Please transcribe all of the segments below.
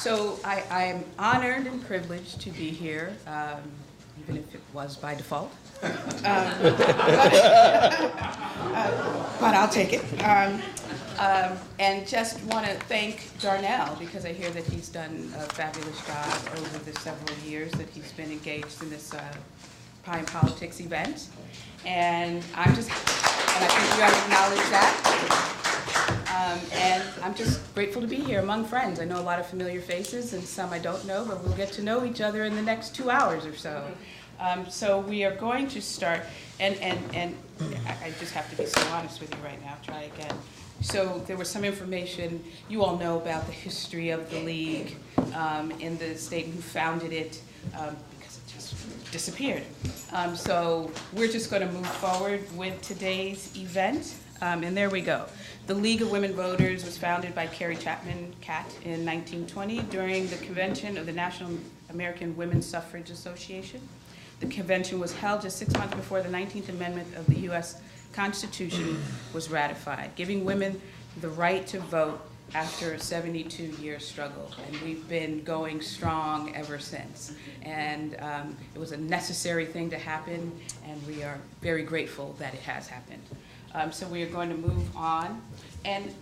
So I am honored and privileged to be here, even if it was by default. But I'll take it. And just want to thank Darnell, because I hear that he's done a fabulous job over the several years that he's been engaged in this Prime Politics event. And I think you ought to acknowledge that. And I'm just grateful to be here among friends. I know a lot of familiar faces and some I don't know, but we'll get to know each other in the next 2 hours or so. So we are going to start, and I just have to be so honest with you right now, try again. So there was some information, you all know about the history of the league in the state, who founded it, because it just disappeared. So we're just going to move forward with today's event, and there we go. The League of Women Voters was founded by Carrie Chapman Catt in 1920 during the convention of the National American Women's Suffrage Association. The convention was held just 6 months before the 19th Amendment of the U.S. Constitution was ratified, giving women the right to vote after a 72-year struggle. And we've been going strong ever since. And it was a necessary thing to happen, and we are very grateful that it has happened. So we are going to move on. And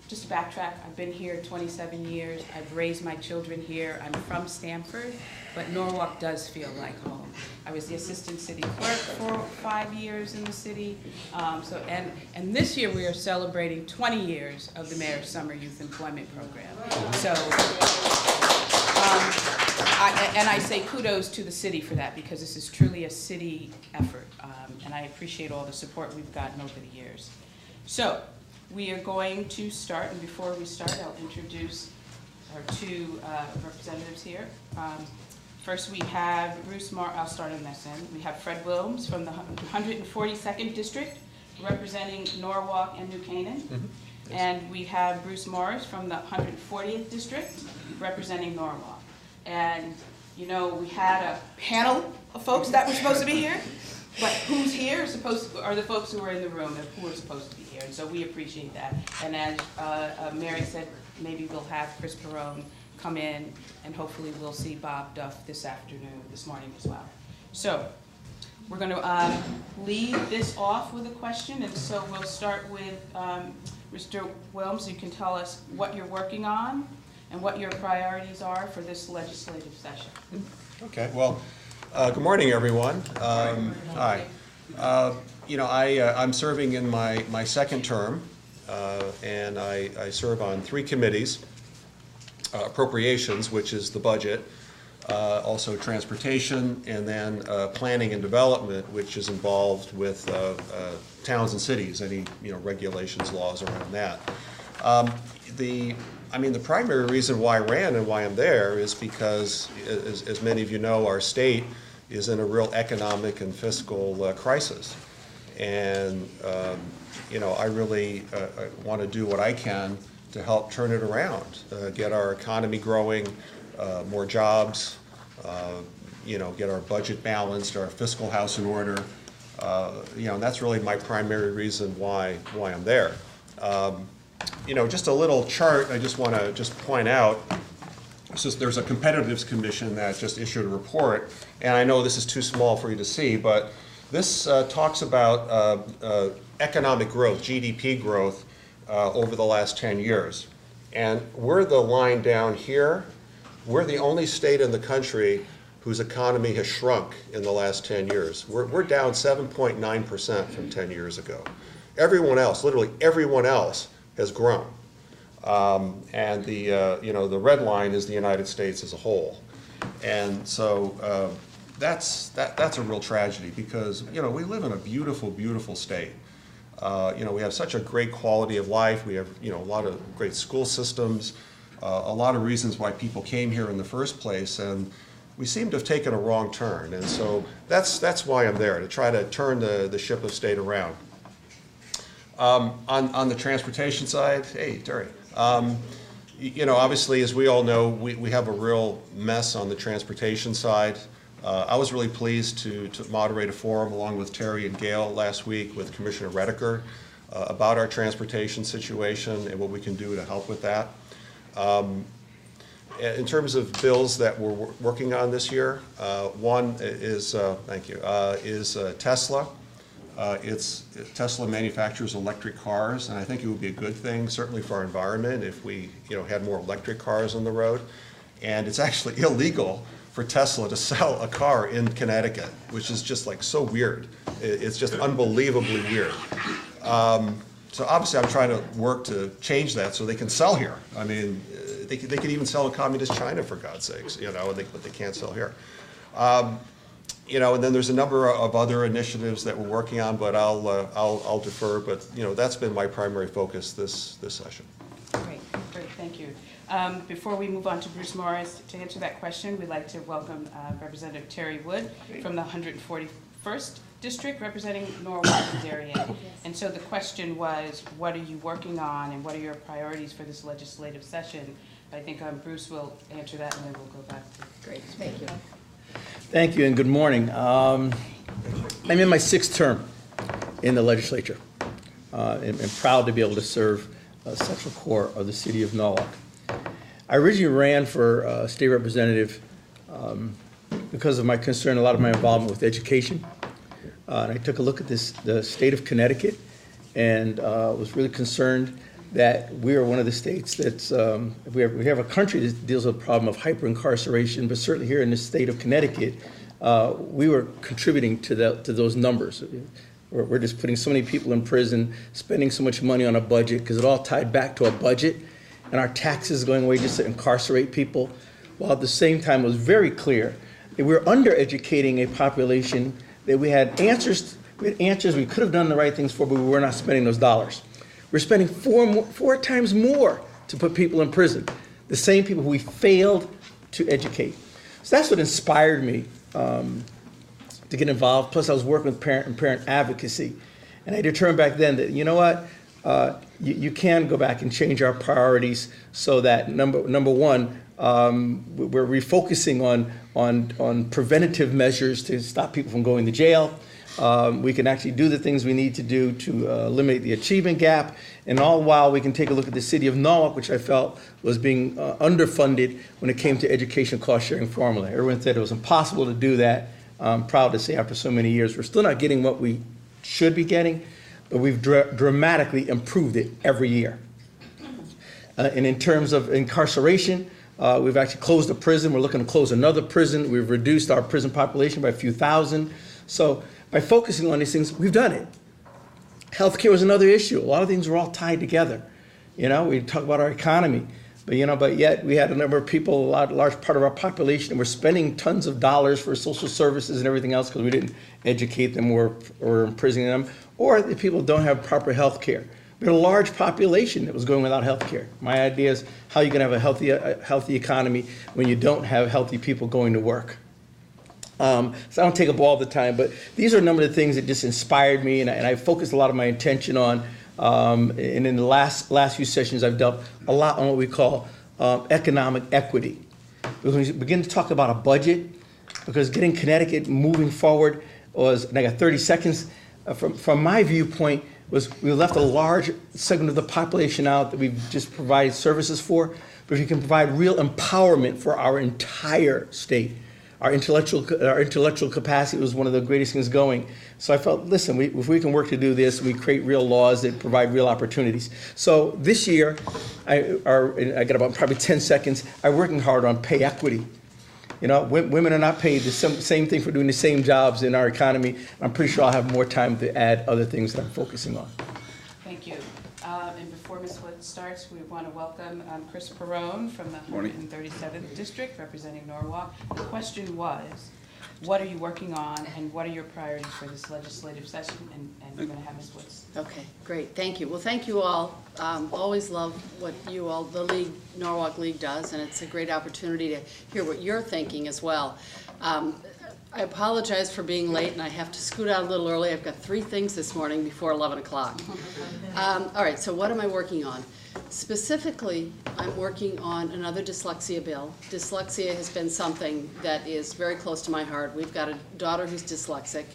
just to backtrack, I've been here 27 years. I've raised my children here. I'm from Stamford, but Norwalk does feel like home. I was the assistant city clerk for 5 years in the city. And this year we are celebrating 20 years of the Mayor's Summer Youth Employment Program. So, I say kudos to the city for that, because this is truly a city effort. And I appreciate all the support we've gotten over the years. So, we are going to start, and before we start, I'll introduce our two representatives here. First, we have Bruce Morris. I'll start on this end. We have Fred Williams from the 142nd District, representing Norwalk and New Canaan. Mm-hmm. Yes. And we have Bruce Morris from the 140th District, representing Norwalk. And, you know, we had a panel of folks that were supposed to be here, but who's here are the folks who are in the room who are supposed to be here, and so we appreciate that. And as Mary said, maybe we'll have Chris Perrone come in, and hopefully we'll see Bob Duff this morning as well. So we're going to lead this off with a question, and so we'll start with Mr. Williams. You can tell us what you're working on and what your priorities are for this legislative session. Okay, well, good morning, everyone. Hi. I'm serving in my second term, and I serve on 3 committees. Appropriations, which is the budget, also transportation, and then planning and development, which is involved with towns and cities, any regulations, laws around that. The primary reason why I ran and why I'm there is because, as many of you know, our state is in a real economic and fiscal crisis. And, I really want to do what I can to help turn it around, get our economy growing, more jobs, get our budget balanced, our fiscal house in order. And that's really my primary reason why I'm there. Just a little chart I just want to point out. There's a competitiveness commission that just issued a report, and I know this is too small for you to see, but this talks about economic growth, GDP growth, over the last 10 years. And we're the line down here. We're the only state in the country whose economy has shrunk in the last 10 years. We're down 7.9% from 10 years ago. Everyone else, literally everyone else, has grown. And the red line is the United States as a whole. And so that's a real tragedy, because we live in a beautiful, beautiful state. We have such a great quality of life. We have a lot of great school systems, a lot of reasons why people came here in the first place, and we seem to have taken a wrong turn. And so that's why I'm there, to try to turn the ship of state around. On the transportation side, hey, Terry. Obviously, as we all know, we have a real mess on the transportation side. I was really pleased to moderate a forum along with Terry and Gail last week with Commissioner Redeker about our transportation situation and what we can do to help with that. In terms of bills that we're working on this year, one is, thank you, is Tesla. Tesla manufactures electric cars, and I think it would be a good thing, certainly for our environment, if we, had more electric cars on the road. And it's actually illegal for Tesla to sell a car in Connecticut, which is just like so weird. It's just unbelievably weird. So obviously I'm trying to work to change that so they can sell here. I mean, they could even sell in communist China, for God's sakes, but they can't sell here. And then there's a number of other initiatives that we're working on, but I'll defer. But that's been my primary focus this session. Great, thank you. Before we move on to Bruce Morris, to answer that question, we'd like to welcome Representative Terry Wood from the 141st District, representing Norwalk and Darien. And so the question was, what are you working on, and what are your priorities for this legislative session? I think Bruce will answer that, and then we'll go back to. Great, thank you. Thank you and good morning. I'm in my 6th term in the legislature and proud to be able to serve Central Core of the city of Norwalk. I originally ran for state representative because of my concern, a lot of my involvement with education. And I took a look at the state of Connecticut, and was really concerned that we are one of the states that's, we have a country that deals with the problem of hyper-incarceration, but certainly here in the state of Connecticut, we were contributing to those numbers. We're just putting so many people in prison, spending so much money on a budget, because it all tied back to a budget, and our taxes going away just to incarcerate people, while at the same time it was very clear that we were undereducating a population, that we had answers we could have done the right things for, but we were not spending those dollars. We're spending four times more to put people in prison, the same people who we failed to educate. So that's what inspired me to get involved. Plus, I was working with parent advocacy. And I determined back then that, you know what, you can go back and change our priorities so that, number one, we're refocusing on preventative measures to stop people from going to jail. We can actually do the things we need to do to eliminate the achievement gap, and all while we can take a look at the city of Norwalk, which I felt was being underfunded when it came to education cost sharing formula. Everyone said it was impossible to do that. I'm proud to say after so many years, we're still not getting what we should be getting, but we've dramatically improved it every year. And in terms of incarceration, we've actually closed a prison. We're looking to close another prison. We've reduced our prison population by a few thousand. So by focusing on these things, we've done it. Healthcare was another issue. A lot of things were all tied together. We talk about our economy, but yet we had a number of people, a large part of our population, and we're spending tons of dollars for social services and everything else because we didn't educate them or imprisoning them, or the people don't have proper health care. We had a large population that was going without health care. My idea is how you can have a healthy economy when you don't have healthy people going to work. So I don't take up all the time, but these are a number of things that just inspired me, and I focused a lot of my attention on. And in the last few sessions, I've dealt a lot on what we call economic equity. When we begin to talk about a budget, because getting Connecticut moving forward was, and I got 30 seconds, from my viewpoint, was we left a large segment of the population out that we've just provided services for, but if you can provide real empowerment for our entire state. Our intellectual capacity was one of the greatest things going. So I felt, listen, if we can work to do this, we create real laws that provide real opportunities. So this year, I got about probably 10 seconds, I'm working hard on pay equity. Women are not paid the same thing for doing the same jobs in our economy. I'm pretty sure I'll have more time to add other things that I'm focusing on. Thank you. And before Ms. Wood starts, we want to welcome Chris Perrone from the 137th District, representing Norwalk. The question was, what are you working on, and what are your priorities for this legislative session? And we're going to have Ms. Wood. Okay, great, thank you. Well, thank you all. Always love what you all, the League, Norwalk League does, and it's a great opportunity to hear what you're thinking as well. I apologize for being late, and I have to scoot out a little early. I've got 3 things this morning before 11 o'clock. All right, so what am I working on? Specifically, I'm working on another dyslexia bill. Dyslexia has been something that is very close to my heart. We've got a daughter who's dyslexic,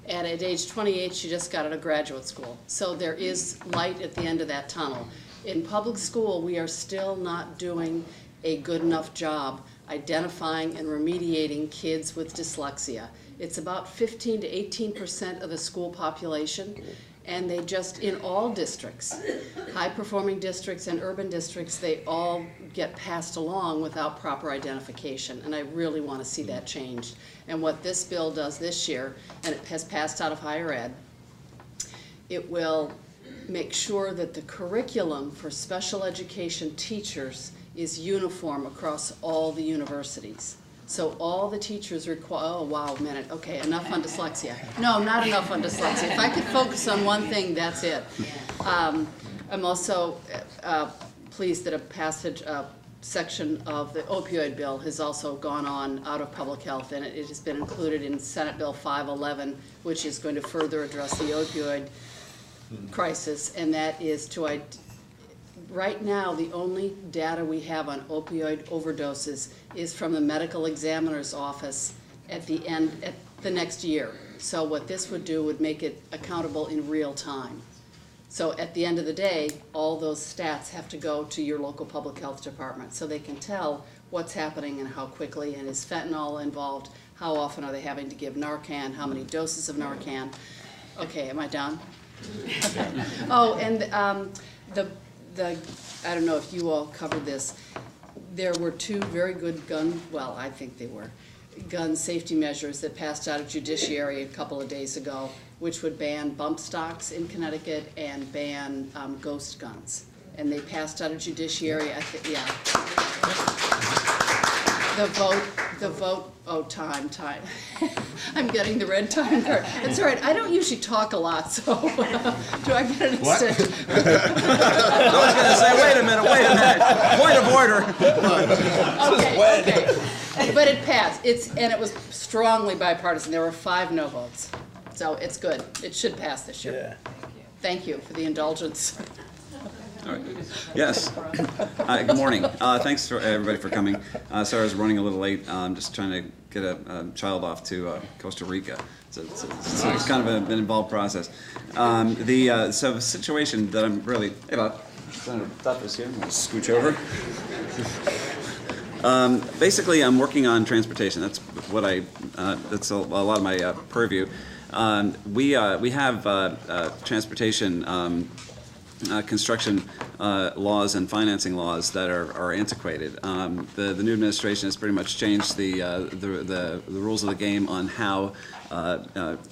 and at age 28, she just got out of graduate school. So there is light at the end of that tunnel. In public school, we are still not doing a good enough job identifying and remediating kids with dyslexia. It's about 15 to 18% of the school population, and they just, in all districts, high-performing districts and urban districts, they all get passed along without proper identification, and I really want to see that changed. And what this bill does this year, and it has passed out of higher ed, it will make sure that the curriculum for special education teachers is uniform across all the universities. So all the teachers require, oh, wow, a minute, okay, enough on dyslexia. No, not enough on dyslexia. If I could focus on one thing, that's it. I'm also pleased that a section of the opioid bill has also gone on out of public health, and it has been included in Senate Bill 511, which is going to further address the opioid crisis, and that is to, right now, the only data we have on opioid overdoses is from the medical examiner's office at the next year. So what this would do would make it accountable in real time. So at the end of the day, all those stats have to go to your local public health department so they can tell what's happening and how quickly, and is fentanyl involved, how often are they having to give Narcan, how many doses of Narcan. Okay, am I done? Okay. Oh, and I don't know if you all covered this, there were two very good I think they were, gun safety measures that passed out of judiciary a couple of days ago, which would ban bump stocks in Connecticut and ban ghost guns. And they passed out of judiciary, I think, yeah. The vote, oh, time. I'm getting the red time card. It's all right, I don't usually talk a lot, so do I get an extension? I was going to say, wait a minute, point of order. Okay. But it passed, and it was strongly bipartisan, there were 5 no votes. So it's good, it should pass this year. Yeah. Thank you for the indulgence. All right. Yes. Good morning. Thanks for everybody for coming. Sorry I was running a little late. I'm just trying to get a child off to Costa Rica. So it's kind of an involved process. So the situation that I'm really, hey Bob, Senator Duff is here. I'm going to scooch over. Basically, I'm working on transportation. That's what that's a lot of my purview. We have transportation. Construction laws and financing laws that are antiquated. The new administration has pretty much changed the rules of the game on how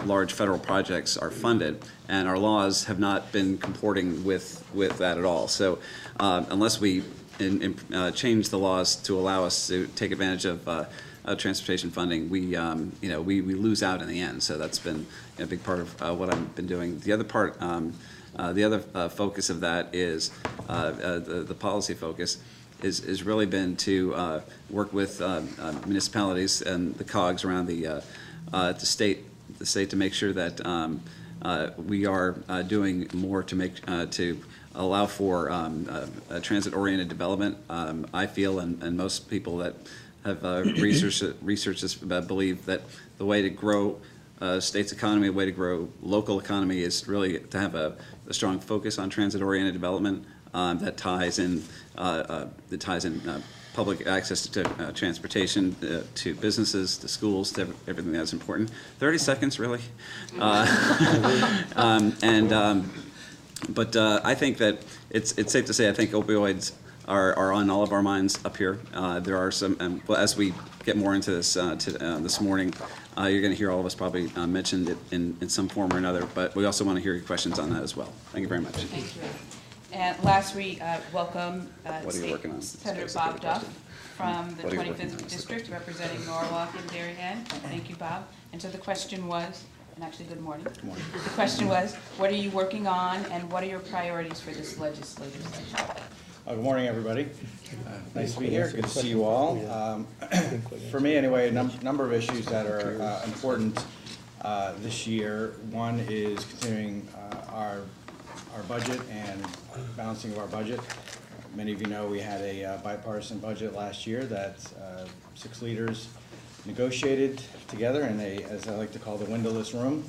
large federal projects are funded, and our laws have not been comporting with that at all. So unless we change the laws to allow us to take advantage of transportation funding, we lose out in the end. So that's been a big part of what I've been doing. The other part. The other focus of that is the policy focus is really been to work with municipalities and the COGs around the state to make sure that we are doing more to allow for transit-oriented development. I feel, and most people that have researched this believe that the way to grow state's economy, the way to grow local economy is really to have a strong focus on transit-oriented development that ties in public access to transportation, to businesses, to schools, to everything that's important. 30 seconds, really. But I think that it's safe to say I think opioids are on all of our minds up here. There are some, as we get more into this this morning, you're going to hear all of us probably mention it in some form or another, but we also want to hear your questions on that as well. Thank you very much. Thank you. And last we welcome Senator Bob Duff from the 25th District representing Norwalk and Darien. Thank you, Bob. And so the question was, and actually good morning. Good morning. The question was, what are you working on and what are your priorities for this legislative session? Good morning, everybody. Nice to be here. Good to see you all. For me, anyway, a number of issues that are important this year. One is continuing our budget and balancing of our budget. Many of you know we had a bipartisan budget last year that 6 leaders negotiated together in a, as I like to call, the windowless room,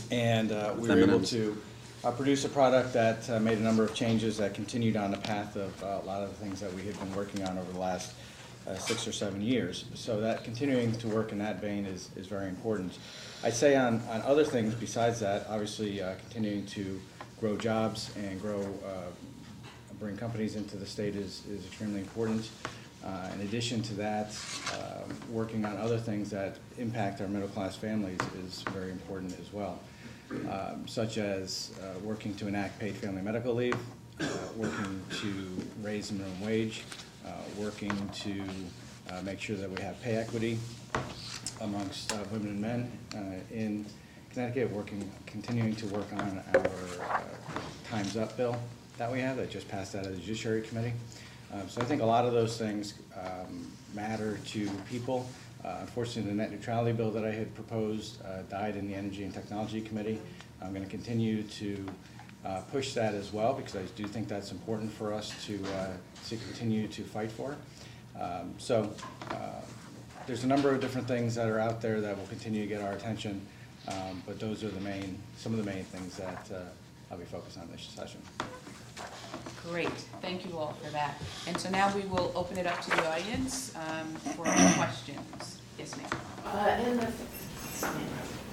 and we were able to produce a product that made a number of changes that continued on the path of a lot of the things that we had been working on over the last 6 or 7 years. So that continuing to work in that vein is very important. I'd say on other things besides that, obviously continuing to grow jobs and bring companies into the state is extremely important. In addition to that, working on other things that impact our middle-class families is very important as well, such as working to enact paid family medical leave, working to raise the minimum wage, working to make sure that we have pay equity amongst women and men in Connecticut, continuing to work on our Time's Up bill that we have that just passed out of the Judiciary Committee. So I think a lot of those things matter to people. Unfortunately, the net neutrality bill that I had proposed died in the Energy and Technology Committee. I'm going to continue to push that as well because I do think that's important for us to continue to fight for. There's a number of different things that are out there that will continue to get our attention, but those are some of the main things that I'll be focused on this session. Great, thank you all for that. And so now we will open it up to the audience for questions. Yes, ma'am.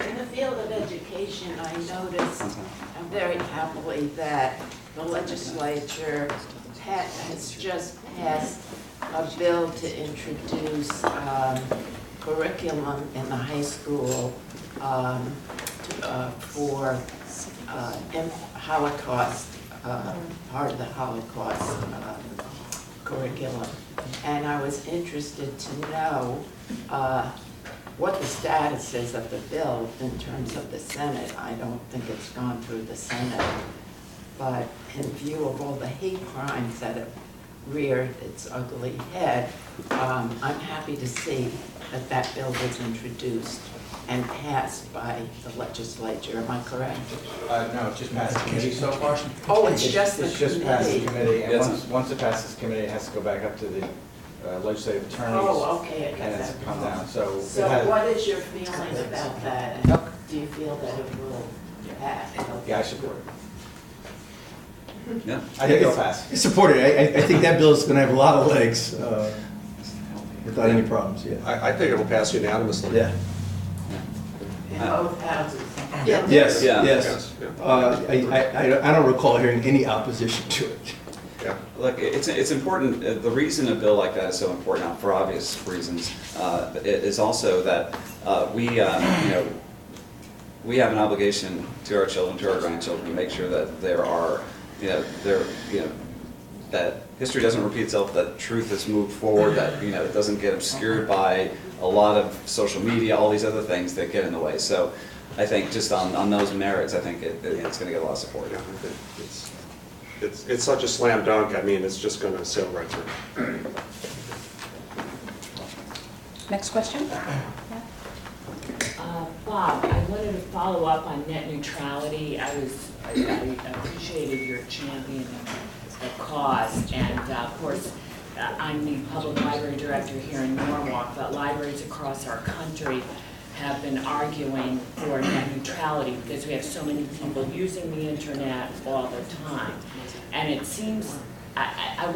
In the field of education, I noticed very happily that the legislature has just passed a bill to introduce curriculum in the high school for Holocaust, part of the Holocaust curriculum. And I was interested to know what the status is of the bill in terms of the Senate. I don't think it's gone through the Senate, but in view of all the hate crimes that have reared its ugly head, I'm happy to see that that bill was introduced and passed by the legislature. Am I correct? No, it just passed the committee so far. Oh, it's just the It's just passed the committee. committee, and once it passes the committee, it has to go back up to the legislative attorneys. Oh, okay. And it's come down, so. So what is your feeling about that? And do you feel that it will pass? Yeah, I support it. Yeah. I think it'll pass. Support it. I think that bill is going to have a lot of legs without any problems, yeah. I think it will pass unanimously. Yeah. In both houses? Yes, Yeah. yes. Yeah. I don't recall hearing any opposition to it. Yeah. Look, it's important, the reason a bill like that is so important, for obvious reasons, is also that we have an obligation to our children, to our grandchildren, to make sure that that history doesn't repeat itself, that truth is moved forward, that it doesn't get obscured by a lot of social media, all these other things that get in the way. So I think just on those merits, I think it's going to get a lot of support. Yeah, I think it's such a slam dunk. I mean, it's just going to sail right through. Next question? Bob, I wanted to follow up on net neutrality. I appreciated your championing the cause, and of course, I'm the public library director here in Norwalk, but libraries across our country have been arguing for net neutrality because we have so many people using the internet all the time. And it seems, I'm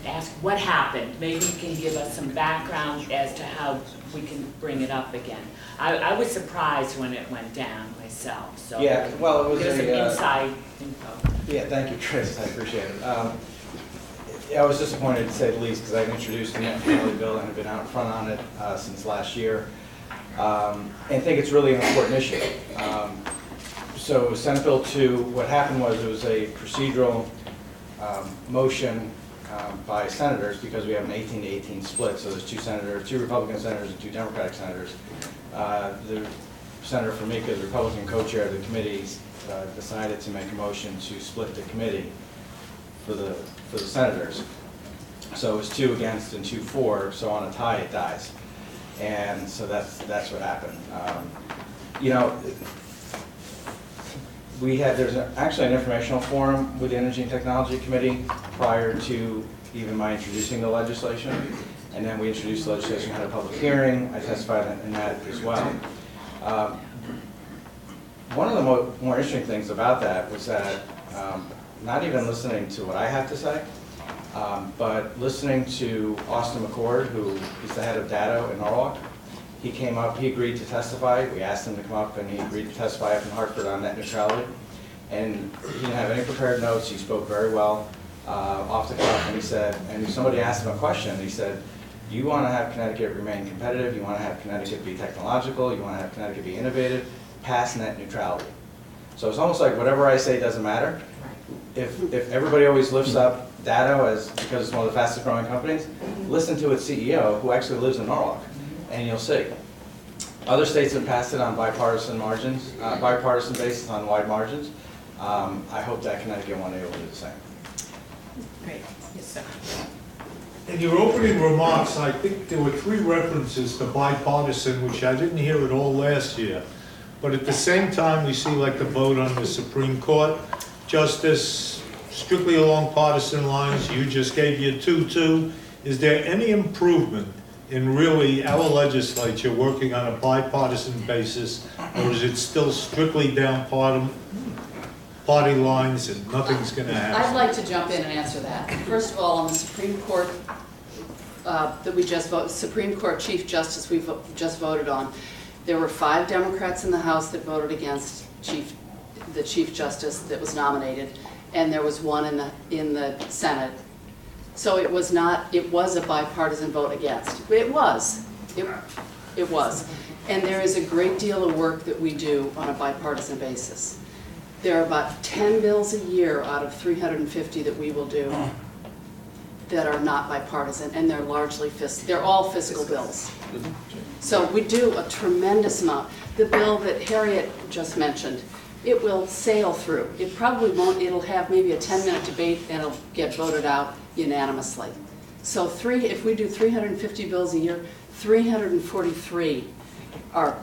asked what happened. Maybe you can give us some background as to how we can bring it up again. I was surprised when it went down myself, so Yeah, well, it was give us some a, inside info. Yeah, thank you, Chris, I appreciate it. I was disappointed to say the least, because I've introduced the net neutrality bill and have been out front on it since last year. And I think it's really an important issue. So Senate Bill 2, what happened was it was a procedural motion by senators, because we have an 18-18 split, so there's two Republican senators and two Democratic senators. The Senator Formica, the Republican co-chair of the committee, decided to make a motion to split the committee for the senators. So it was 2 against and 2 for, so on a tie it dies. And so that's what happened. There's actually an informational forum with the Energy and Technology Committee prior to even my introducing the legislation. And then we introduced the legislation, had a public hearing. I testified in that as well. one of the more interesting things about that was that not even listening to what I have to say, but listening to Austin McCord, who is the head of data in Norwalk. He came up, he agreed to testify. We asked him to come up and he agreed to testify up in Hartford on net neutrality. And he didn't have any prepared notes. He spoke very well off the cuff. And he said, and somebody asked him a question. He said, you want to have Connecticut remain competitive. You want to have Connecticut be technological. You want to have Connecticut be innovative. Pass net neutrality. So it's almost like whatever I say doesn't matter. If everybody always lifts up Datto as because it's one of the fastest growing companies, listen to its CEO who actually lives in Norwalk, and you'll see. Other states have passed it on bipartisan margins, bipartisan basis on wide margins. I hope that Connecticut one day will do the same. Great. Yes, sir. In your opening remarks, I think there were 3 references to bipartisan, which I didn't hear at all last year. But at the same time, we see like the vote on the Supreme Court justice, strictly along partisan lines. You just gave your 2-2. Is there any improvement in really our legislature working on a bipartisan basis, or is it still strictly down party lines and nothing's going to happen? I'd like to jump in and answer that. First of all, on the Supreme Court that we just voted, Supreme Court Chief Justice we just voted on, there were 5 Democrats in the House that voted against the Chief Justice that was nominated, and there was 1 in the Senate. So it was a bipartisan vote against. It was. And there is a great deal of work that we do on a bipartisan basis. There are about 10 bills a year out of 350 that we will do that are not bipartisan, and they're largely they're all fiscal bills. So we do a tremendous amount. The bill that Harriet just mentioned, it will sail through. It probably won't, it'll have maybe a 10-minute debate and it'll get voted out unanimously. So if we do 350 bills a year, 343 are,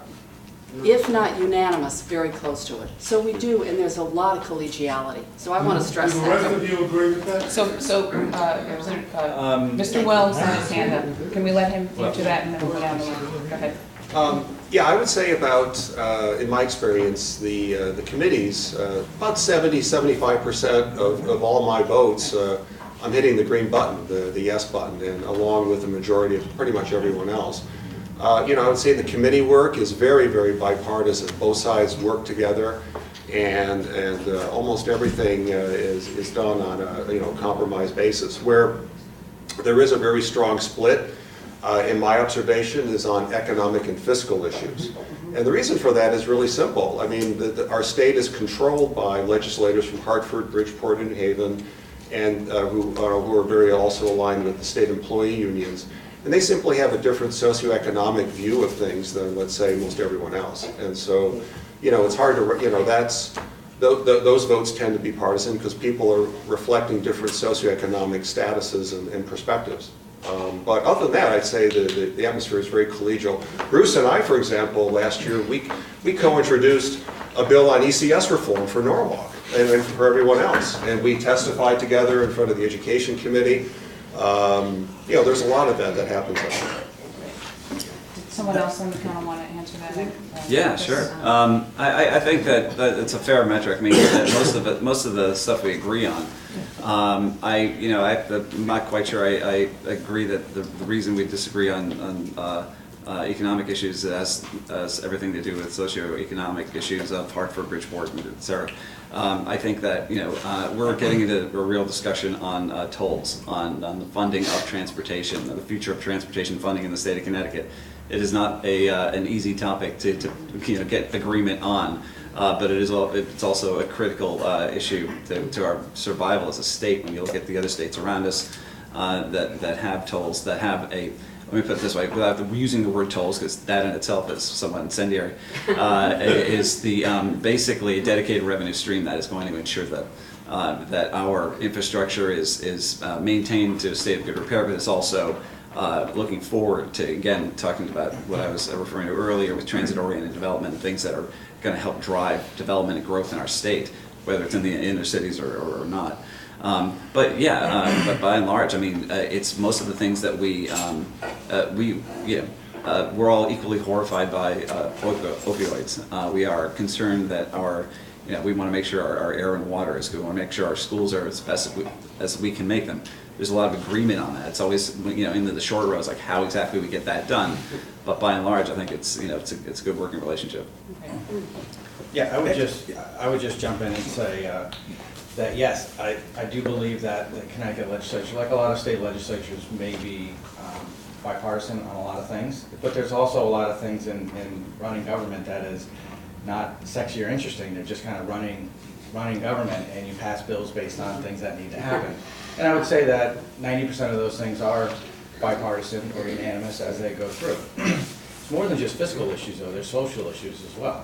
if not unanimous, very close to it. So we do, and there's a lot of collegiality. So I want to stress Do the that. rest of you agree with that? Mr. Wells has his hand up. Can we let him answer that and then we'll go down the line? Go ahead. Yeah, I would say about, in my experience, the committees, about 70–75% of all my votes, I'm hitting the green button, the yes button, and along with the majority of pretty much everyone else. I would say the committee work is very, very bipartisan. Both sides work together, and almost everything is done on a compromise basis. Where there is a very strong split, in my observation, is on economic and fiscal issues. And the reason for that is really simple. I mean, our state is controlled by legislators from Hartford, Bridgeport, and Haven, and who are very also aligned with the state employee unions. And they simply have a different socioeconomic view of things than, let's say, most everyone else. And so, it's hard to, those votes tend to be partisan because people are reflecting different socioeconomic statuses and perspectives. But other than that, I'd say the atmosphere is very collegial. Bruce and I, for example, last year, we co-introduced a bill on ECS reform for Norwalk and for everyone else. And we testified together in front of the Education Committee. There's a lot of that happens. Did someone else on the panel want to answer that? Yeah, sure. I think that it's a fair metric. I mean, most of the stuff we agree on. I'm not quite sure I agree that the reason we disagree on economic issues has everything to do with socioeconomic issues of Hartford, Bridgeport, et cetera. I think that we're getting into a real discussion on tolls, on the funding of transportation, the future of transportation funding in the state of Connecticut. It is not an easy topic to get agreement on, but it's also a critical issue to our survival as a state. When you look at the other states around us that have tolls, that have let me put it this way, without using the word tolls, because that in itself is somewhat incendiary, is basically a dedicated revenue stream that is going to ensure that our infrastructure is maintained to a state of good repair, but it's also looking forward to, again, talking about what I was referring to earlier with transit-oriented development and things that are going to help drive development and growth in our state, whether it's in the inner cities or not. But by and large, I mean, it's most of the things that we we're all equally horrified by opioids. We are concerned that we want to make sure our air and water is good. We want to make sure our schools are as best as we can make them. There's a lot of agreement on that. It's always, in the short rows, like how exactly we get that done. But by and large, I think it's a good working relationship. Yeah, I would just jump in and say that yes, I do believe that the Connecticut legislature, like a lot of state legislatures, may be bipartisan on a lot of things, but there's also a lot of things in running government that is not sexy or interesting. They're just kind of running government, and you pass bills based on things that need to happen. And I would say that 90% of those things are bipartisan or unanimous as they go through. It's more than just fiscal issues, though. There's social issues as well.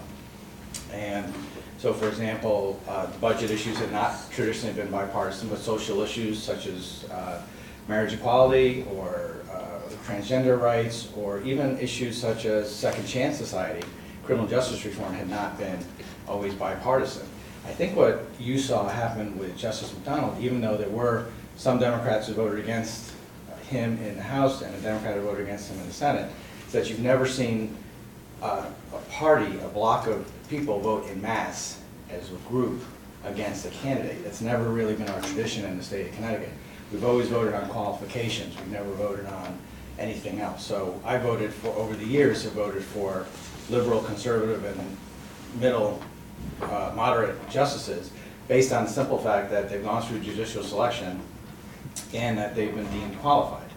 And so, for example, budget issues have not traditionally been bipartisan, but social issues such as marriage equality or transgender rights, or even issues such as second chance society, criminal justice reform had not been always bipartisan. I think what you saw happen with Justice McDonald, even though there were some Democrats who voted against him in the House and a Democrat who voted against him in the Senate, is that you've never seen a party, a block of people vote in mass as a group against a candidate. That's never really been our tradition in the state of Connecticut. We've always voted on qualifications. We've never voted on anything else. So I voted for, over the years, have voted for liberal, conservative, and middle, moderate justices based on the simple fact that they've gone through judicial selection and that they've been deemed qualified.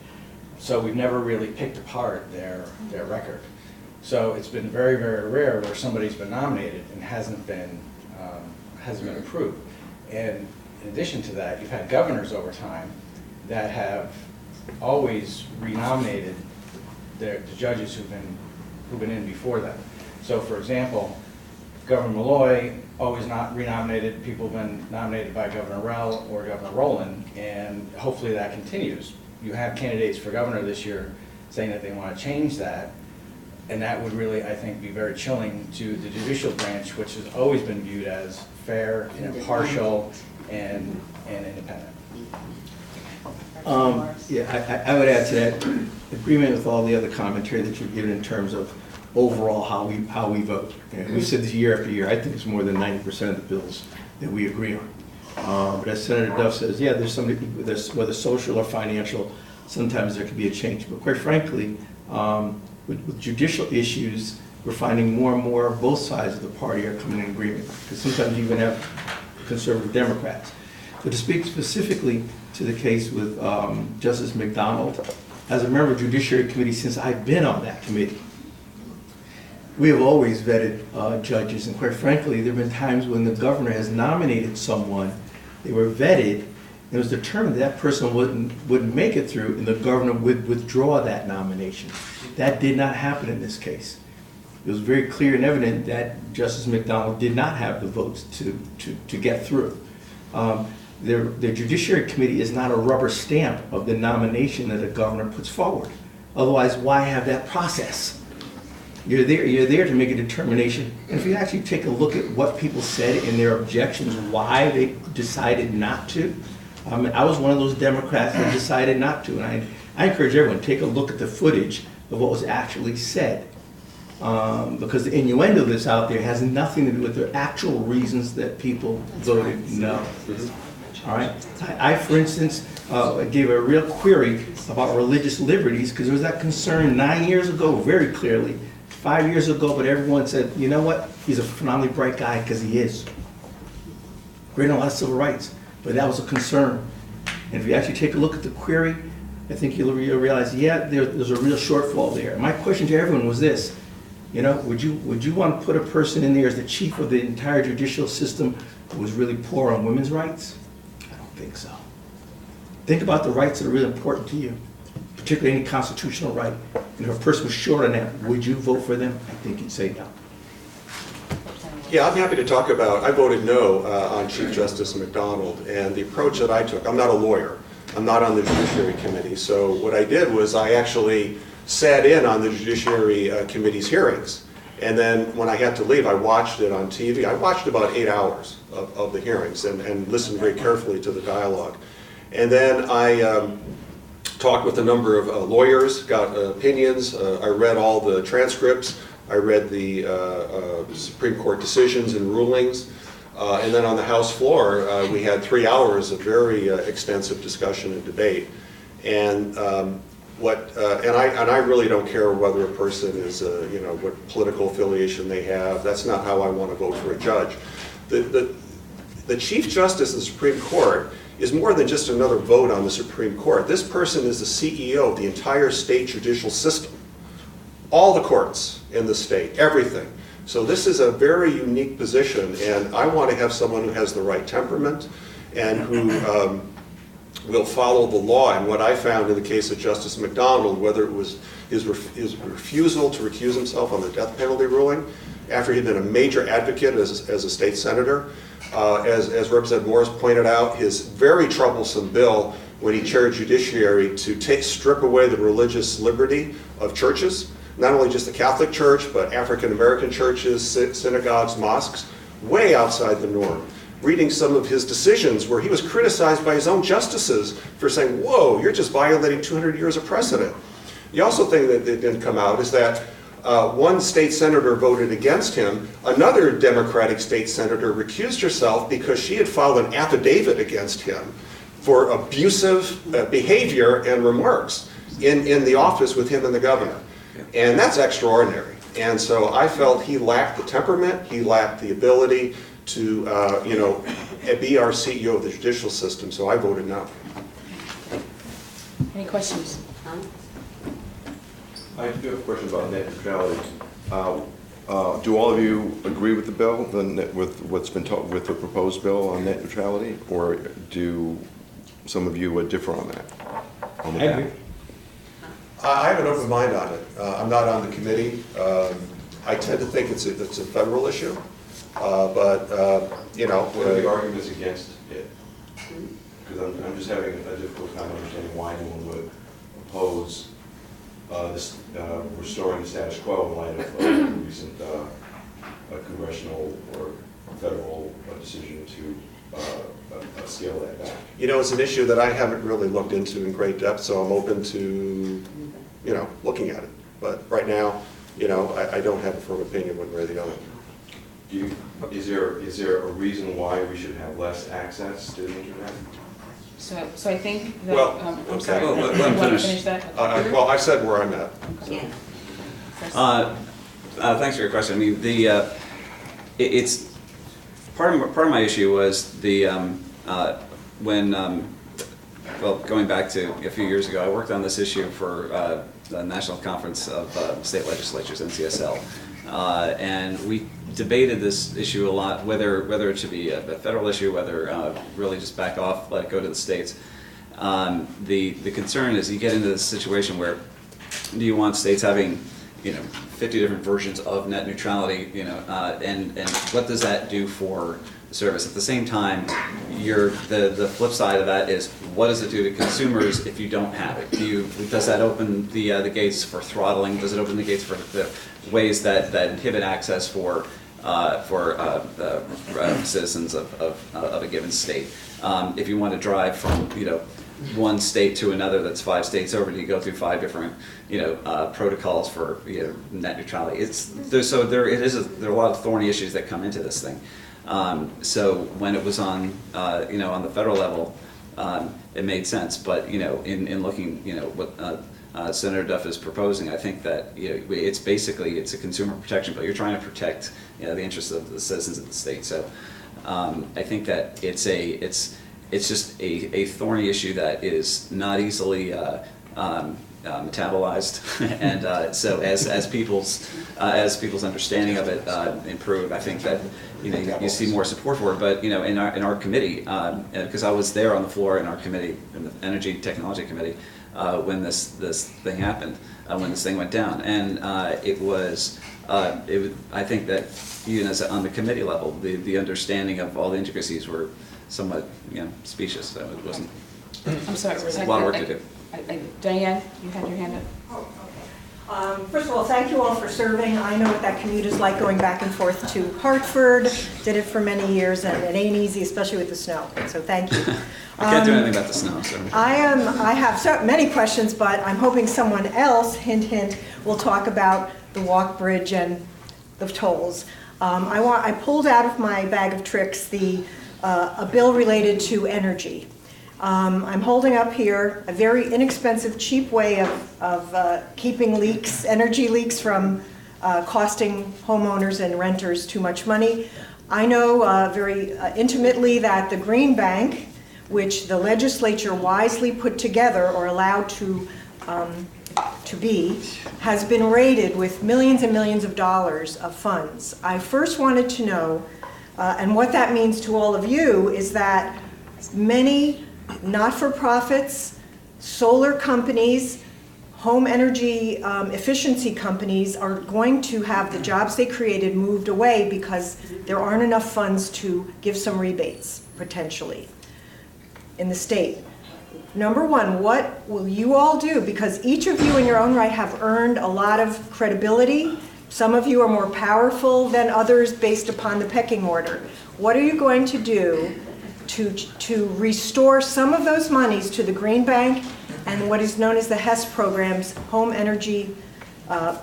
So we've never really picked apart their record. So it's been very, very rare where somebody's been nominated and hasn't been approved. And in addition to that, you've had governors over time that have always renominated the judges who've been in before them. So, for example, Governor Malloy always not renominated people who've been nominated by Governor Rell or Governor Rowland, and hopefully that continues. You have candidates for governor this year saying that they want to change that, and that would really, I think, be very chilling to the judicial branch, which has always been viewed as fair and impartial and independent. Yeah, I would add to that, agreement with all the other commentary that you've given in terms of overall how we vote. And we've said this year after year, I think it's more than 90% of the bills that we agree on. But as Senator Duff says, yeah, there's whether social or financial, sometimes there can be a change. But quite frankly, with judicial issues, we're finding more and more both sides of the party are coming in agreement. Because sometimes you even have conservative Democrats. But to speak specifically to the case with Justice McDonald, as a member of the Judiciary Committee since I've been on that committee, we have always vetted judges, and quite frankly, there have been times when the governor has nominated someone, they were vetted, and it was determined that person wouldn't make it through, and the governor would withdraw that nomination. That did not happen in this case. It was very clear and evident that Justice McDonald did not have the votes to get through. The Judiciary Committee is not a rubber stamp of the nomination that a governor puts forward. Otherwise, why have that process? You're there to make a determination. And if you actually take a look at what people said in their objections, why they decided not to, I was one of those Democrats that decided not to. And I encourage everyone to take a look at the footage of what was actually said. Because the innuendo that's out there has nothing to do with the actual reasons that people voted no. All right. I, for instance, gave a real query about religious liberties because there was that concern 9 years ago, very clearly, 5 years ago, but everyone said, you know what, he's a phenomenally bright guy because he is. Great on a lot of civil rights, but that was a concern. And if you actually take a look at the query, I think you'll realize, yeah, there's a real shortfall there. My question to everyone was this, you know, would you want to put a person in there as the chief of the entire judicial system who was really poor on women's rights? I don't think so. Think about the rights that are really important to you, particularly any constitutional right. And if a person was short on that, would you vote for them? I think you'd say no. Yeah, I'm happy to talk about, I voted no on Chief Justice McDonald, and the approach that I took, I'm not a lawyer, I'm not on the Judiciary Committee, so what I did was I actually sat in on the Judiciary Committee's hearings, and then when I had to leave, I watched it on TV. I watched about 8 hours of the hearings and listened very carefully to the dialogue. And then I talked with a number of lawyers, got opinions. I read all the transcripts. I read the Supreme Court decisions and rulings. And then on the House floor, we had 3 hours of very extensive discussion and debate. And I really don't care whether a person is, what political affiliation they have. That's not how I want to vote for a judge. The Chief Justice of the Supreme Court is more than just another vote on the Supreme Court. This person is the CEO of the entire state judicial system. All the courts in the state, everything. So this is a very unique position, and I want to have someone who has the right temperament and who will follow the law. And what I found in the case of Justice McDonald, whether it was his refusal to recuse himself on the death penalty ruling, after he'd been a major advocate as a state senator, as Representative Morris pointed out, his very troublesome bill when he chaired Judiciary to strip away the religious liberty of churches, not only just the Catholic Church, but African American churches, synagogues, mosques, way outside the norm. Reading some of his decisions where he was criticized by his own justices for saying, whoa, you're just violating 200 years of precedent. The also thing that didn't come out is that one state senator voted against him. Another Democratic state senator recused herself because she had filed an affidavit against him for abusive behavior and remarks in the office with him and the governor. And that's extraordinary. And so I felt he lacked the temperament, he lacked the ability to, be our CEO of the judicial system, so I voted no. Any questions? I do have a question about net neutrality. Do all of you agree with the bill, with what's been taught with the proposed bill on net neutrality, or do some of you differ on that? On the back? I have an open mind on it. I'm not on the committee. I tend to think it's a federal issue, but What are the arguments against it? Because I'm just having a difficult time understanding why anyone would oppose restoring the status quo in light of a recent congressional or federal decision to scale that back. It's an issue that I haven't really looked into in great depth, so I'm open to, looking at it. But right now, I don't have a firm opinion one way or the other. Is there a reason why we should have less access to the internet? So I think that, Well, I'm okay. sorry, Well, you let him want to finish. finish that? Well, I said where I'm at. Okay. Thanks for your question. I mean, it's part of my issue was going back to a few years ago, I worked on this issue for the National Conference of State Legislatures, NCSL, and we debated this issue a lot, whether it should be a federal issue, whether really just back off, let it go to the states. The concern is you get into this situation where do you want states having 50 different versions of net neutrality, and what does that do for the service? At the same time, the flip side of that is what does it do to consumers if you don't have it? Does that open the gates for throttling? Does it open the gates for the ways that inhibit access for citizens of a given state? If you want to drive from one state to another that's 5 states over, do you go through 5 different protocols for net neutrality? There are a lot of thorny issues that come into this thing. So when it was on on the federal level, it made sense. But in looking what Senator Duff is proposing, I think that it's a consumer protection bill. You're trying to protect the interests of the citizens of the state. So I think that it's just a thorny issue that is not easily metabolized, and so as people's understanding of it improve, I think that you see more support for it. But in our committee, because I was there on the floor in our committee, in the Energy Technology Committee, when this thing happened, when this thing went down, and I think that even on the committee level, the understanding of all the intricacies were somewhat specious. So it wasn't. I'm sorry. There's a lot of work to do. Diane, you had your hand up. First of all, thank you all for serving. I know what that commute is like going back and forth to Hartford. Did it for many years, and it ain't easy, especially with the snow. So thank you. I can't do anything about the snow, so. I have so many questions, but I'm hoping someone else, hint, hint, will talk about the walk bridge and the tolls. I pulled out of my bag of tricks a bill related to energy. I'm holding up here a very inexpensive, cheap way of keeping leaks, energy leaks from costing homeowners and renters too much money. I know very intimately that the Green Bank, which the legislature wisely put together or allowed to be, has been raided with millions and millions of dollars of funds. I first wanted to know, and what that means to all of you, is that many not-for-profits, solar companies, home energy efficiency companies are going to have the jobs they created moved away because there aren't enough funds to give some rebates, potentially, in the state. Number one, what will you all do? Because each of you in your own right have earned a lot of credibility. Some of you are more powerful than others based upon the pecking order. What are you going to do to restore some of those monies to the Green Bank and what is known as the HES programs, home energy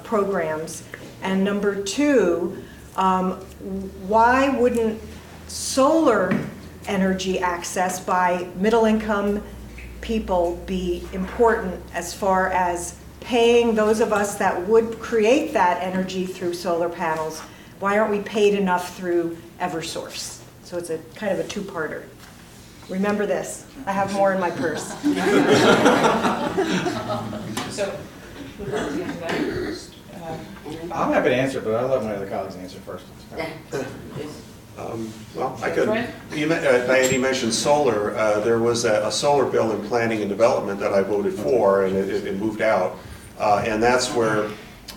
programs? And number two, why wouldn't solar energy access by middle-income people be important as far as paying those of us that would create that energy through solar panels? Why aren't we paid enough through Eversource? So it's a kind of a two-parter. Remember this, I have more in my purse. So, who'd like to answer that first? I'm happy to answer, but I'll let my other colleagues answer first. Well, I could, Diane, you mentioned solar. There was a solar bill in planning and development that I voted for, and it moved out. And that's where,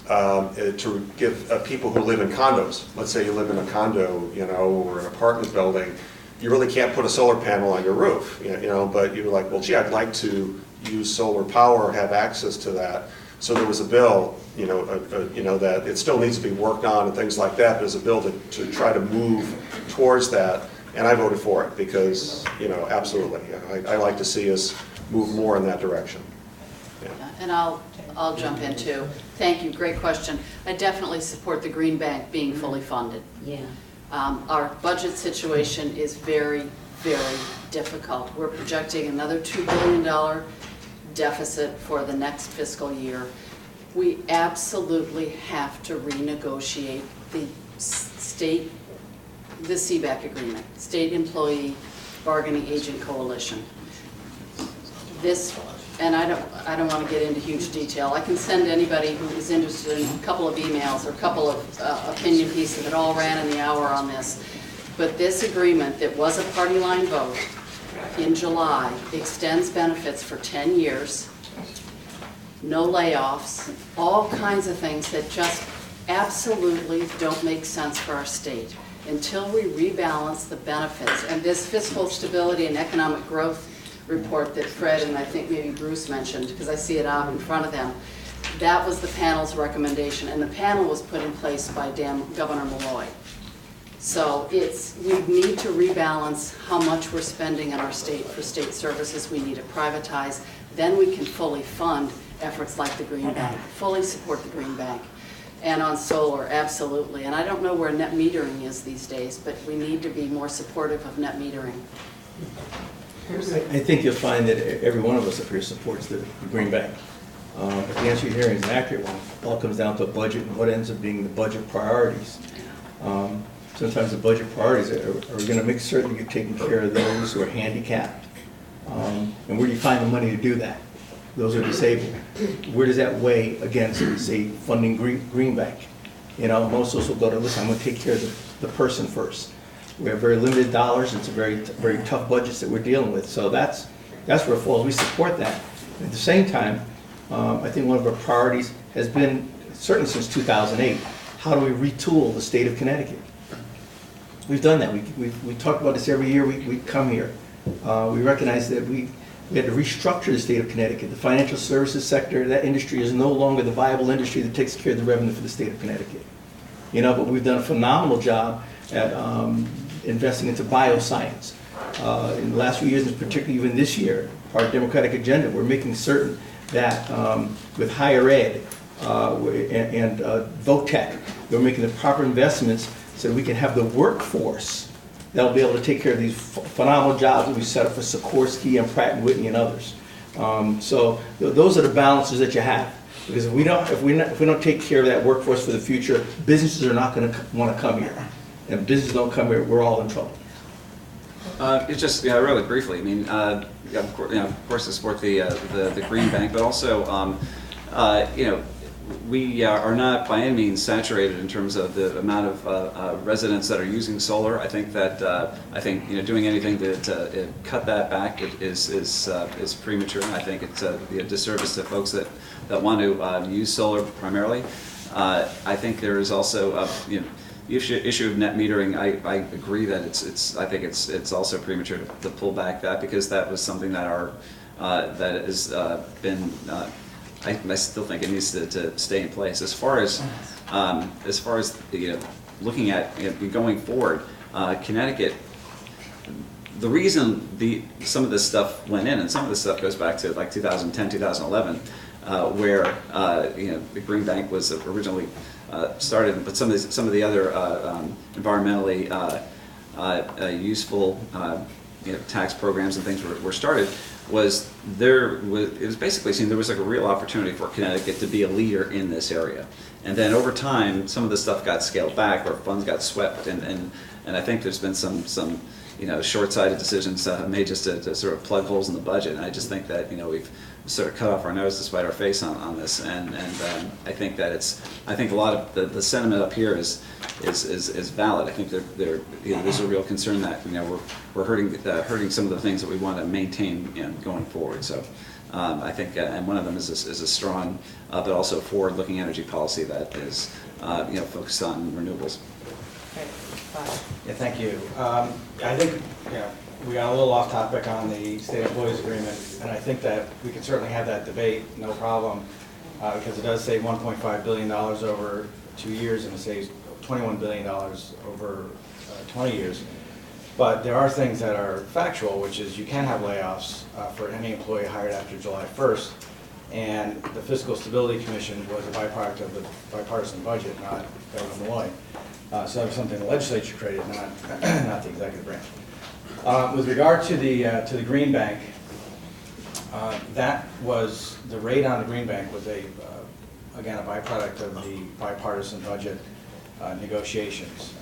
to give people who live in condos, let's say you live in a condo, or an apartment building, you really can't put a solar panel on your roof, but you're like, well, gee, I'd like to use solar power, have access to that. So there was a bill, that it still needs to be worked on and things like that. There's a bill to try to move towards that, and I voted for it because, absolutely, I like to see us move more in that direction. Yeah. And I'll jump in too. Thank you, great question. I definitely support the Green Bank being fully funded. Yeah. Our budget situation is very, very difficult. We're projecting another $2 billion deficit for the next fiscal year. We absolutely have to renegotiate the CBAC agreement, State Employee Bargaining Agent Coalition. This, and I don't want to get into huge detail. I can send anybody who is interested in a couple of emails or a couple of opinion pieces that all ran in the hour on this. But this agreement that was a party line vote in July extends benefits for 10 years, no layoffs, all kinds of things that just absolutely don't make sense for our state. Until we rebalance the benefits, and this fiscal stability and economic growth report that Fred and I think maybe Bruce mentioned, because I see it out in front of them, that was the panel's recommendation, and the panel was put in place by Governor Malloy. So we need to rebalance how much we're spending in our state for state services. We need to privatize. Then we can fully fund efforts like the Green Bank, fully support the Green Bank. And on solar, absolutely. And I don't know where net metering is these days, but we need to be more supportive of net metering. I think you'll find that every one of us up here supports the Green Bank. But the answer you're hearing is an accurate one. It all comes down to a budget and what ends up being the budget priorities. Sometimes the budget priorities are going to make certain you're taking care of those who are handicapped. And where do you find the money to do that? Those are disabled. Where does that weigh against, say, funding Green Bank? Most of us will go to, listen, I'm going to take care of the person first. We have very limited dollars. It's a very tough budgets that we're dealing with. So that's where it falls. We support that. At the same time, I think one of our priorities has been, certainly since 2008, how do we retool the state of Connecticut? We've done that. We talk about this every year we come here. We recognize that We had to restructure the state of Connecticut. The financial services sector, that industry is no longer the viable industry that takes care of the revenue for the state of Connecticut. You know, but we've done a phenomenal job at investing into bioscience. In the last few years, and particularly even this year, our Democratic agenda, we're making certain that with higher ed and VOTEC, we're making the proper investments so that we can have the workforce that will be able to take care of these phenomenal jobs that we set up for Sikorsky and Pratt & Whitney and others. So those are the balances that you have. Because if we don't take care of that workforce for the future, businesses are not going to want to come here. And if businesses don't come here, we're all in trouble. It's just, really briefly, I mean, of course I support the Green Bank, but also, we are not by any means saturated in terms of the amount of residents that are using solar. I think that doing anything to cut that back is premature. I think it's a disservice to folks that want to use solar primarily. I think there is also the issue of net metering. I agree that I think it's also premature to pull back that, because that was something that that has been. I still think it needs to stay in place. As far as looking at going forward, Connecticut. The reason some of this stuff went in, and some of this stuff goes back to like 2010, 2011, where the Green Bank was originally started, but some of the other environmentally useful tax programs and things were started. It was basically seen there was like a real opportunity for Connecticut to be a leader in this area, and then over time some of the stuff got scaled back or funds got swept, and I think there's been some short-sighted decisions made just to sort of plug holes in the budget. And I just think that we've sort of cut off our nose to spite our face on this, and I think that I think a lot of the sentiment up here is valid. I think there's a real concern that we're hurting some of the things that we want to maintain going forward. So I think and one of them is a strong but also forward-looking energy policy that is focused on renewables. Yeah, thank you. I think we got a little off topic on the state employees agreement, and I think that we can certainly have that debate, no problem, because it does save $1.5 billion over 2 years, and it saves $21 billion over 20 years. But there are things that are factual, which is you can have layoffs for any employee hired after July 1st, and the Fiscal Stability Commission was a byproduct of the bipartisan budget, not Governor Malloy. So that was something the legislature created, not the executive branch. With regard to the Green Bank, that was, the rate on the Green Bank was again a byproduct of the bipartisan budget negotiations.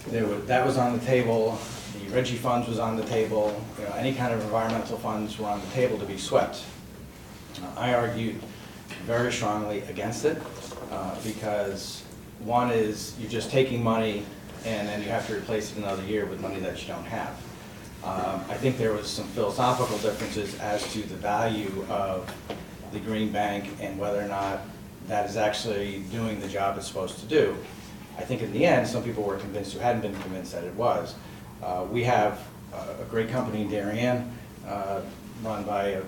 That was on the table. The Reggie funds was on the table. Any kind of environmental funds were on the table to be swept. I argued very strongly against it because one is you're just taking money and then you have to replace it another year with money that you don't have. I think there was some philosophical differences as to the value of the Green Bank and whether or not that is actually doing the job it's supposed to do. I think in the end, some people were convinced who hadn't been convinced that it was. We have a great company in Darien, run by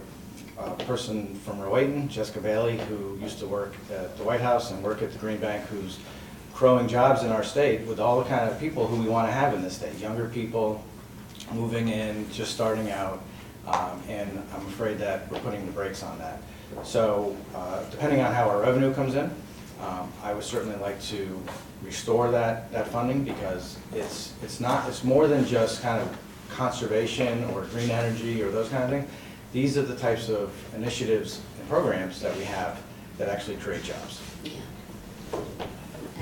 a person from Rowayton, Jessica Bailey, who used to work at the White House and work at the Green Bank, who's growing jobs in our state with all the kind of people who we want to have in this state. Younger people moving in, just starting out, and I'm afraid that we're putting the brakes on that. So depending on how our revenue comes in, I would certainly like to restore that funding, because it's more than just kind of conservation or green energy or those kind of things. These are the types of initiatives and programs that we have that actually create jobs.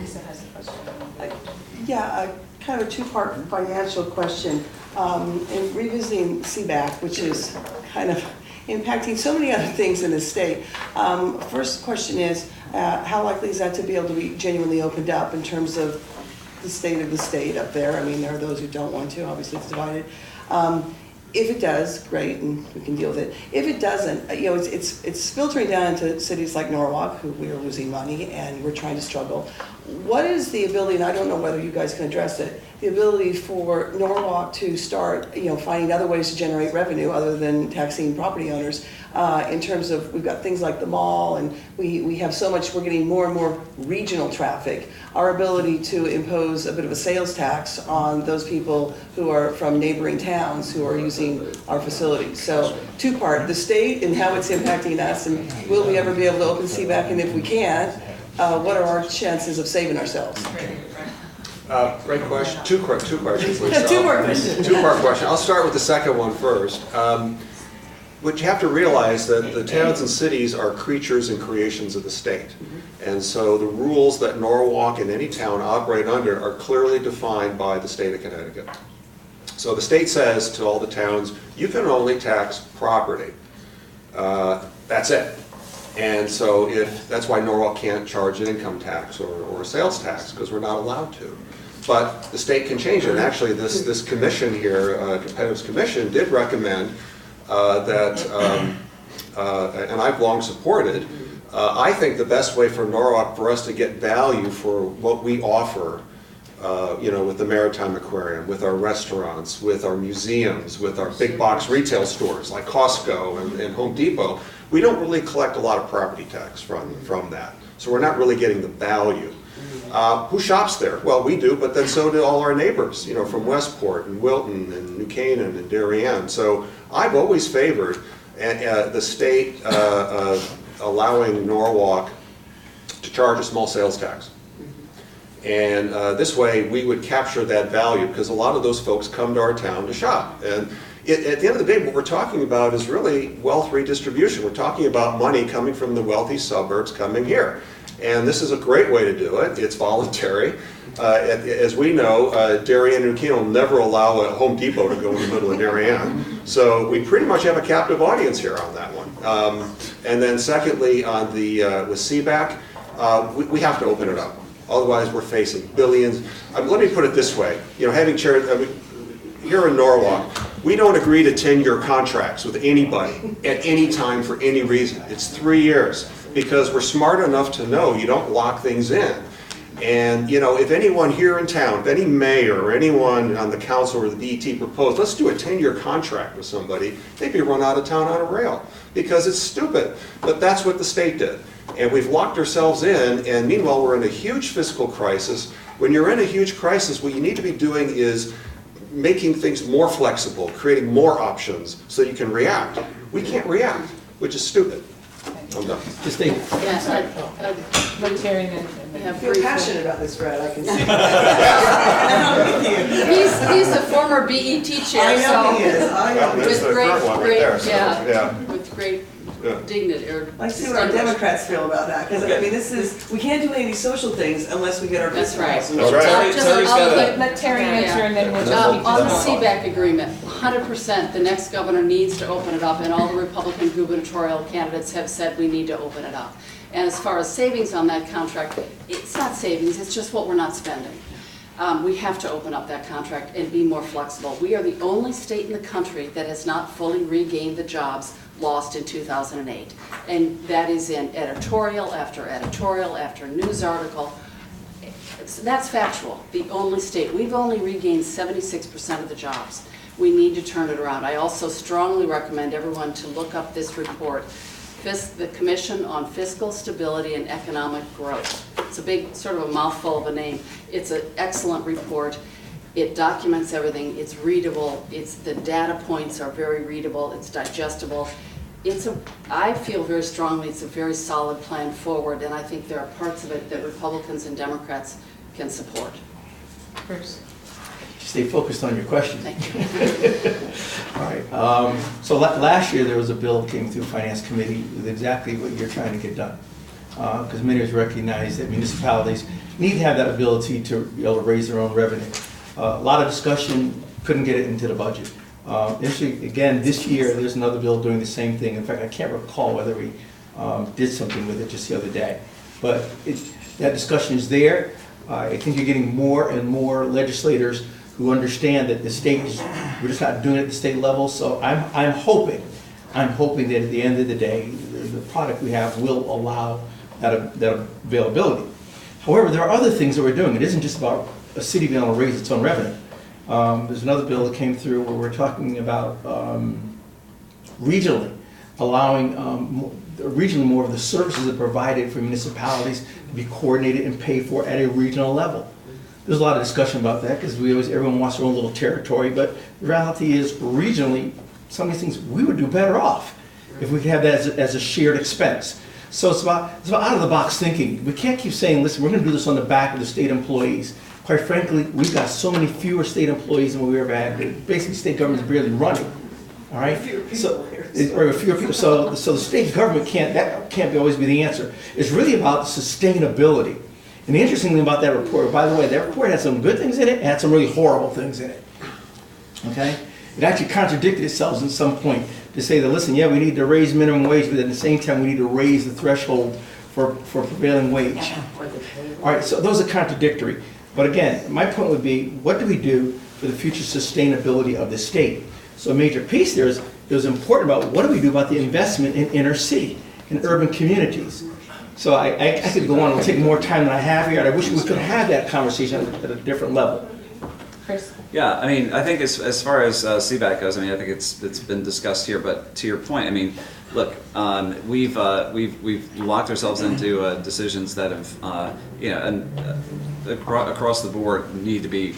Lisa has a question. Yeah, kind of a two-part financial question. In revisiting CBAC, which is kind of impacting so many other things in the state. First question is, how likely is that to be able to be genuinely opened up in terms of the state of the state up there? I mean, there are those who don't want to, obviously it's divided. If it does, great, and we can deal with it. If it doesn't, it's filtering down into cities like Norwalk, who we are losing money and we're trying to struggle. what is the ability, and I don't know whether you guys can address it, the ability for Norwalk to start, finding other ways to generate revenue other than taxing property owners, in terms of, we've got things like the mall, and we have so much, we're getting more and more regional traffic. Our ability to impose a bit of a sales tax on those people who are from neighboring towns who are using our facilities. So, two-part, the state and how it's impacting us, and will we ever be able to open CBAC, and if we can't, what are our chances of saving ourselves? Great question. Two questions. Two-part question. Two-part question. I'll start with the second one first. What you have to realize that the towns and cities are creatures and creations of the state. And so the rules that Norwalk and any town operate under are clearly defined by the state of Connecticut. So the state says to all the towns, you can only tax property. That's it. And so that's why Norwalk can't charge an income tax or a sales tax, because we're not allowed to. But the state can change it. And actually this commission here, Competitiveness Commission, did recommend that, and I've long supported, I think the best way for Norwalk, for us to get value for what we offer, with the Maritime Aquarium, with our restaurants, with our museums, with our big box retail stores like Costco and Home Depot, we don't really collect a lot of property tax from that. So we're not really getting the value. Who shops there? Well, we do, but then so do all our neighbors, from Westport and Wilton and New Canaan and Darien. So I've always favored the state allowing Norwalk to charge a small sales tax. And this way we would capture that value, because a lot of those folks come to our town to shop. And at the end of the day, what we're talking about is really wealth redistribution. We're talking about money coming from the wealthy suburbs coming here. And this is a great way to do it. It's voluntary. As we know, Darien and New Canaan will never allow a Home Depot to go in the middle of Darien. So we pretty much have a captive audience here on that one. And then secondly, on with CBAC, we have to open it up. Otherwise, we're facing billions. Let me put it this way. Having chaired, here in Norwalk, we don't agree to 10-year contracts with anybody at any time for any reason. It's 3 years, because we're smart enough to know you don't lock things in. And if anyone here in town, if any mayor or anyone on the council or the DET proposed, let's do a 10-year contract with somebody, they'd be run out of town on a rail, because it's stupid. But that's what the state did. And we've locked ourselves in, and meanwhile we're in a huge fiscal crisis. When you're in a huge crisis, what you need to be doing is making things more flexible, creating more options so you can react. We can't react, which is stupid. I'm done. Just think. Yes, I feel passionate about this, Brad, I can see. He's a former BET chair, I know he is. I know. with the current one right there, so, yeah. with great Yeah. dignity or. Like, see what our Democrats feel about that, because we can't do any of these social things unless we get our That's fiscal right. house. That's right. Let Terry answer and then we'll just keep On the going. CBAC agreement, 100%, the next governor needs to open it up, and all the Republican gubernatorial candidates have said we need to open it up. And as far as savings on that contract, it's not savings, it's just what we're not spending. We have to open up that contract and be more flexible. We are the only state in the country that has not fully regained the jobs lost in 2008. And that is in editorial after news article. That's factual, the only state. We've only regained 76% of the jobs. We need to turn it around. I also strongly recommend everyone to look up this report, the Commission on Fiscal Stability and Economic Growth. It's a big, sort of a mouthful of a name. It's an excellent report. It documents everything. It's readable. The data points are very readable. It's digestible. I feel very strongly it's a very solid plan forward, and I think there are parts of it that Republicans and Democrats can support. Bruce. Stay focused on your question. Thank you. All right. So last year there was a bill that came through Finance Committee with exactly what you're trying to get done. Because many of us recognize that municipalities need to have that ability to be able to raise their own revenue. A lot of discussion, couldn't get it into the budget. Again, this year there's another bill doing the same thing. In fact, I can't recall whether we did something with it just the other day. But that discussion is there. I think you're getting more and more legislators who understand that the state is, we're just not doing it at the state level. So I'm hoping that at the end of the day, the product we have will allow that availability. However, there are other things that we're doing. It isn't just about a city being able to raise its own revenue. There's another bill that came through where we're talking about regionally, allowing regionally more of the services that are provided for municipalities to be coordinated and paid for at a regional level. There's a lot of discussion about that because everyone wants their own little territory, but the reality is regionally, some of these things we would do better off if we could have that as a shared expense. So it's about out of the box thinking. We can't keep saying, listen, we're going to do this on the back of the state employees. Quite frankly, we've got so many fewer state employees than we ever had. Basically, state government is barely running. All right. Fewer people. So the state government can't always be the answer. It's really about sustainability. And the interesting thing about that report, by the way, that report had some good things in it and had some really horrible things in it. Okay. It actually contradicted itself at some point to say that, listen, yeah, we need to raise minimum wage, but at the same time, we need to raise the threshold for prevailing wage. All right, so those are contradictory. But again, my point would be, what do we do for the future sustainability of the state? So a major piece there is important about what do we do about the investment in inner city, in urban communities. So I could go on and take more time than I have here, and I wish we could have that conversation at a different level. Chris? Yeah, I mean, I think as far as CBAC goes, I mean, I think it's been discussed here. But to your point, I mean, look, we've locked ourselves into decisions that have, across the board need to be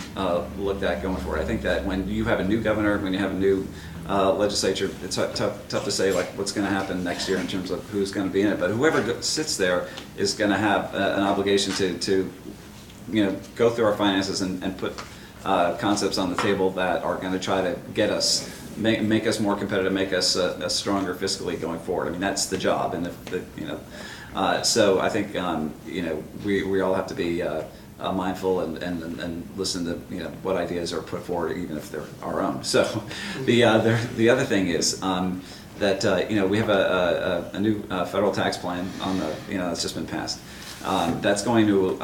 looked at going forward. I think that when you have a new governor, when you have a new legislature, it's tough to say like what's going to happen next year in terms of who's going to be in it. But whoever sits there is going to have an obligation to go through our finances and put concepts on the table that are going to try to get us, make us more competitive, make us stronger fiscally going forward. I mean, that's the job, and so I think we all have to be mindful and listen to what ideas are put forward, even if they're our own. So the other thing is that we have a new federal tax plan on the that's just been passed. That's going to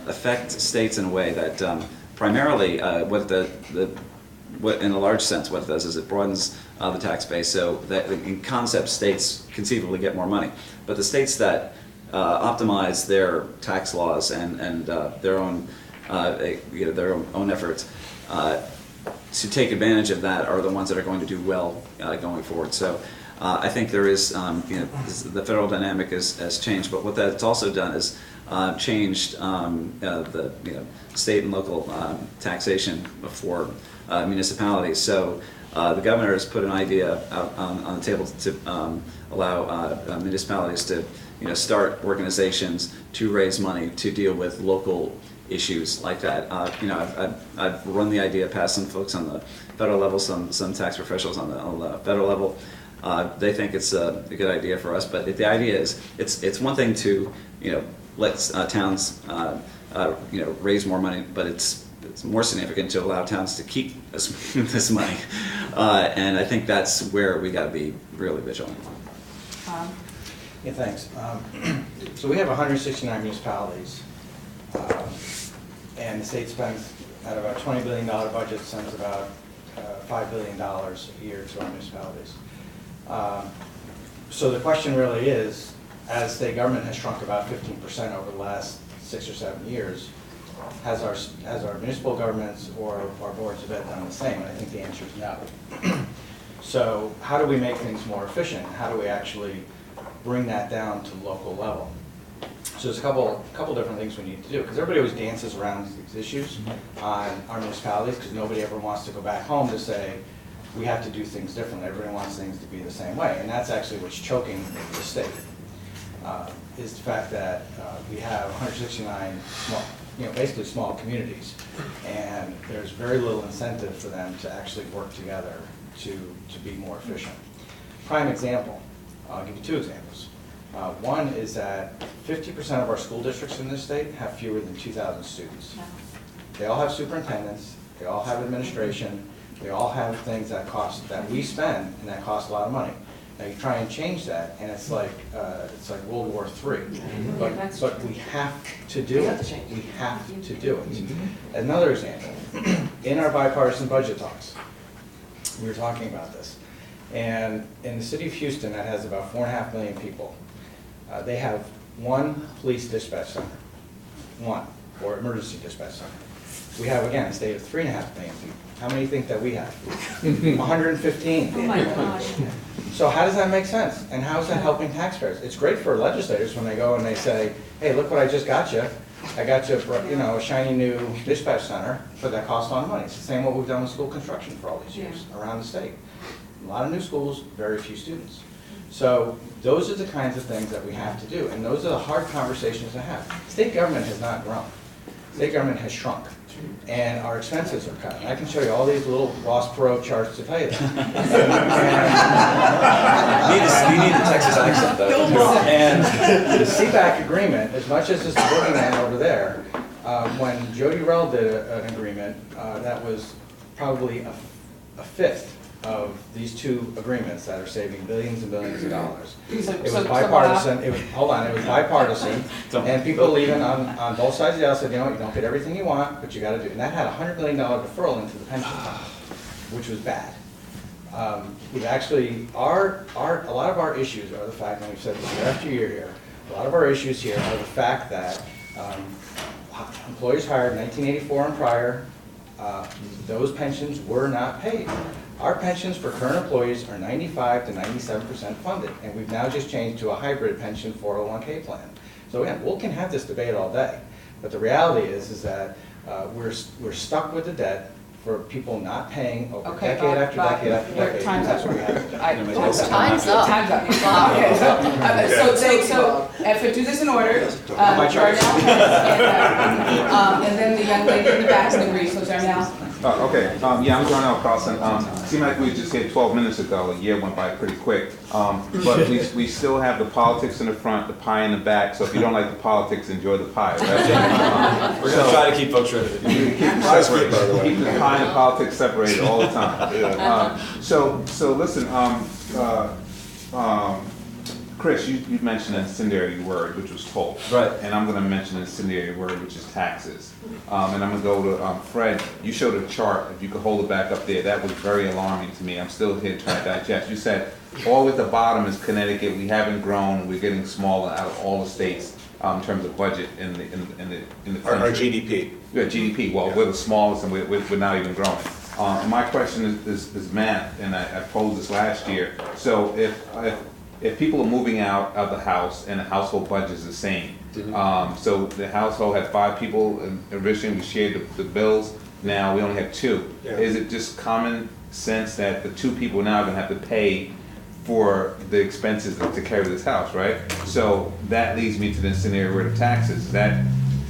affect states in a way that primarily what in a large sense what it does is it broadens the tax base so that in concept states conceivably get more money, but the states that optimize their tax laws and their own efforts to take advantage of that are the ones that are going to do well going forward. So I think there is the federal dynamic has changed, but what that's also done is changed the state and local taxation for municipalities. So the governor has put an idea out on the table to allow municipalities to start organizations to raise money to deal with local issues like that. I've run the idea past some folks on the federal level, some tax professionals on the federal level. They think it's a good idea for us, but the idea is it's one thing to let towns raise more money, but it's more significant to allow towns to keep this money, and I think that's where we got to be really vigilant. Yeah, thanks. So we have 169 municipalities, and the state spends, at about $20 billion budget, sends about $5 billion a year to our municipalities. So the question really is, as state government has shrunk about 15% over the last 6 or 7 years, has our municipal governments or our boards of ed done the same? And I think the answer is no. So how do we make things more efficient? How do we actually bring that down to local level? So there's a couple different things we need to do, because everybody always dances around these issues on our municipalities, because nobody ever wants to go back home to say, we have to do things differently. Everybody wants things to be the same way, and that's actually what's choking the state, is the fact that we have 169 small, basically small communities, and there's very little incentive for them to actually work together to be more efficient. Prime example, I'll give you two examples. One is that 50% of our school districts in this state have fewer than 2,000 students. They all have superintendents, they all have administration, they all have things that we spend and that cost a lot of money. Now you try and change that, and it's like World War III. But we have to do it. We have to do it. Another example, in our bipartisan budget talks, we were talking about this, and in the city of Houston, that has about 4.5 million people, they have one police dispatch center. one, or emergency dispatch center. We have, again, a state of 3.5 million people. How many think that we have? 115. Oh my gosh. So how does that make sense? And how is that helping taxpayers? It's great for legislators when they go and they say, hey, look what I just got you. I got you, a shiny new dispatch center, but that costs a lot of money. It's the same what we've done with school construction for all these years around the state. A lot of new schools, very few students. So those are the kinds of things that we have to do, and those are the hard conversations to have. State government has not grown. State government has shrunk, and our expenses are cut. And I can show you all these little Ross Perot charts to tell you that. You need the Texas accent, though. And the CBAC agreement, as much as it's the boogeyman over there, when Jody Rell did an agreement, that was probably a fifth of these two agreements that are saving billions and billions of dollars. It was bipartisan, it was bipartisan, and people leaving on both sides of the aisle said, you know what, you don't get everything you want, but you gotta do it. And that had a $100 million deferral into the pension fund, which was bad. We've actually, a lot of our issues are the fact, and we've said this year after year here, a lot of our issues here are the fact that employees hired in 1984 and prior, those pensions were not paid. Our pensions for current employees are 95 to 97% funded, and we've now just changed to a hybrid pension 401k plan. So again, we can have this debate all day, but the reality is that we're stuck with the debt for people not paying over decade after decade after decade. Time's That's up. what we have to do. Time's up. Time's up. Okay, so if we do this in order, My choice. Darnell, and then the young lady in the back agrees, so Darnell. Okay, yeah, I'm Darnell Carlson. Seemed like we just hit 12 minutes ago. A year went by pretty quick. But we still have the politics in the front, the pie in the back. So if you don't like the politics, enjoy the pie, right? We're going to try to keep folks ready. Keep it separated. Keep the pie and the politics separated all the time. So listen, Chris, you mentioned an incendiary word, which was toll. Right. And I'm going to mention an incendiary word, which is taxes. And I'm going to go to Fred. You showed a chart. If you could hold it back up there, that was very alarming to me. I'm still here trying to digest. You said all at the bottom is Connecticut. We haven't grown. We're getting smaller out of all the states in terms of budget in the country. Our GDP. Yeah, GDP. Well, we're the smallest, and we're not even growing. And my question is math, and I posed this last year. So if people are moving out of the house and the household budget is the same, so the household had 5 people, and originally we shared the bills, now we only have 2. Yeah. Is it just common sense that the 2 people now are gonna have to pay for the expenses to carry this house, right? So that leads me to the scenario where the taxes,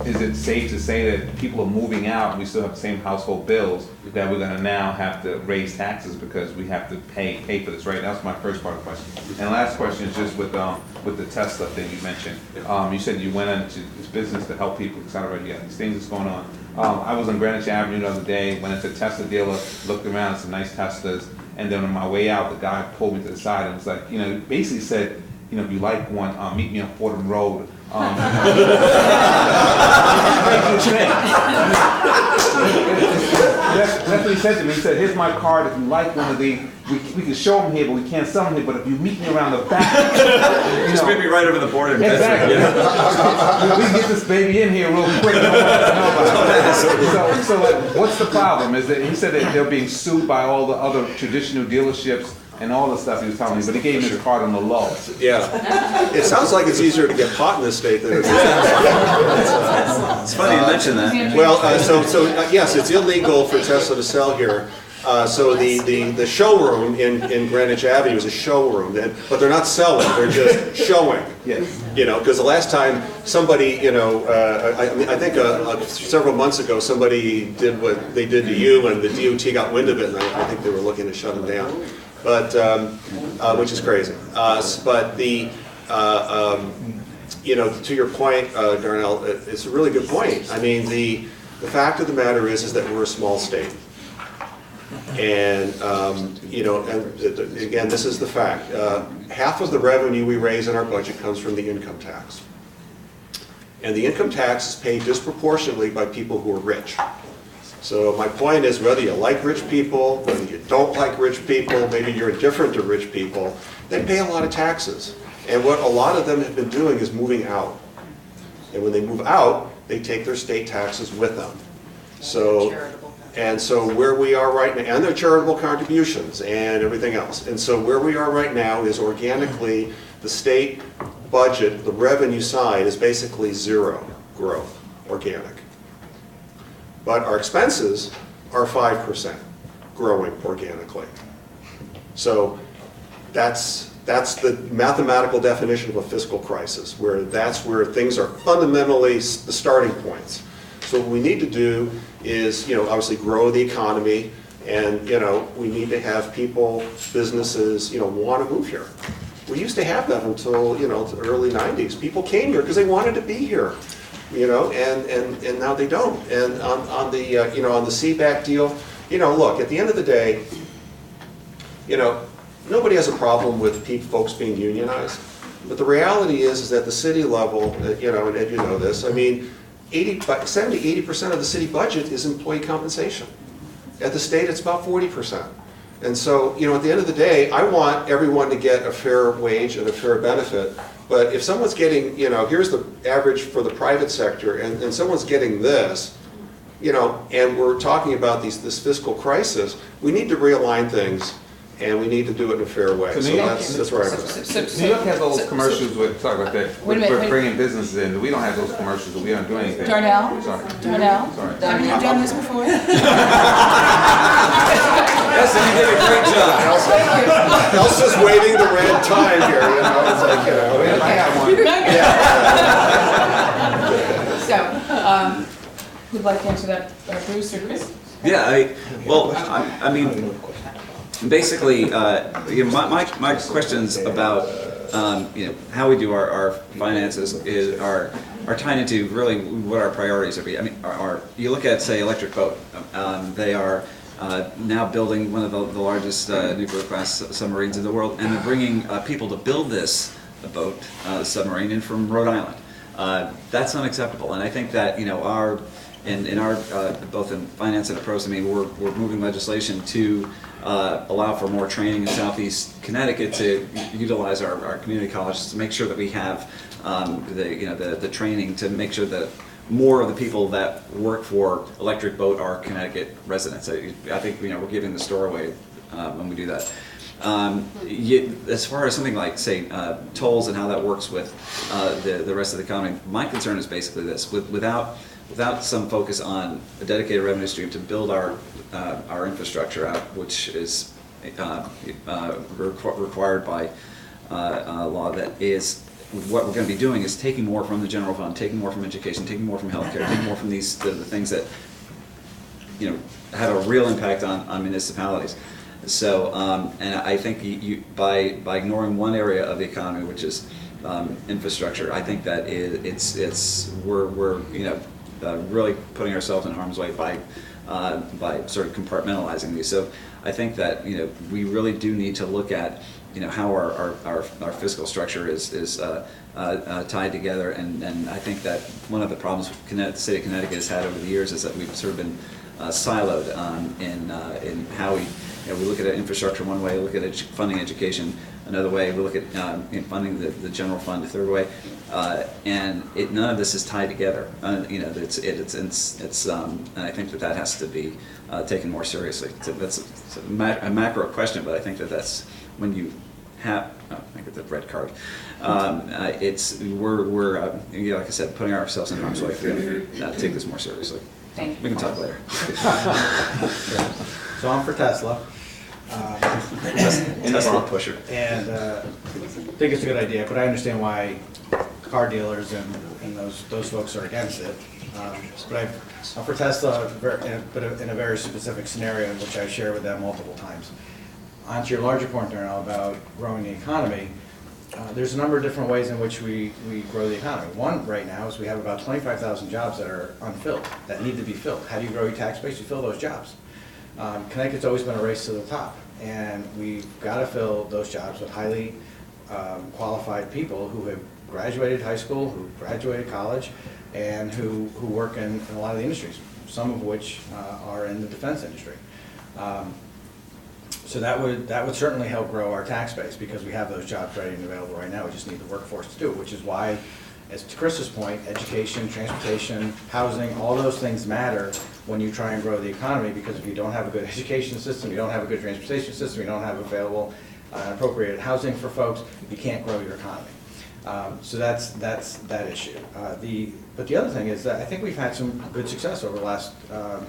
is it safe to say that people are moving out and we still have the same household bills, that we're gonna now have to raise taxes because we have to pay for this, right? That's my first part of the question. And the last question is just with the Tesla thing you mentioned. You said you went into this business to help people, accelerate, you got these things that's going on. I was on Greenwich Avenue the other day, went into a Tesla dealer, looked around, some nice Teslas, and then on my way out, the guy pulled me to the side and was like, basically said, if you like one, meet me on Fordham Road. That's what he said to me. He said, here's my card. If you like one of these, we can show them here, but we can't sell them here. But if you meet me around the back, Just maybe right over the border. Exactly. We can get this baby in here real quick. No one has to know about it. So like, what's the problem? Is that he said that they're being sued by all the other traditional dealerships and all the stuff he was telling me, but he gave me his card on the low. Yeah. It sounds like it's easier to get pot in this state than it is. It's funny you mention that. Well, yes, it's illegal for Tesla to sell here. So the showroom in Greenwich Avenue is a showroom, but they're not selling, they're just showing. Yes. Because the last time somebody, I think several months ago, somebody did what they did to you, and the DOT got wind of it, and I think they were looking to shut them down. But, which is crazy. But to your point, Darnell, it's a really good point. I mean, the fact of the matter is that we're a small state. And, again, this is the fact. Half of the revenue we raise in our budget comes from the income tax. And the income tax is paid disproportionately by people who are rich. So my point is, whether you like rich people, whether you don't like rich people, maybe you're indifferent to rich people, they pay a lot of taxes. And what a lot of them have been doing is moving out. And when they move out, they take their state taxes with them. So, and so where we are right now, and their charitable contributions and everything else. And so where we are right now is organically, the state budget, the revenue side is basically zero growth, organic. But our expenses are 5% growing organically. So that's the mathematical definition of a fiscal crisis, where that's where things are fundamentally the starting points. So what we need to do is, obviously grow the economy, and, we need to have people, businesses, want to move here. We used to have that until, the early 90s. People came here because they wanted to be here, and now they don't. And on the, on the CBAC deal, look, at the end of the day, nobody has a problem with folks being unionized. But the reality is that the city level, and Ed, you know this, I mean, 70–80% of the city budget is employee compensation. At the state, it's about 40%. And so, at the end of the day, I want everyone to get a fair wage and a fair benefit. But if someone's getting, here's the average for the private sector, and someone's getting this, and we're talking about this fiscal crisis, we need to realign things, and we need to do it in a fair way. So that's where I'm at. New York has those commercials with, sorry about that, Wait a minute, with bringing businesses in. We don't have those commercials, we don't do anything. Darnell? Sorry. Darnell? Sorry. Haven't you done this before? Yes, and you did a great job. Elsa's waiting the red time here, it's like, I got one. So, who'd like to answer that, Bruce or Chris? Yeah, I mean, basically, my questions about how we do our finances are tied into really what our priorities are. I mean, you look at, say, Electric Boat. They are now building one of the largest nuclear class submarines in the world, and they're bringing people to build this boat, submarine, in from Rhode Island. That's unacceptable, and I think that in our both in finance and approach, I mean, we're moving legislation to allow for more training in Southeast Connecticut to utilize our community colleges to make sure that we have the training to make sure that more of the people that work for Electric Boat are Connecticut residents. I think we're giving the store away when we do that. As far as something like, say, tolls and how that works with the rest of the economy, my concern is basically this: without some focus on a dedicated revenue stream to build our infrastructure out, which is required by law, that is what we're going to be doing is taking more from the general fund, taking more from education, taking more from healthcare, taking more from the things that have a real impact on municipalities. So, and I think by ignoring one area of the economy, which is infrastructure, I think that we're really putting ourselves in harm's way by sort of compartmentalizing these. So I think that we really do need to look at how our fiscal structure is tied together, and I think that one of the problems the state of Connecticut has had over the years is that we've sort of been siloed in how we look at infrastructure one way, look at funding education another way, we look at funding the general fund a third way, and none of this is tied together. And I think that has to be taken more seriously. So that's a macro question, but I think that's when you have. Oh, I get the red card. We're like I said, putting ourselves in harm's way. If we're going to take this more seriously. Thank you. We can talk later. So I'm for Tesla. Tesla pusher. And think it's a good idea, but I understand why car dealers and those folks are against it. But I'm for Tesla, but in a very specific scenario, in which I share with them multiple times. On to your larger point there now about growing the economy, there's a number of different ways in which we grow the economy. One right now is we have about 25,000 jobs that are unfilled, that need to be filled. How do you grow your tax base? You fill those jobs. Connecticut's always been a race to the top, and we've got to fill those jobs with highly qualified people who have graduated high school, who graduated college, and who work in a lot of the industries, some of which are in the defense industry. So that would certainly help grow our tax base, because we have those jobs ready and available right now. We just need the workforce to do it, which is why as to Chris's point, education, transportation, housing, all those things matter when you try and grow the economy, because if you don't have a good education system, you don't have a good transportation system, you don't have available and appropriate housing for folks, you can't grow your economy. So that's that issue. But the other thing is that I think we've had some good success over the last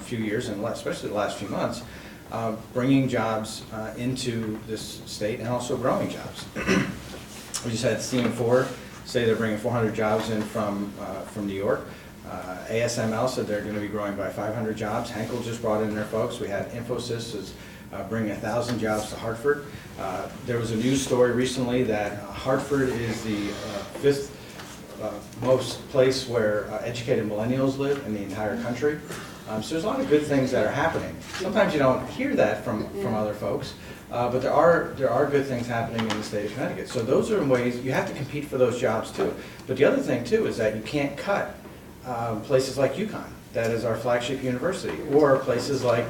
few years, and especially the last few months, bringing jobs into this state and also growing jobs. We just had CM4 say they're bringing 400 jobs in from New York. ASML said they're going to be growing by 500 jobs. Henkel just brought in their folks. We had Infosys is bringing 1,000 jobs to Hartford. There was a news story recently that Hartford is the fifth most place where educated millennials live in the entire country. So there's a lot of good things that are happening. Sometimes you don't hear that from other folks, but there are good things happening in the state of Connecticut. So those are ways you have to compete for those jobs too. But the other thing too is that you can't cut places like UConn, that is our flagship university, or places like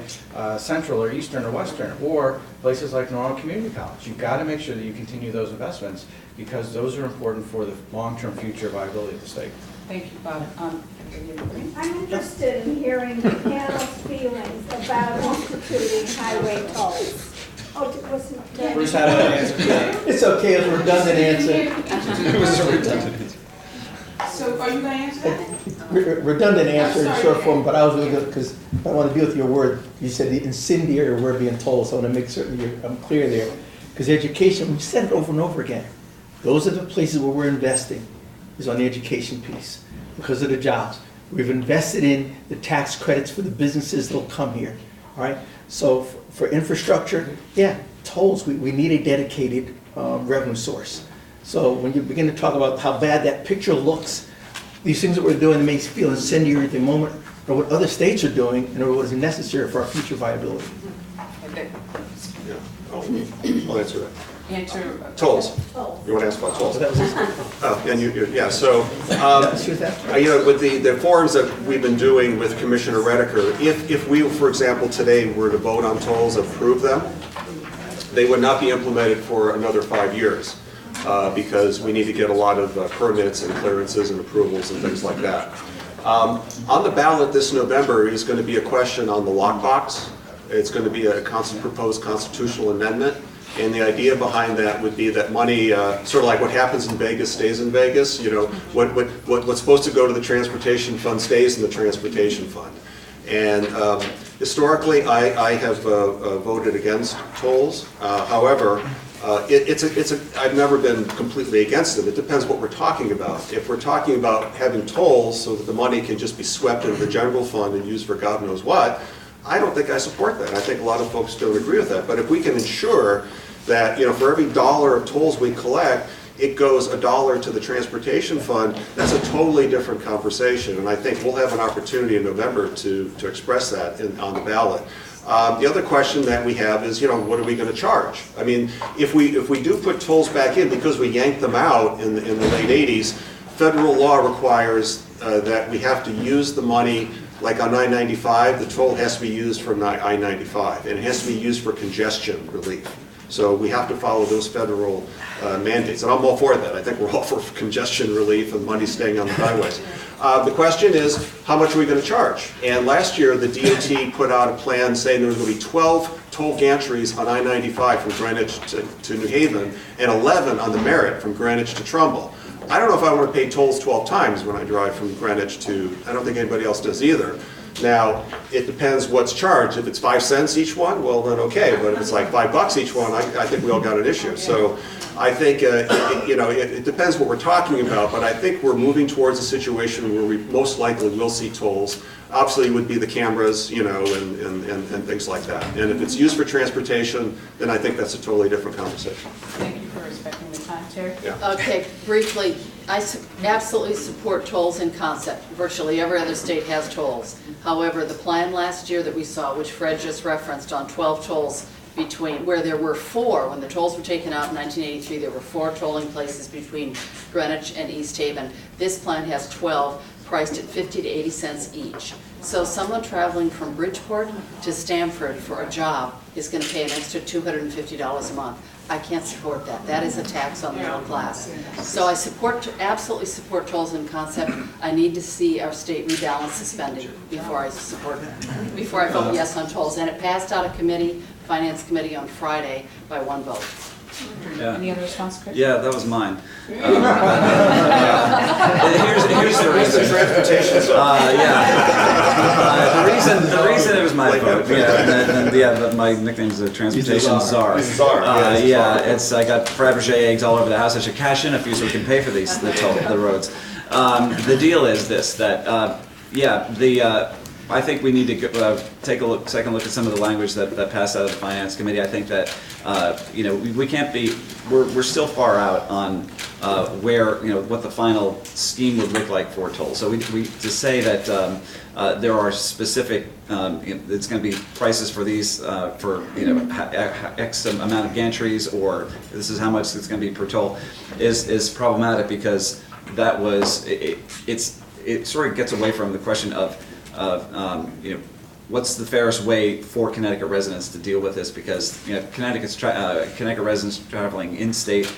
Central or Eastern or Western, or places like Norwalk Community College. You've got to make sure that you continue those investments, because those are important for the long-term future viability of the state. Thank you, Bob. I'm interested in hearing the panel's feelings about instituting highway tolls. Oh, wasn't that? Bruce had an answer. It's okay, it's a redundant answer. It was a redundant answer. So are you going to answer that? Redundant answer in sorry. short form, but I was really good, because I want to deal with your word. You said the incendiary word being told, so I want to make certain I'm clear there. Because education, we've said it over and over again. Those are the places where we're investing, is on the education piece, because of the jobs. We've invested in the tax credits for the businesses that'll come here, all right? So for infrastructure, yeah, tolls, we need a dedicated revenue source. So when you begin to talk about how bad that picture looks, these things that we're doing that makes feel incendiary at the moment, or what other states are doing, and what is necessary for our future viability. Yeah. I'll answer that. Answer. Tolls. Tolls. You want to ask about tolls? So that was this. Oh, and yeah, so, Excuse that? with the forums that we've been doing with Commissioner Redeker, if we, for example, today were to vote on tolls, approve them, they would not be implemented for another 5 years, because we need to get a lot of permits and clearances and approvals and things like that. On the ballot this November is going to be a question on the lockbox. It's going to be a proposed constitutional amendment. And the idea behind that would be that money, sort of like what happens in Vegas stays in Vegas. You know, what's supposed to go to the transportation fund stays in the transportation fund. And historically, I have voted against tolls. However, I've never been completely against it. It depends what we're talking about. If we're talking about having tolls so that the money can just be swept into the general fund and used for God knows what, I don't think I support that. I think a lot of folks don't agree with that. But if we can ensure that, you know, for every dollar of tolls we collect, it goes $1 to the transportation fund, that's a totally different conversation. And I think we'll have an opportunity in November to express that on the ballot. The other question that we have is, you know, what are we going to charge? I mean, if we do put tolls back in, because we yanked them out in the late 80s, federal law requires that we have to use the money. Like on I-95, the toll has to be used for I-95, and it has to be used for congestion relief. So we have to follow those federal mandates, and I'm all for that. I think we're all for congestion relief and money staying on the highways. The question is, how much are we going to charge? And last year, the DOT put out a plan saying there was going to be 12 toll gantries on I-95 from Greenwich to New Haven, and 11 on the Merritt from Greenwich to Trumbull. I don't know if I want to pay tolls 12 times when I drive from Greenwich to, I don't think anybody else does either. Now, it depends what's charged. If it's 5 cents each one, well then okay, but if it's like $5 each one, I think we all got an issue. So I think, it depends what we're talking about, but I think we're moving towards a situation where we most likely will see tolls. Obviously, it would be the cameras, you know, and things like that. And if it's used for transportation, then I think that's a totally different conversation. Thank you for respecting the time, Terry. Yeah. Okay, briefly, I absolutely support tolls in concept. Virtually every other state has tolls. However, the plan last year that we saw, which Fred just referenced on 12 tolls between, where there were 4, when the tolls were taken out in 1983, there were 4 tolling places between Greenwich and East Haven. This plan has 12, priced at 50 to 80 cents each. So someone traveling from Bridgeport to Stamford for a job is going to pay an extra $250 a month. I can't support that. That is a tax on the middle class. So I absolutely support tolls in concept. I need to see our state rebalance the spending before I vote yes on tolls. And it passed out of committee, Finance Committee on Friday by 1 vote. Yeah. Any other response, Chris? Yeah, that was mine. Here's the reason. The reason it was my vote. But my nickname is the Transportation Czar. I got Fabergé eggs all over the house. I should cash in a few so we can pay for the roads. The deal is this: that I think we need to take a second look at some of the language that passed out of the Finance Committee. I think that we can't be. We're still far out on where what the final scheme would look like for tolls. So we to say that there are specific. It's going to be prices for these for X amount of gantries, or this is how much it's going to be per toll, is problematic because that was it sort of gets away from the question of what's the fairest way for Connecticut residents to deal with this, because Connecticut residents traveling in-state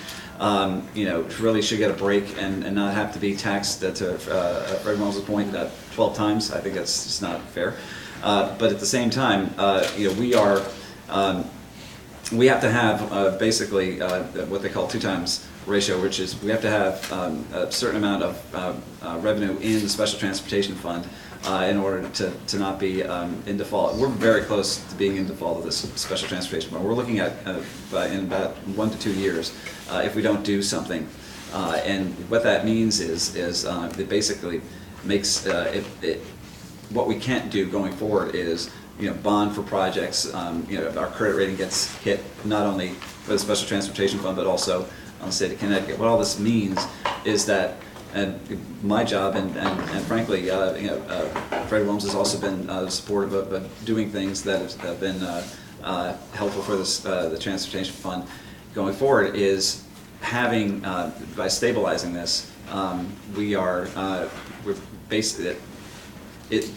really should get a break and not have to be taxed to Fred Wells' point 12 times. I think that's just not fair. But at the same time, we have to have basically what they call 2 times ratio, which is we have to have a certain amount of revenue in the Special Transportation Fund in order to not be in default. We're very close to being in default of this Special Transportation Fund. We're looking at in about 1 to 2 years if we don't do something. And what that means is it basically makes what we can't do going forward is bond for projects. Our credit rating gets hit not only for the Special Transportation Fund but also on the state of Connecticut. What all this means is that, and my job, and frankly, Fred Williams has also been supportive of doing things that have been helpful for the Transportation Fund going forward, is having, by stabilizing this, we're basically,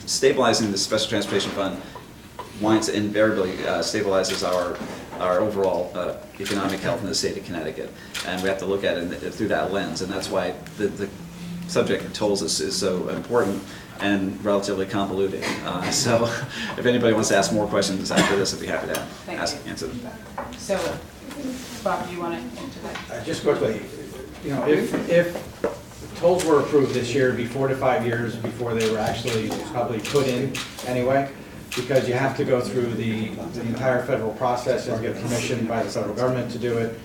stabilizing the Special Transportation Fund invariably stabilizes our overall economic health in the state of Connecticut, and we have to look at it through that lens, and that's why the subject of tolls is so important and relatively convoluted. So if anybody wants to ask more questions after this, I'd be happy to answer them. So, Bob, do you want to answer that? Just quickly, if tolls were approved this year, it'd be 4 to 5 years before they were actually probably put in anyway, because you have to go through the entire federal process and get permission by the federal government to do it.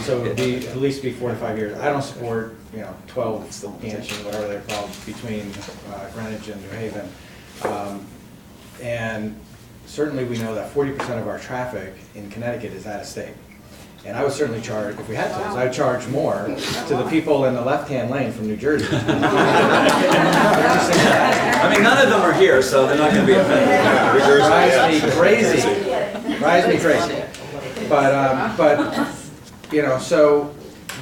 So it would be at least 4 to 5 years. I don't support 12 inch and whatever they're called between Greenwich and New Haven. And certainly we know that 40% of our traffic in Connecticut is out of state. And I would certainly charge, if we had tolls, I would charge more to the people in the left-hand lane from New Jersey. I mean, none of them are here, so they're not going to be offended. Drives me crazy. Drives me crazy. But so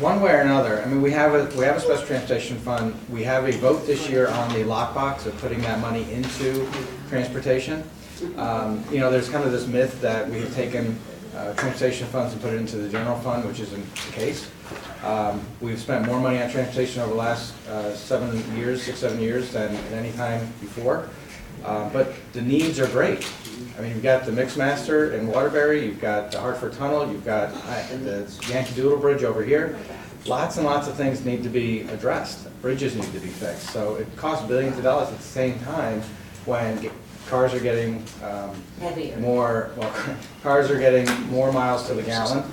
one way or another, I mean, we have a Special Transportation Fund. We have a vote this year on the lockbox of putting that money into transportation. There's kind of this myth that we've taken transportation funds and put it into the general fund, which isn't the case. We've spent more money on transportation over the last 7 years than at any time before. But the needs are great. I mean, you've got the Mixmaster in Waterbury, you've got the Hartford Tunnel, you've got the Yankee Doodle Bridge over here. Lots and lots of things need to be addressed. Bridges need to be fixed. So it costs billions of dollars at the same time when cars are getting cars are getting more miles to the gallon.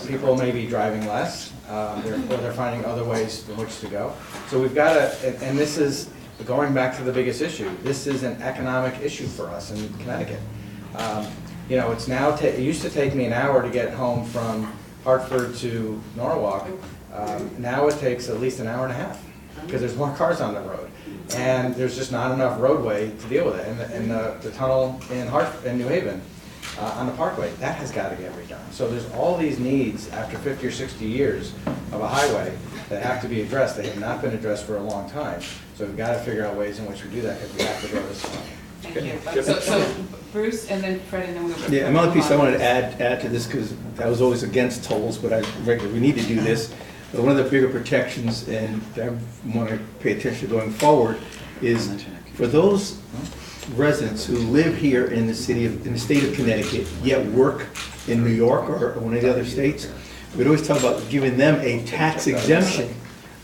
People may be driving less, or they're finding other ways in which to go. So we've got to, and this is going back to the biggest issue. This is an economic issue for us in Connecticut. It's now it used to take me an hour to get home from Hartford to Norwalk. Now it takes at least an hour and a half because there's more cars on the road. And there's just not enough roadway to deal with it. And the tunnel in New Haven on the Parkway, that has got to get redone. So there's all these needs after 50 or 60 years of a highway that have to be addressed. They have not been addressed for a long time. So we've got to figure out ways in which we do that because we have to grow this Thank you. So Bruce, and then Fred, and then we'll. Yeah, another piece I wanted to add to this, because I was always against tolls, but we need to do this. But one of the bigger protections, and I want to pay attention to going forward, is for those residents who live here in the state of Connecticut, yet work in New York or one of the other states, we'd always talk about giving them a tax exemption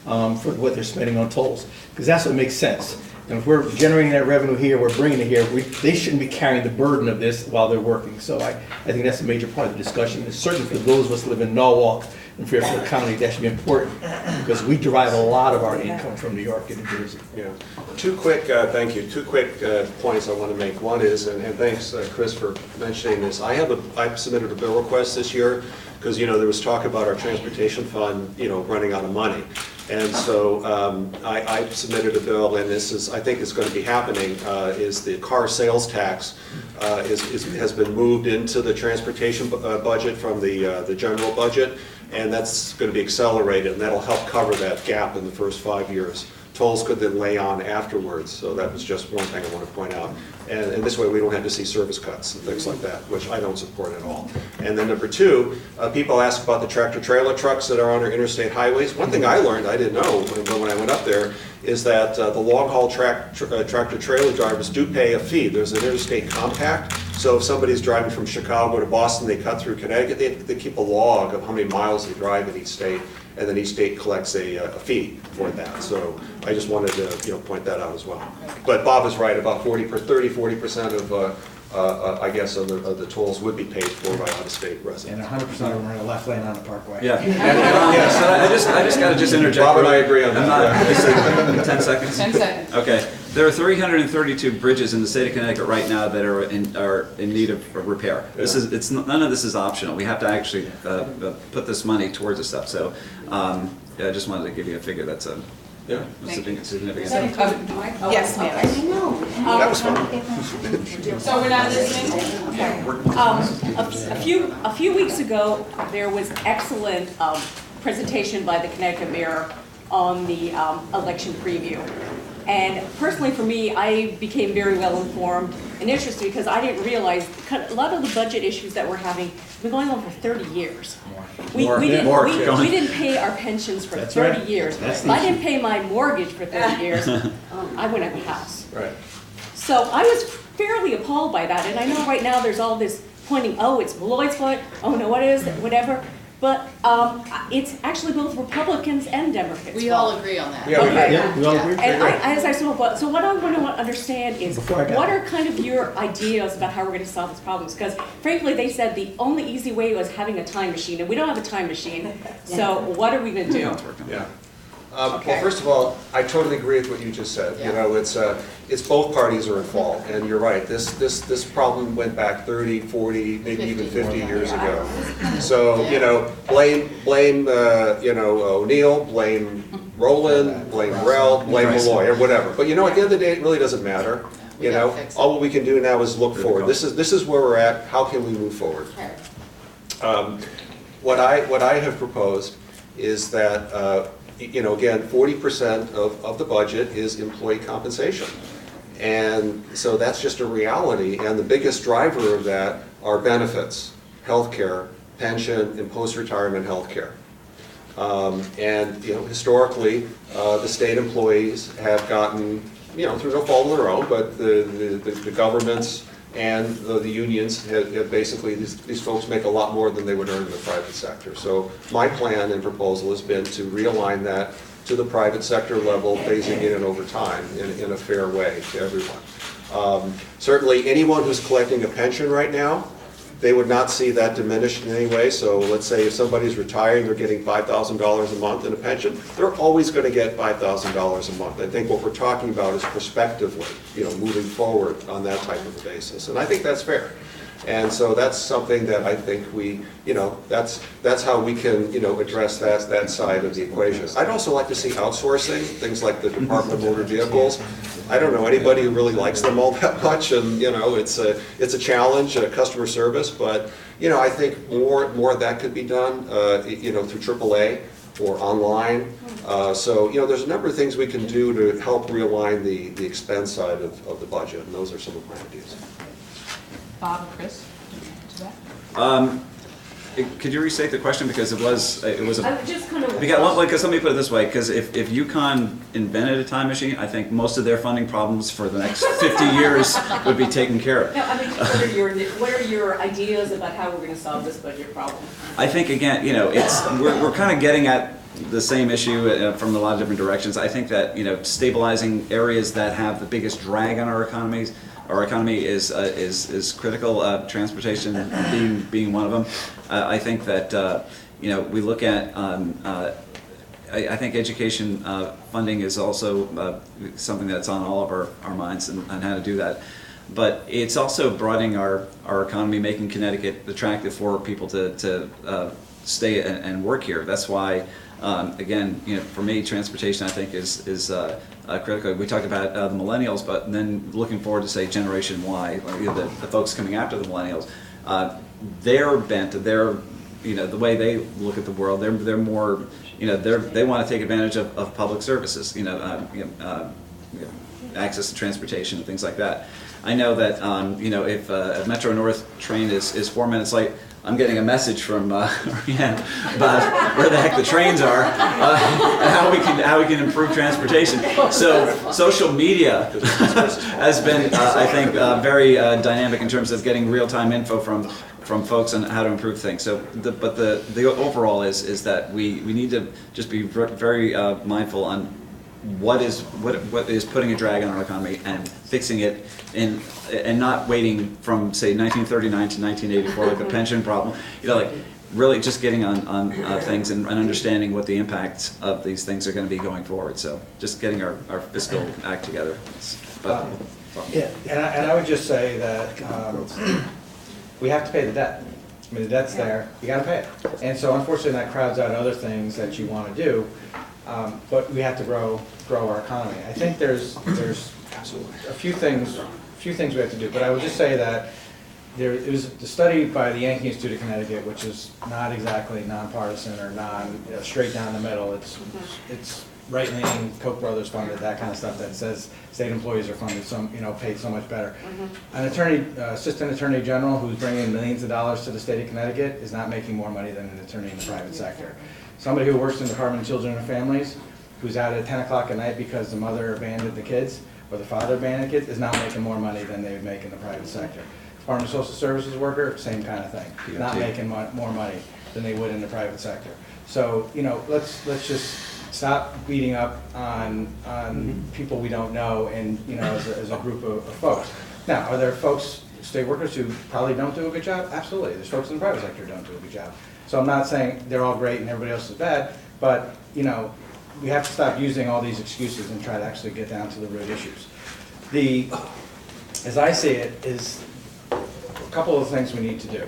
for what they're spending on tolls, because that's what makes sense. And if we're generating that revenue here, we're bringing it here, they shouldn't be carrying the burden of this while they're working. So I think that's a major part of the discussion. And certainly for those of us who live in Norwalk and Fairfield County, that should be important, because we derive a lot of our income from New York and New Jersey. Yeah. Two quick, thank you, two quick points I want to make. One is, and thanks, Chris, for mentioning this, I submitted a bill request this year, because, there was talk about our transportation fund, running out of money. And so I submitted a bill, and this is, I think it's going to be happening, is the car sales tax has been moved into the transportation budget from the general budget, and that's going to be accelerated, and that'll help cover that gap in the first 5 years. Tolls could then lay on afterwards, so that was just one thing I want to point out. And this way we don't have to see service cuts and things like that, which I don't support at all. And then number two, people ask about the tractor-trailer trucks that are on our interstate highways. One thing I learned, I didn't know when I went up there, is that the long-haul tractor-trailer drivers do pay a fee. There's an interstate compact, so if somebody's driving from Chicago to Boston, they cut through Connecticut, they keep a log of how many miles they drive in each state, and then each state collects a fee for that. So I just wanted to point that out as well. But Bob is right, about 40% of I guess of the tolls would be paid for by out-of-state residents. And 100% of them are in the left lane on the parkway. Yeah. So I just got to interject. Bob and I agree on that. 10 seconds? 10 seconds. Okay. There are 332 bridges in the state of Connecticut right now that are in need of repair. None of this is optional. We have to actually put this money towards this stuff. So I just wanted to give you a figure that's significant. Yes, ma'am. That was fun. So we're not listening? A few weeks ago, there was excellent presentation by the Connecticut Mayor on the election preview. And personally for me, I became very well informed and interested, because I didn't realize a lot of the budget issues that we're having have been going on for 30 years. We didn't pay our pensions for 30 years. If I didn't pay my mortgage for 30 years, I wouldn't have a house. Right. So I was fairly appalled by that. And I know right now there's all this pointing, oh, it's Lloyd's fault, oh no, what is it, whatever. But it's actually both Republicans and Democrats. We all agree on that. Yeah, we all agree. And so what I want to understand is, what are kind of your ideas about how we're going to solve these problems? Because frankly, they said the only easy way was having a time machine, and we don't have a time machine. So what are we going to do? Yeah. Well, first of all, I totally agree with what you just said. It's both parties are at fault, and you're right. This problem went back 30, 40, maybe even 50 years ago. So blame O'Neill, blame Roland, blame Rel, blame Malloy, or whatever. But at the end of the day, it really doesn't matter. All we can do now is look forward. This is where we're at. How can we move forward? What I have proposed is that. Again, 40% of the budget is employee compensation. And so that's just a reality. And the biggest driver of that are benefits, healthcare, pension, and post-retirement healthcare. And historically, the state employees have gotten, through no fault of their own, but the governments and the unions have basically, these folks make a lot more than they would earn in the private sector. So my plan and proposal has been to realign that to the private sector level, phasing in and over time in a fair way to everyone. Certainly anyone who's collecting a pension right now, they would not see that diminished in any way. So let's say if somebody's retiring, they're getting $5,000 a month in a pension, they're always going to get $5,000 a month. I think what we're talking about is prospectively, moving forward on that type of a basis. And I think that's fair. And so that's something that I think we, that's how we can, address that side of the equation. I'd also like to see outsourcing, things like the Department of Motor Vehicles. I don't know anybody who really likes them all that much, and it's a challenge, customer service. But I think more of that could be done, through AAA. or online. So, there's a number of things we can do to help realign the expense side of the budget, and those are some of my ideas. Bob and Chris, to that? Could you restate the question, because it was I was just kind of. because let me put it this way, because if UConn invented a time machine, I think most of their funding problems for the next 50 years would be taken care of. No, I mean, what are your ideas about how we're going to solve this budget problem? I think, again, we're kind of getting at the same issue from a lot of different directions. I think that, stabilizing areas that have the biggest drag on our economy is critical. Transportation being one of them. I think that we look at. I think education funding is also something that's on all of our minds on how to do that. But it's also broadening our economy, making Connecticut attractive for people to stay and work here. That's why, again, for me, transportation I think is critical. We talked about the millennials, but then looking forward to, say, Generation Y, the folks coming after the millennials, their bent, the way they look at the world, they're more, they want to take advantage of public services, access to transportation and things like that. I know that, if a Metro North train is 4 minutes late, I'm getting a message from Rianne about where the heck the trains are, and how we can improve transportation. So social media has been, I think, very dynamic in terms of getting real-time info from folks on how to improve things. So, but the overall is that we need to just be very mindful on what is putting a drag on our economy and fixing it, and not waiting from, say, 1939 to 1984 like the pension problem. Really just getting on things and understanding what the impacts of these things are going to be going forward. So just getting our fiscal act together. Yeah, and I would just say that we have to pay the debt. I mean, the debt's there, you gotta pay it. And so unfortunately that crowds out other things that you want to do, but we have to grow our economy. I think there's a few things we have to do, but I would just say that it was a study by the Yankee Institute of Connecticut, which is not exactly nonpartisan or straight down the middle. It's right-leaning, Koch brothers funded, that kind of stuff that says state employees are funded, paid so much better. An assistant attorney general who's bringing millions of dollars to the state of Connecticut is not making more money than an attorney in the private sector. Somebody who works in the Department of Children and Families, who's out at 10 o'clock at night because the mother abandoned the kids, or the father abandoned the kids, is not making more money than they would make in the private sector. Department of Social Services worker, same kind of thing, not making more money than they would in the private sector. So, let's just stop beating up on people we don't know, and as a group of folks. Now, are there folks, state workers, who probably don't do a good job? Absolutely. There's folks in the private sector who don't do a good job. So I'm not saying they're all great and everybody else is bad, but we have to stop using all these excuses and try to actually get down to the root issues. As I see it, is a couple of things we need to do.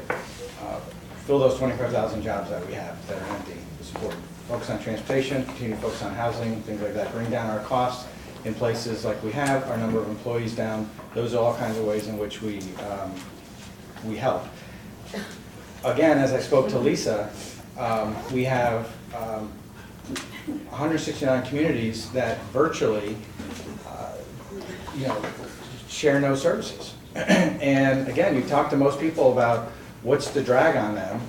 Fill those 25,000 jobs that we have that are empty. Support. Focus on transportation, continue to focus on housing, things like that. Bring down our costs in places like we have, our number of employees down. Those are all kinds of ways in which we help. Again, as I spoke to Lisa, we have 169 communities that virtually, share no services. And again, you talk to most people about what's the drag on them,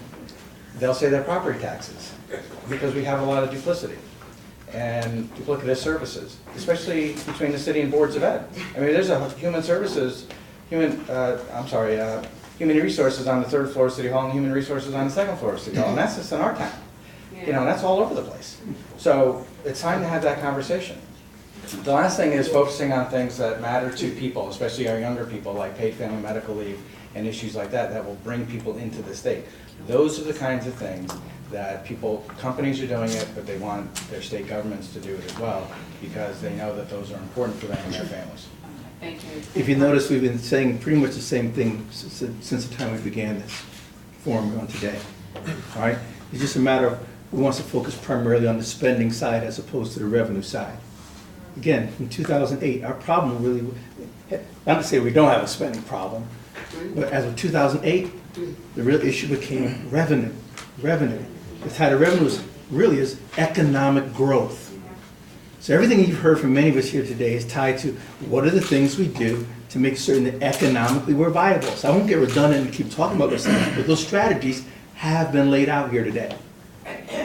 they'll say their property taxes, because we have a lot of duplicity and duplicative services, especially between the city and boards of ed. I mean, there's a human resources on the third floor of City Hall and human resources on the second floor of City Hall, and that's just in our town. That's all over the place. So it's time to have that conversation. The last thing is focusing on things that matter to people, especially our younger people, like paid family medical leave and issues like that, that will bring people into the state. Those are the kinds of things that companies are doing it, but they want their state governments to do it as well, because they know that those are important for them and their families. Thank you. If you notice, we've been saying pretty much the same thing since the time we began this forum we're on today. All right? It's just a matter of we want to focus primarily on the spending side as opposed to the revenue side. Again, from 2008, our problem really, not to say we don't have a spending problem, but as of 2008, the real issue became revenue. It's how the revenues really is economic growth. So everything you've heard from many of us here today is tied to what are the things we do to make certain that economically we're viable. So I won't get redundant and keep talking about those things, but those strategies have been laid out here today.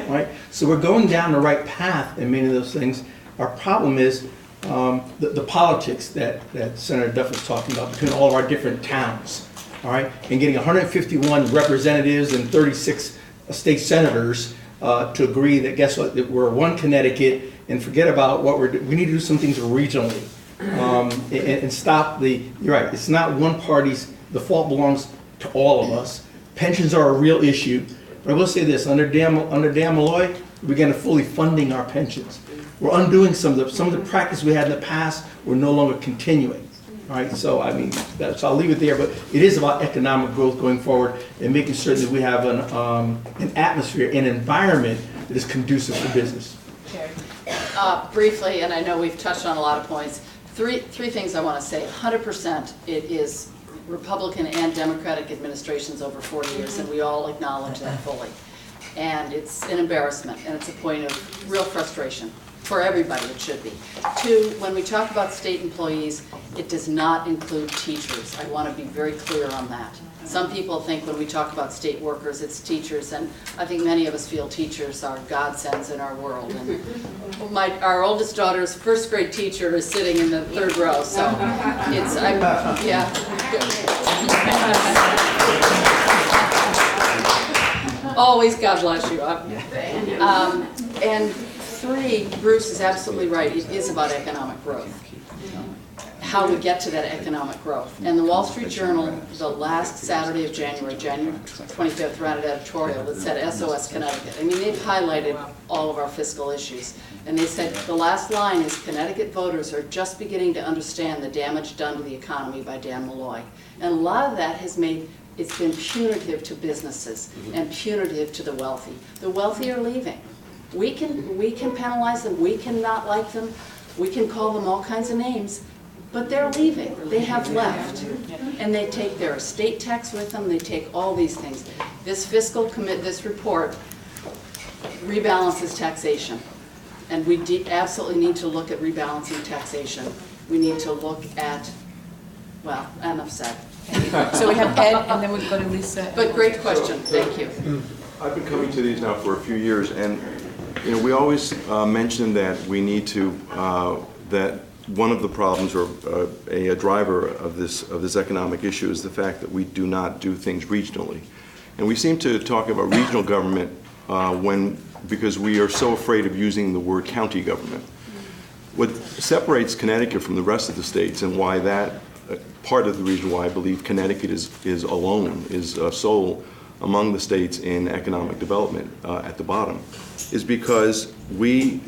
Right? So we're going down the right path in many of those things. Our problem is the politics that Senator Duff was talking about between all of our different towns, all right? And getting 151 representatives and 36 state senators to agree that, guess what, that we're one Connecticut and forget about what we need to do some things regionally and stop you're right, it's not one party's, the fault belongs to all of us. Pensions are a real issue. But I will say this, under Dan Malloy, we began fully funding our pensions. We're undoing some of the practice we had in the past, we're no longer continuing. All right, so I mean, so I'll leave it there, but it is about economic growth going forward and making sure that we have an atmosphere, an environment that is conducive for business. Briefly, and I know we've touched on a lot of points, three things I want to say. 100% it is Republican and Democratic administrations over 40 years, and we all acknowledge that fully. And it's an embarrassment, and it's a point of real frustration. For everybody, it should be. 2, when we talk about state employees, it does not include teachers. I want to be very clear on that. Some people think when we talk about state workers, it's teachers, and I think many of us feel teachers are godsends in our world. And our oldest daughter's first grade teacher is sitting in the 3rd row, so it's, yeah. Always, God bless you. And 3, Bruce is absolutely right. It is about economic growth. How we get to that economic growth. And the Wall Street Journal, the last Saturday of January 25th, ran an editorial that said SOS Connecticut. I mean, they've highlighted all of our fiscal issues. And they said the last line is Connecticut voters are just beginning to understand the damage done to the economy by Dan Malloy. And a lot of that has made, it's been punitive to businesses and punitive to the wealthy. The wealthy are leaving. We can penalize them, we can not like them, we can call them all kinds of names, but they're leaving. They have left. And they take their estate tax with them, they take all these things. This this report rebalances taxation. And we absolutely need to look at rebalancing taxation. We need to look at, well, enough said. So we have Ed, and then we'll go to Lisa. But great question, thank you. I've been coming to these now for a few years, and we always mention that we need to, that one of the problems or a driver of this economic issue is the fact that we do not do things regionally. And we seem to talk about regional government because we are so afraid of using the word county government. What separates Connecticut from the rest of the states, and why that part of the reason why I believe Connecticut is alone, is sole among the states in economic development at the bottom, is because we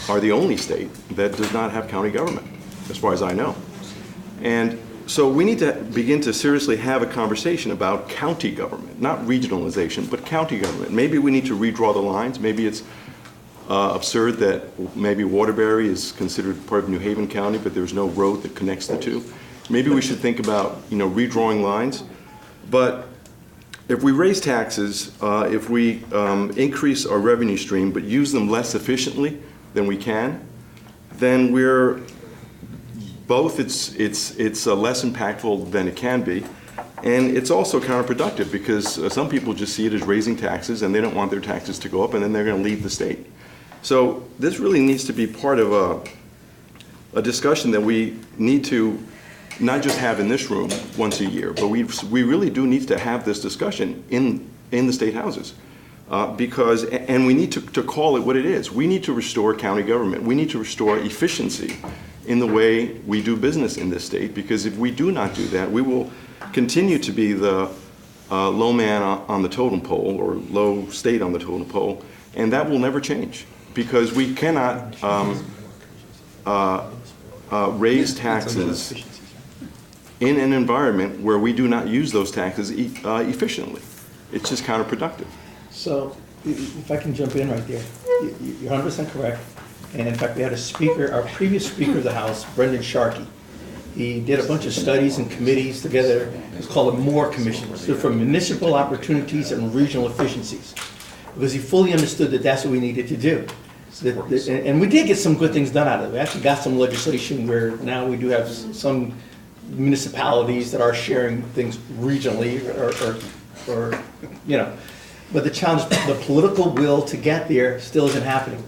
are the only state that does not have county government, as far as I know. And so we need to begin to seriously have a conversation about county government, not regionalization, but county government. Maybe we need to redraw the lines. Maybe it's absurd that maybe Waterbury is considered part of New Haven County, but there's no road that connects the two. Maybe we should think about, redrawing lines. But if we raise taxes, if we increase our revenue stream but use them less efficiently than we can, then we're both, it's less impactful than it can be, and it's also counterproductive because some people just see it as raising taxes and they don't want their taxes to go up, and then they're going to leave the state. So this really needs to be part of a discussion that we need to not just have in this room once a year, but we really do need to have this discussion in the state houses. And we need to call it what it is. We need to restore county government. We need to restore efficiency in the way we do business in this state, because if we do not do that, we will continue to be the low man on the totem pole, or low state on the totem pole, and that will never change, because we cannot raise taxes in an environment where we do not use those taxes efficiently. It's just counterproductive. So, if I can jump in right there, you're 100% correct. And in fact, we had a speaker, our previous Speaker of the House, Brendan Sharkey. He did a bunch of studies and committees together. It's called a MORE Commission. So from municipal opportunities and regional efficiencies. because he fully understood that that's what we needed to do. And we did get some good things done out of it. We actually got some legislation where now we do have some municipalities that are sharing things regionally or you know. But the challenge, the political will to get there still isn't happening.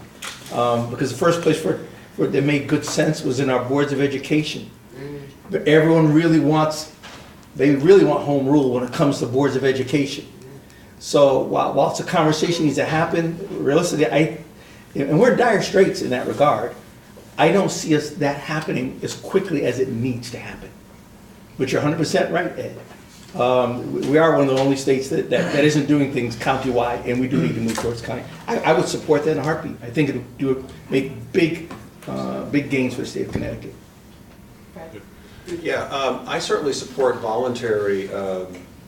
Because the first place where it made good sense was in our boards of education. But everyone really wants, they really want home rule when it comes to boards of education. So while it's a conversation needs to happen, realistically, and we're in dire straits in that regard, I don't see that happening as quickly as it needs to happen. But you're 100% right, Ed. We are one of the only states that isn't doing things county-wide, and we do need to move towards county. I would support that in a heartbeat. I think it would make big gains for the state of Connecticut. Yeah, I certainly support voluntary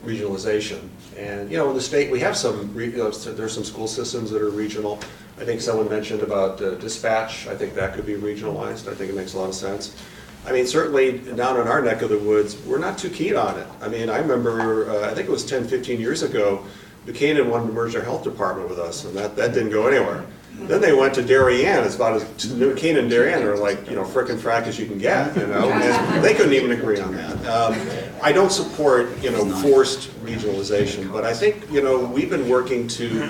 regionalization. And, in the state, we have there's some school systems that are regional. I think someone mentioned about dispatch. I think that could be regionalized. I think it makes a lot of sense. I mean, certainly down in our neck of the woods, we're not too keen on it. I mean, I remember, I think it was 10, 15 years ago, Buchanan wanted to merge their health department with us, and that didn't go anywhere. Then they went to Darien. It's about as Buchanan and Darien are like, frickin' frack as you can get, and they couldn't even agree on that. I don't support, forced regionalization, but I think, we've been working to,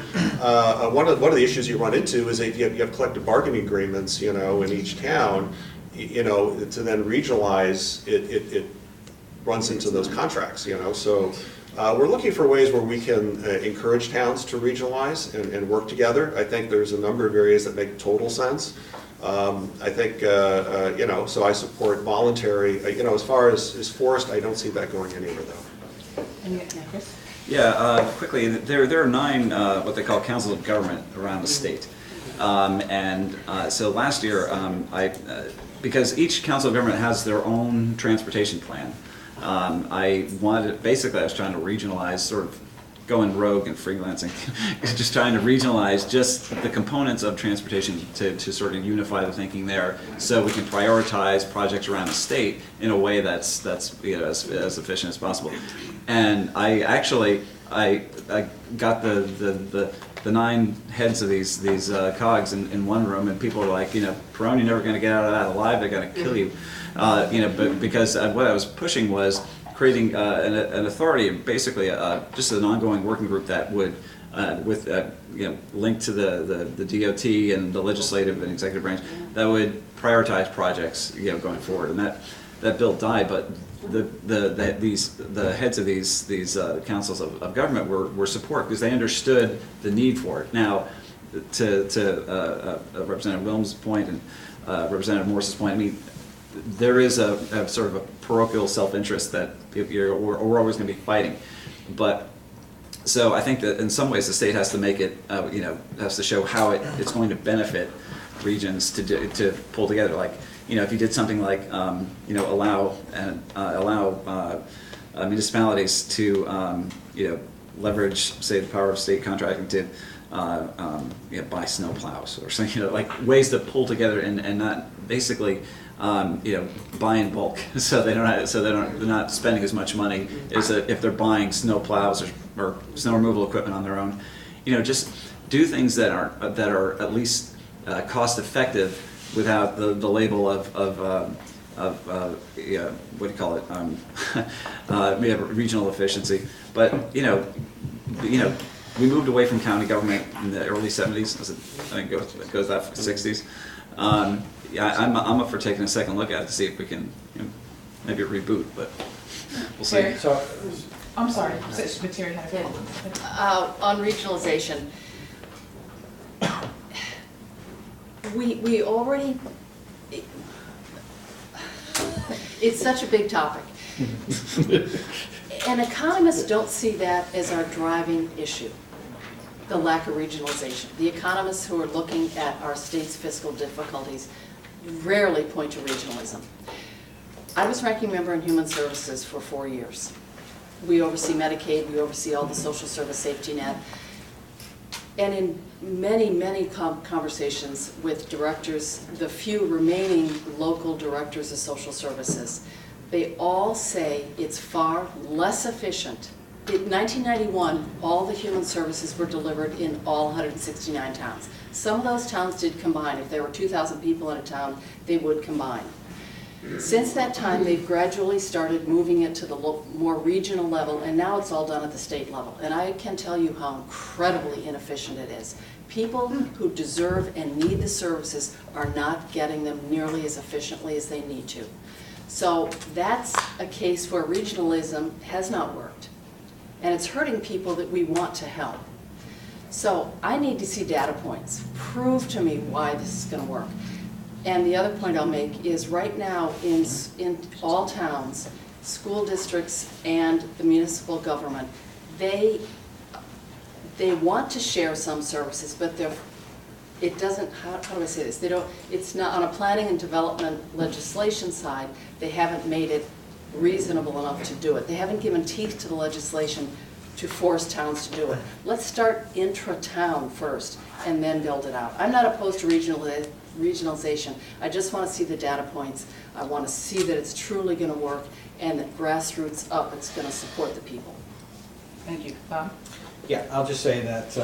one of the issues you run into is that you have collective bargaining agreements, in each town, to then regionalize, it runs into those contracts, so we're looking for ways where we can encourage towns to regionalize and work together. I think there's a number of areas that make total sense. I think, so I support voluntary, as far as forced, I don't see that going anywhere though. Chris? Yeah, quickly, there are 9 what they call councils of government around the state. So last year, because each council of government has their own transportation plan, I was trying to regionalize, sort of going rogue and freelancing, just trying to regionalize just the components of transportation to sort of unify the thinking there, so we can prioritize projects around the state in a way that's as efficient as possible. And I got the 9 heads of these cogs in one room, and people were like, Perone, you're never going to get out of that alive. They're going to kill you, but because what I was pushing was creating an authority, basically just an ongoing working group that would, linked to the DOT and the legislative and executive branch, that would prioritize projects, going forward. And that bill died, but the heads of these councils of government were support because they understood the need for it. Now, to Representative Wilms' point and Representative Morse's point, I mean, there is a sort of a parochial self-interest that we're always going to be fighting, but so I think that in some ways the state has to make it, has to show how it's going to benefit regions to pull together. Like, if you did something like, allow municipalities to, leverage, say, the power of state contracting to, buy snow plows or something, like ways to pull together and not basically, buy in bulk, so they're not spending as much money as if they're buying snow plows or snow removal equipment on their own. Just do things that are at least cost effective without the label of what do you call it? We have regional efficiency, but we moved away from county government in the early 70s. I think it goes back to the 60s. I'm up for taking a second look at it to see if we can maybe reboot, but we'll see. So, I'm sorry, but Terry had a comment. On regionalization, we already, it's such a big topic. And economists don't see that as our driving issue, the lack of regionalization. The economists who are looking at our state's fiscal difficulties rarely point to regionalism. I was ranking member in Human Services for 4 years. We oversee Medicaid, we oversee all the social service safety net. And in many, many conversations with directors, the few remaining local directors of social services, they all say it's far less efficient In 1991, all the human services were delivered in all 169 towns. Some of those towns did combine. If there were 2,000 people in a town, they would combine. Since that time, they've gradually started moving it to the more regional level, and now it's all done at the state level. And I can tell you how incredibly inefficient it is. People who deserve and need the services are not getting them nearly as efficiently as they need to. So that's a case where regionalism has not worked. And it's hurting people that we want to help. So I need to see data points. Prove to me why this is going to work. And the other point I'll make is right now in all towns, school districts and the municipal government, they want to share some services, but it doesn't, how do I say this? It's not, on a planning and development legislation side, they haven't made it reasonable enough to do it. They haven't given teeth to the legislation to force towns to do it. Let's start intra-town first and then build it out. I'm not opposed to regionalization. I just want to see the data points. I want to see that it's truly going to work and that grassroots up, it's going to support the people. Thank you. Bob? Yeah, I'll just say that,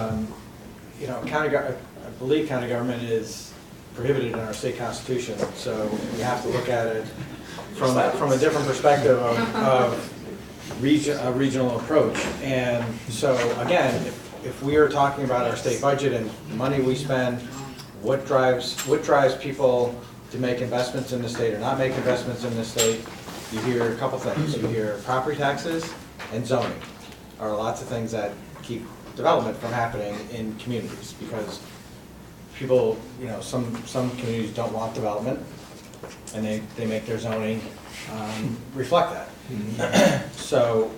you know, I believe county government is prohibited in our state constitution, so we have to look at it from a different perspective of a regional approach. And so again, if we are talking about our state budget and the money we spend, what drives people to make investments in the state or not make investments in the state, you hear a couple things. You hear property taxes and zoning are lots of things that keep development from happening in communities, because people, you know, some communities don't want development and they make their zoning reflect that. So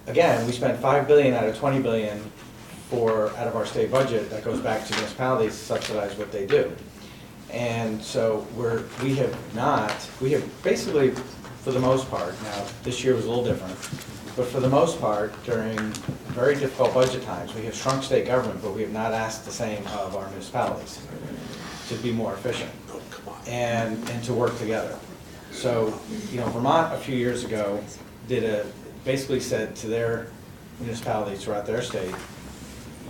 again, we spent $5 billion out of $20 billion out of our state budget that goes back to municipalities to subsidize what they do. And so we have basically, for the most part, now this year was a little different, but for the most part, during very difficult budget times, we have shrunk state government, but we have not asked the same of our municipalities to be more efficient and to work together. So, you know, Vermont a few years ago basically said to their municipalities throughout their state,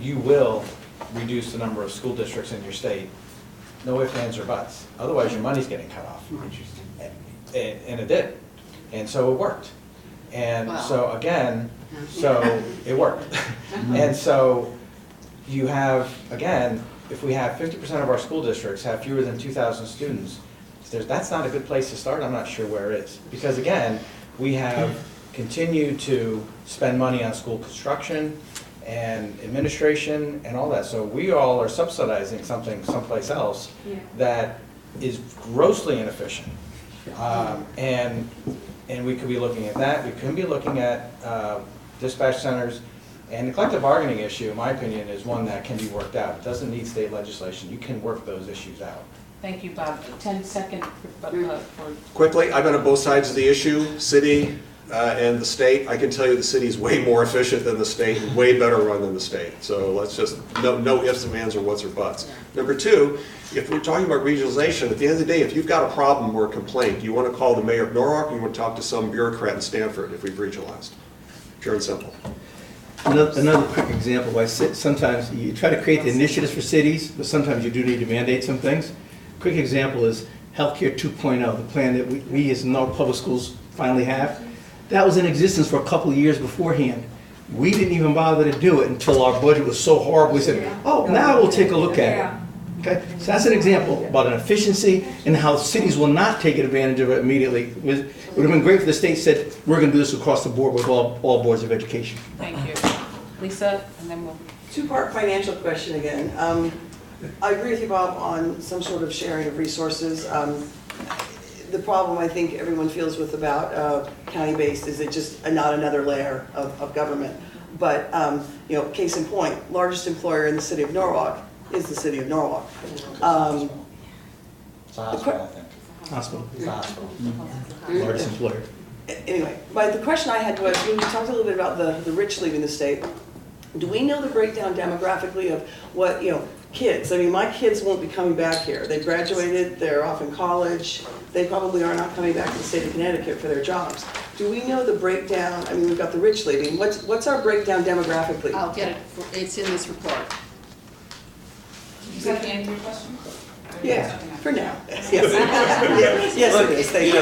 you will reduce the number of school districts in your state, no ifs, ands, or buts. Otherwise, your money's getting cut off. And it did. And so it worked. And so again, so it worked. And so you have, again, if we have 50% of our school districts have fewer than 2,000 students, that's not a good place to start. I'm not sure where it is. Because again, we have continued to spend money on school construction and administration and all that. So we all are subsidizing something someplace else that is grossly inefficient. And we could be looking at that. We could be looking at dispatch centers. And the collective bargaining issue, in my opinion, is one that can be worked out. It doesn't need state legislation. You can work those issues out. Thank you, Bob. 10 seconds for Quickly, I've been on both sides of the issue, city and the state. I can tell you the city is way more efficient than the state and way better run than the state. So let's just, no ifs and ands or whats or buts. Number two, if we're talking about regionalization, at the end of the day, if you've got a problem or a complaint, you want to call the mayor of Norwalk or you want to talk to some bureaucrat in Stanford if we've regionalized. Pure and simple. Another quick example, why sometimes you try to create the initiatives for cities, but sometimes you do need to mandate some things. Quick example is Healthcare 2.0, the plan that we as Norwalk Public Schools finally have. That was in existence for a couple of years beforehand. We didn't even bother to do it until our budget was so horrible. We said, oh, now we'll take a look at it. Okay, so that's an example about an efficiency and how cities will not take advantage of it immediately. It would have been great if the state said, we're going to do this across the board with all boards of education. Thank you. Lisa, and then we'll... Two-part financial question again. I agree with you, Bob, on some sort of sharing of resources. The problem I think everyone feels with about county-based is it just not another layer of government. But, you know, case in point, largest employer in the city of Norwalk is the city of Norwalk. It's a hospital, I think. Hospital. It's a hospital. Largest employer. Anyway, but the question I had was, when you talked a little bit about the rich leaving the state, do we know the breakdown demographically of what, you know, kids? I mean, my kids won't be coming back here. They graduated, they're off in college, they probably are not coming back to the state of Connecticut for their jobs. Do we know the breakdown? I mean, we've got the rich lady. What's our breakdown demographically? I'll get it, it's in this report. Is that the end of your question? Yeah, for now. Yes, yes, it is. Thank you.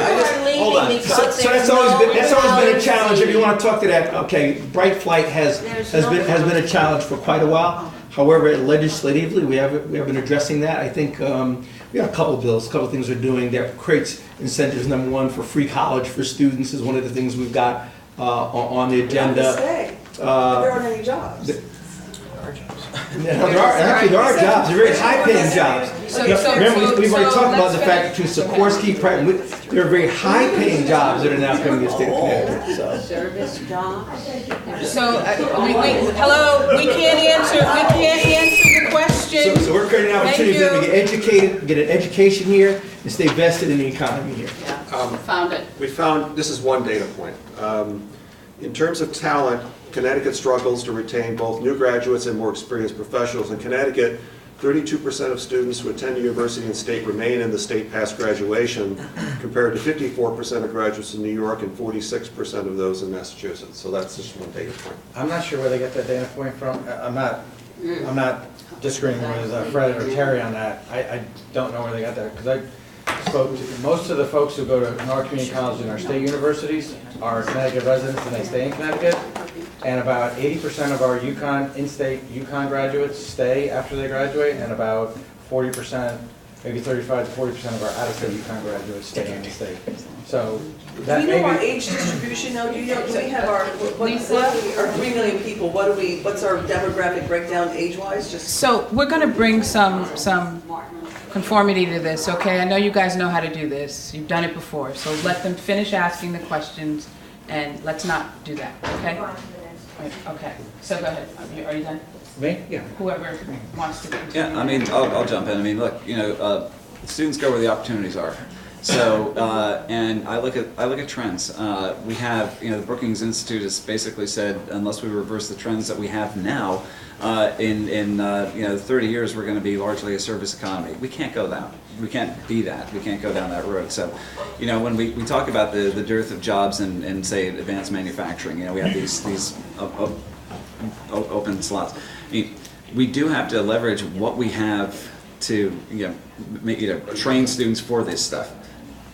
Hold on. So that's always been a challenge, if you want to talk to that, okay, bright flight has been a challenge for quite a while. However, legislatively, we have been addressing that. I think we have a couple of bills, a couple of things we're doing that creates incentives. Number one, for free college for students is one of the things we've got on the agenda. There aren't any jobs. There are jobs, they're very high-paying jobs. Remember, we've already talked about the fact that between Sikorsky, there are very high-paying jobs that are now coming to the state of Connecticut, so. Service jobs. So, hello, we can't answer the question. So we're creating an opportunity for them to get educated, get an education here, and stay vested in the economy here. Found it. We found, this is one data point. In terms of talent, Connecticut struggles to retain both new graduates and more experienced professionals. In Connecticut, 32% of students who attend university and state remain in the state past graduation, compared to 54% of graduates in New York and 46% of those in Massachusetts. So that's just one data point. I'm not sure where they get that data point from. I'm not disagreeing with Fred or Terry on that. I don't know where they got that, because I spoke to most of the folks who go to Norwalk Community College and our state universities are Connecticut residents and they stay in Connecticut. And about 80% of our in-state UConn graduates stay after they graduate, and about 40%, maybe 35 to 40% of our out-of-state UConn graduates stay in the state. So that Do we know our age distribution now? Do we have our 3 million people? What's our demographic breakdown age-wise? So we're going to bring some conformity to this, okay? I know you guys know how to do this. You've done it before. So let them finish asking the questions, and let's not do that, okay? Okay, so go ahead. Are you done? Me? Yeah. Whoever wants to continue. Yeah, I mean, I'll jump in. I mean, look, students go where the opportunities are. So, and I look at trends. We have, the Brookings Institute has basically said, unless we reverse the trends that we have now, in 30 years we're going to be largely a service economy. We can't go down. We can't be that. We can't go down that road. So, when we talk about the dearth of jobs in say advanced manufacturing, we have these open slots. I mean, we do have to leverage what we have to train students for this stuff.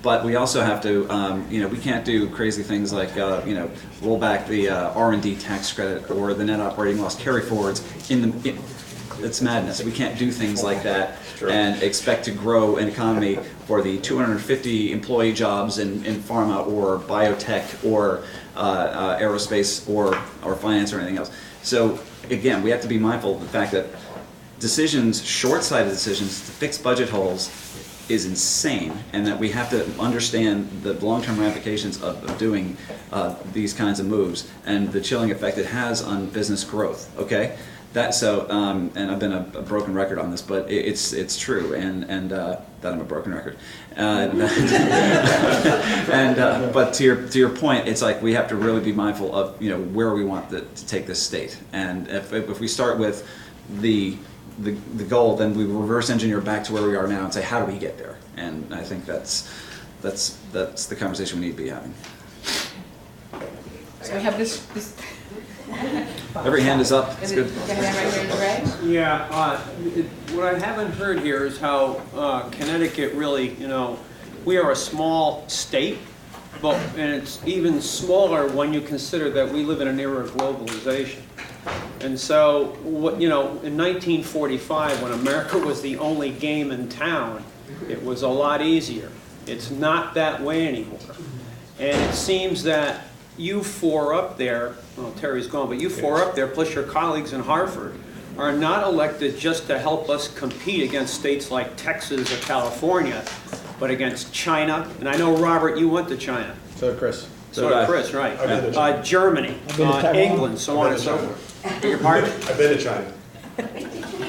But we also have to, we can't do crazy things like, roll back the R&D tax credit or the net operating loss carry forwards. It's madness. We can't do things like that and expect to grow an economy for the 250 employee jobs in pharma or biotech or aerospace or finance or anything else. So again, we have to be mindful of the fact that short-sighted decisions to fix budget holes is insane, and that we have to understand the long-term ramifications of doing these kinds of moves and the chilling effect it has on business growth. Okay, and I've been a broken record on this, but it's true, and that I'm a broken record. But to your point, it's like we have to really be mindful of where we want to take this state, and if we start with the goal, then we reverse engineer back to where we are now and say, how do we get there? And I think that's the conversation we need to be having. So we have this. Every hand is up. It's good. Go ahead, right here, Yeah, what I haven't heard here is how Connecticut really, we are a small state, and it's even smaller when you consider that we live in an era of globalization. And so, in 1945, when America was the only game in town, it was a lot easier. It's not that way anymore. And it seems that you four up there, well, Terry's gone, but you four up there, plus your colleagues in Hartford, are not elected just to help us compete against states like Texas or California, but against China. And I know, Robert, you went to China. So did Chris. So did Chris, right. Germany, England, so on and so forth. Beg your pardon? I've been to China.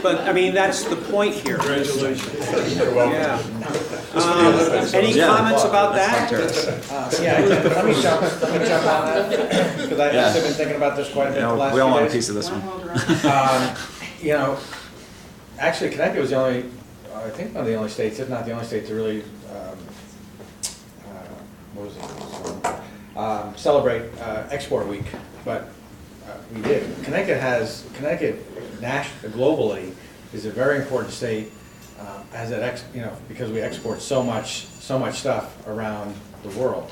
But, I mean, that's the point here. Congratulations. You're welcome. Yeah. Any comments about that? Let me jump on that, because I've been thinking about this quite a bit the last few days. We all want a piece of this one. Actually, Connecticut was I think one of the only states, if not the only state, to really what was it? Celebrate Export Week, but we did. Connecticut globally is a very important state, as it because we export so much stuff around the world.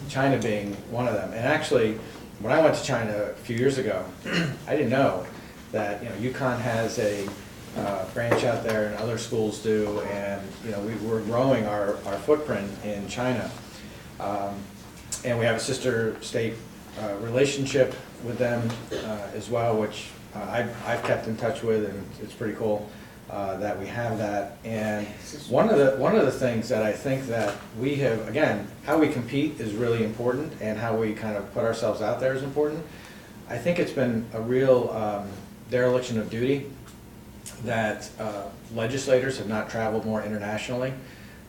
China being one of them. And actually, when I went to China a few years ago, I didn't know that UConn has a branch out there, and other schools do, and we were growing our footprint in China, and we have a sister state relationship with them as well, which I've kept in touch with, and it's pretty cool that we have that. And one of the things that I think that we have, again, how we compete is really important, and how we kind of put ourselves out there is important. I think it's been a real dereliction of duty that legislators have not traveled more internationally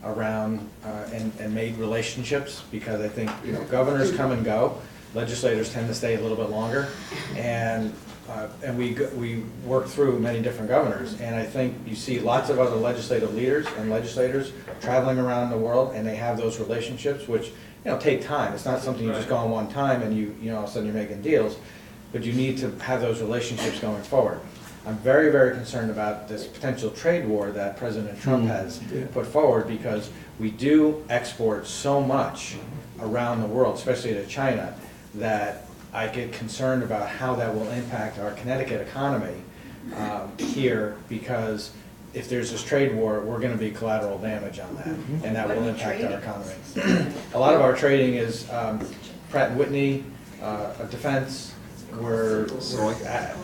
around and made relationships, because I think governors come and go, legislators tend to stay a little bit longer, and we work through many different governors, and I think you see lots of other legislative leaders and legislators traveling around the world, and they have those relationships, which take time. It's not something you just go on one time and you all of a sudden you're making deals, but you need to have those relationships going forward. I'm very, very concerned about this potential trade war that President Trump has put forward, because we do export so much around the world, especially to China, that I get concerned about how that will impact our Connecticut economy here, because if there's this trade war, we're going to be collateral damage on that, and that will impact our economy. A lot of our trading is Pratt & Whitney, defense, we're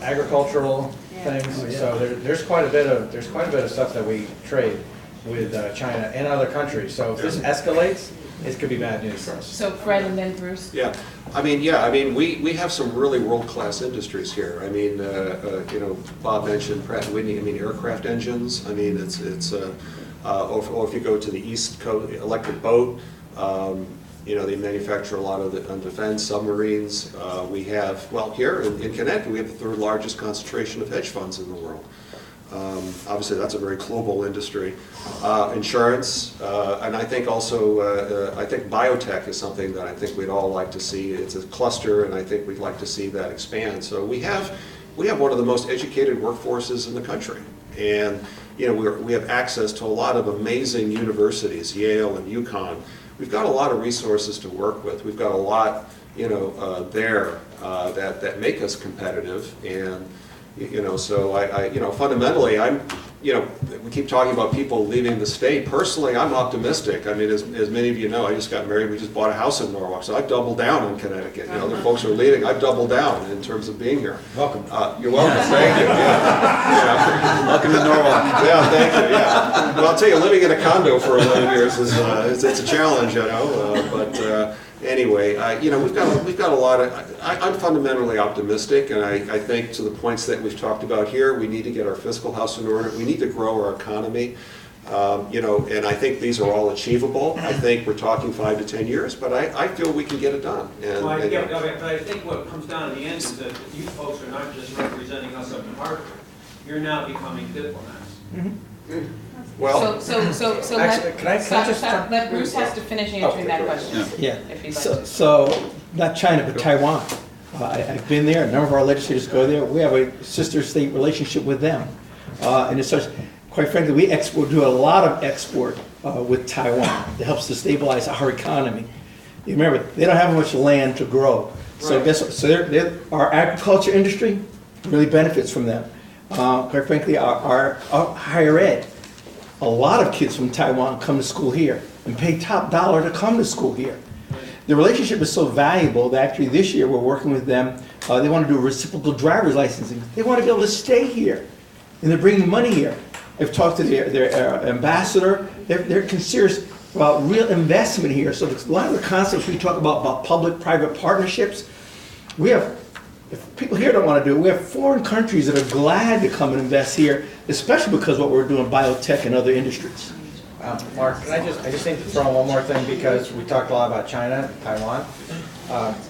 agricultural things, so there's quite a bit of stuff that we trade with China and other countries. So if this escalates, it could be bad news for us. So Fred and then Bruce? Yeah, I mean, we have some really world-class industries here. I mean, Bob mentioned Pratt & Whitney. I mean, aircraft engines. I mean, it's or if you go to the East Coast, electric boat. They manufacture a lot of the defense, submarines. We have, well, here in Connecticut, we have the third largest concentration of hedge funds in the world. Obviously, that's a very global industry. Insurance, and I think also, I think biotech is something that I think we'd all like to see. It's a cluster, and I think we'd like to see that expand. So we have one of the most educated workforces in the country, and we have access to a lot of amazing universities, Yale and UConn. We've got a lot of resources to work with. We've got a lot, there that make us competitive, and so I fundamentally, we keep talking about people leaving the state. Personally, I'm optimistic. I mean, as many of you know, I just got married. We just bought a house in Norwalk, so I've doubled down in Connecticut. Other folks are leaving. I've doubled down in terms of being here. Welcome. You're welcome. Thank you. Yeah. Welcome to Norwalk. Yeah, thank you. Yeah. Well, I'll tell you, living in a condo for 11 years is it's a challenge, but. Anyway, we've got a lot of. I'm fundamentally optimistic, and I think to the points that we've talked about here, we need to get our fiscal house in order. We need to grow our economy, and I think these are all achievable. I think we're talking 5 to 10 years, but I feel we can get it done. And, but I think what comes down to the end is that you folks are not just representing us up in Hartford. You're now becoming diplomats. Mm-hmm. Well, so actually, can I just let Bruce has to finish answering that question. Yeah. If he'd like to. So not China, but Taiwan. I've been there. A number of our legislators go there. We have a sister state relationship with them, and it's such. Quite frankly, we do a lot of export with Taiwan. It helps to stabilize our economy. You remember, they don't have much land to grow, so right. guess what? So our agriculture industry really benefits from them. Quite frankly, our higher ed. A lot of kids from Taiwan come to school here and pay top dollar to come to school here. The relationship is so valuable that actually this year we're working with them. They want to do a reciprocal driver's licensing. They want to be able to stay here, and they're bringing money here. I've talked to their ambassador. They're serious about real investment here. So a lot of the concepts we talk about public-private partnerships, we have. If people here don't want to do it, we have foreign countries that are glad to come and invest here, especially because of what we're doing in biotech and other industries. Mark, can I just think to throw in one more thing, because we talked a lot about China, Taiwan.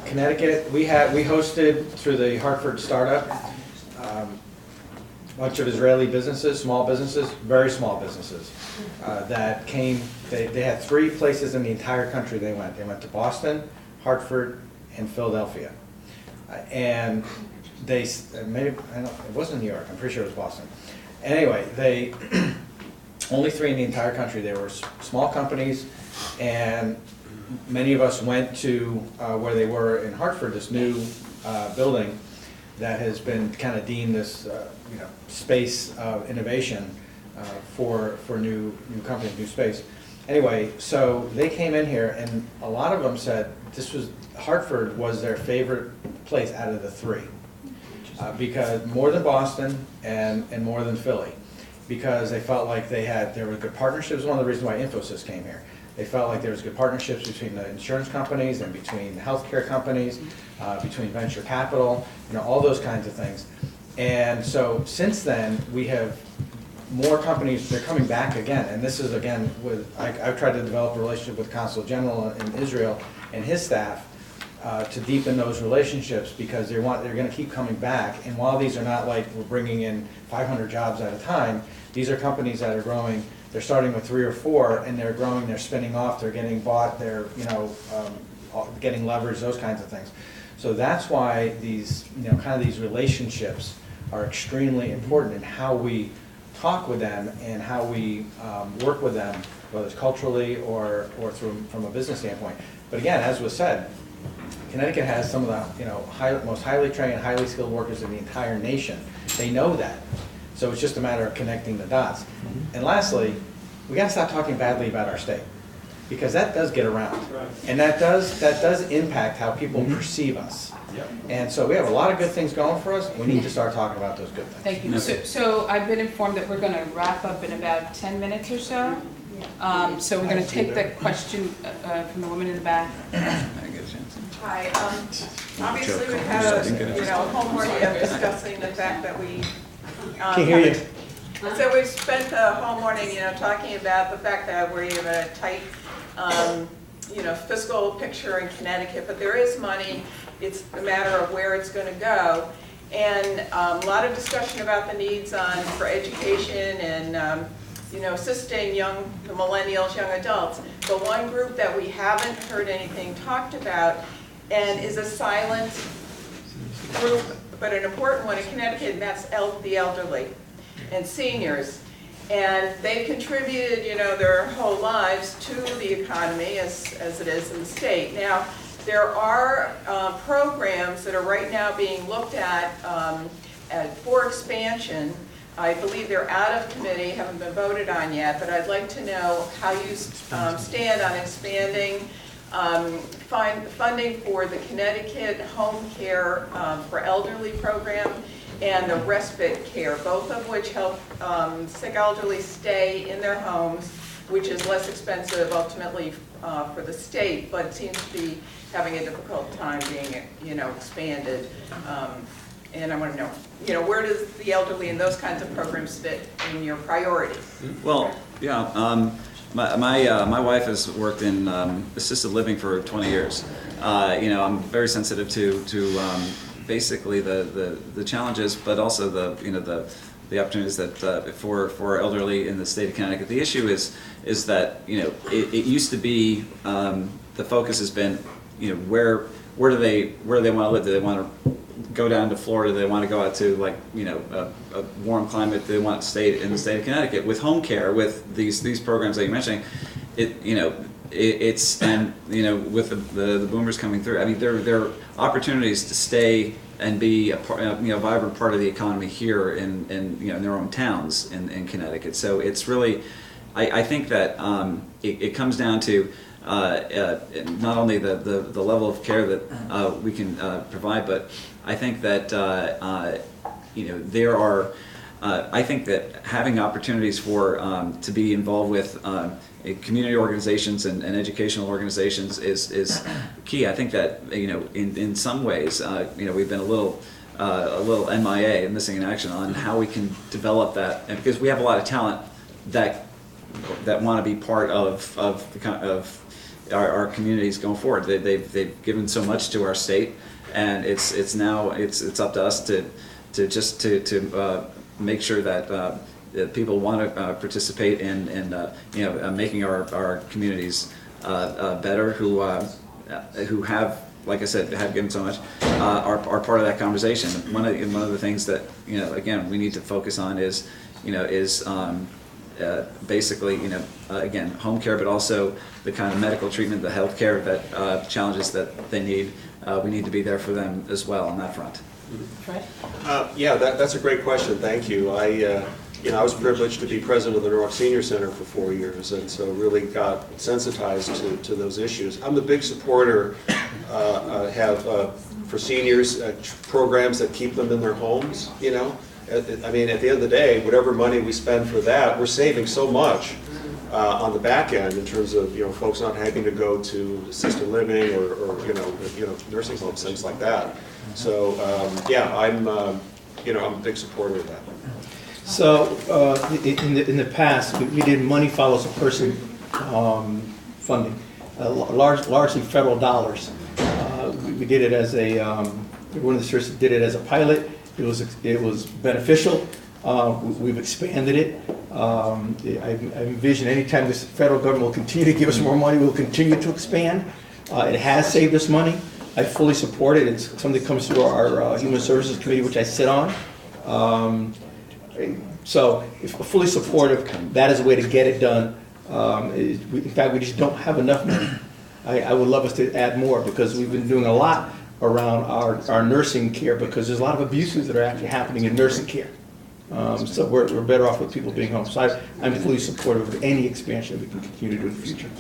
Connecticut, we hosted through the Hartford Startup bunch of Israeli businesses, small businesses, very small businesses, that came, they had 3 places in the entire country they went. They went to Boston, Hartford, and Philadelphia. And they, maybe, I don't know, it wasn't New York, I'm pretty sure it was Boston. Anyway, they, only 3 in the entire country. They were small companies, and many of us went to where they were in Hartford, this new building that has been kind of deemed this space of innovation for new companies, new space. Anyway, so they came in here, and a lot of them said Hartford was their favorite place out of the 3, because more than Boston and more than Philly, because they felt like there were good partnerships. One of the reasons why Infosys came here. They felt like there was good partnerships between the insurance companies and between the healthcare companies, between venture capital, all those kinds of things. And so since then, we have more companies, they're coming back again. And this is again, I've tried to develop a relationship with Consul General in Israel and his staff to deepen those relationships, because they're going to keep coming back. And while these are not like we're bringing in 500 jobs at a time, these are companies that are growing. They're starting with 3 or 4, and they're growing, they're spinning off, they're getting bought, they're getting leverage, those kinds of things. So that's why these kind of these relationships are extremely important in how we talk with them and how we work with them, whether it's culturally or from a business standpoint. But again, as was said, Connecticut has some of the most highly trained, highly skilled workers in the entire nation. They know that. So it's just a matter of connecting the dots. And lastly, we got to stop talking badly about our state, because that does get around, and that does impact how people perceive us. And so we have a lot of good things going for us. We need to start talking about those good things. Thank you. So I've been informed that we're going to wrap up in about 10 minutes or so. So we're going to take the question from the woman in the back. Hi. Obviously, we had a whole morning of discussing the fact that we Can't hear you. So we spent the whole morning, talking about the fact that we have a tight, fiscal picture in Connecticut, but there is money. It's a matter of where it's going to go, and a lot of discussion about the needs for education and assisting the millennials, young adults. But one group that we haven't heard anything talked about, and is a silent group, but an important one in Connecticut, and that's the elderly and seniors. And they've contributed, their whole lives to the economy as it is in the state. Now, there are programs that are right now being looked at for expansion. I believe they're out of committee, haven't been voted on yet, but I'd like to know how you stand on expanding funding for the Connecticut Home Care for Elderly program and the respite care, both of which help sick elderly stay in their homes, which is less expensive ultimately for the state, but seems to be having a difficult time being, expanded. And I want to know, where does the elderly and those kinds of programs fit in your priorities? Well, yeah. My wife has worked in assisted living for 20 years. I'm very sensitive to basically the challenges, but also the opportunities that for elderly in the state of Connecticut. The issue is that it used to be the focus has been where do they want to live? Do they want to go down to Florida? Do they want to go out to a warm climate? Do they want to stay in the state of Connecticut? With home care, with these programs that you're mentioning, it's with the boomers coming through. I mean, there are opportunities to stay and be a vibrant part of the economy here in their own towns in Connecticut. So it's really, I think that it comes down to not only the level of care that we can provide, but I think that there are. I think that having opportunities to be involved with community organizations and educational organizations is key. I think that in some ways we've been a little MIA, missing in action, on how we can develop that, and because we have a lot of talent that want to be part of our communities going forward. They've given so much to our state, and it's up to us to make sure that people want to participate in making our communities better, who have, like I said, have given so much, are part of that conversation. One of the things that again we need to focus on is basically again home care, but also the kind of medical treatment, the health care that challenges that they need. We need to be there for them as well on that front. Fred? Yeah, that's a great question. Thank you. I was privileged to be president of the Norwalk Senior Center for 4 years, and so really got sensitized to those issues. I'm a big supporter, for seniors, programs that keep them in their homes, I mean, at the end of the day, whatever money we spend for that, we're saving so much on the back end in terms of, folks not having to go to assisted living or nursing homes, things like that. So, yeah, I'm a big supporter of that. So, in the past, we did money follows a person funding, largely federal dollars. We did it as one of the services did it as a pilot. It was beneficial. We've expanded it. I envision anytime this federal government will continue to give us more money, we'll continue to expand. It has saved us money. I fully support it. It's something that comes through our Human Services Committee, which I sit on. So, if fully supportive, that is a way to get it done. In fact, we just don't have enough money. I would love us to add more because we've been doing a lot around our nursing care because there's a lot of abuses that are actually happening in nursing care. So we're better off with people being home. So I'm fully supportive of any expansion we can continue to do in the future.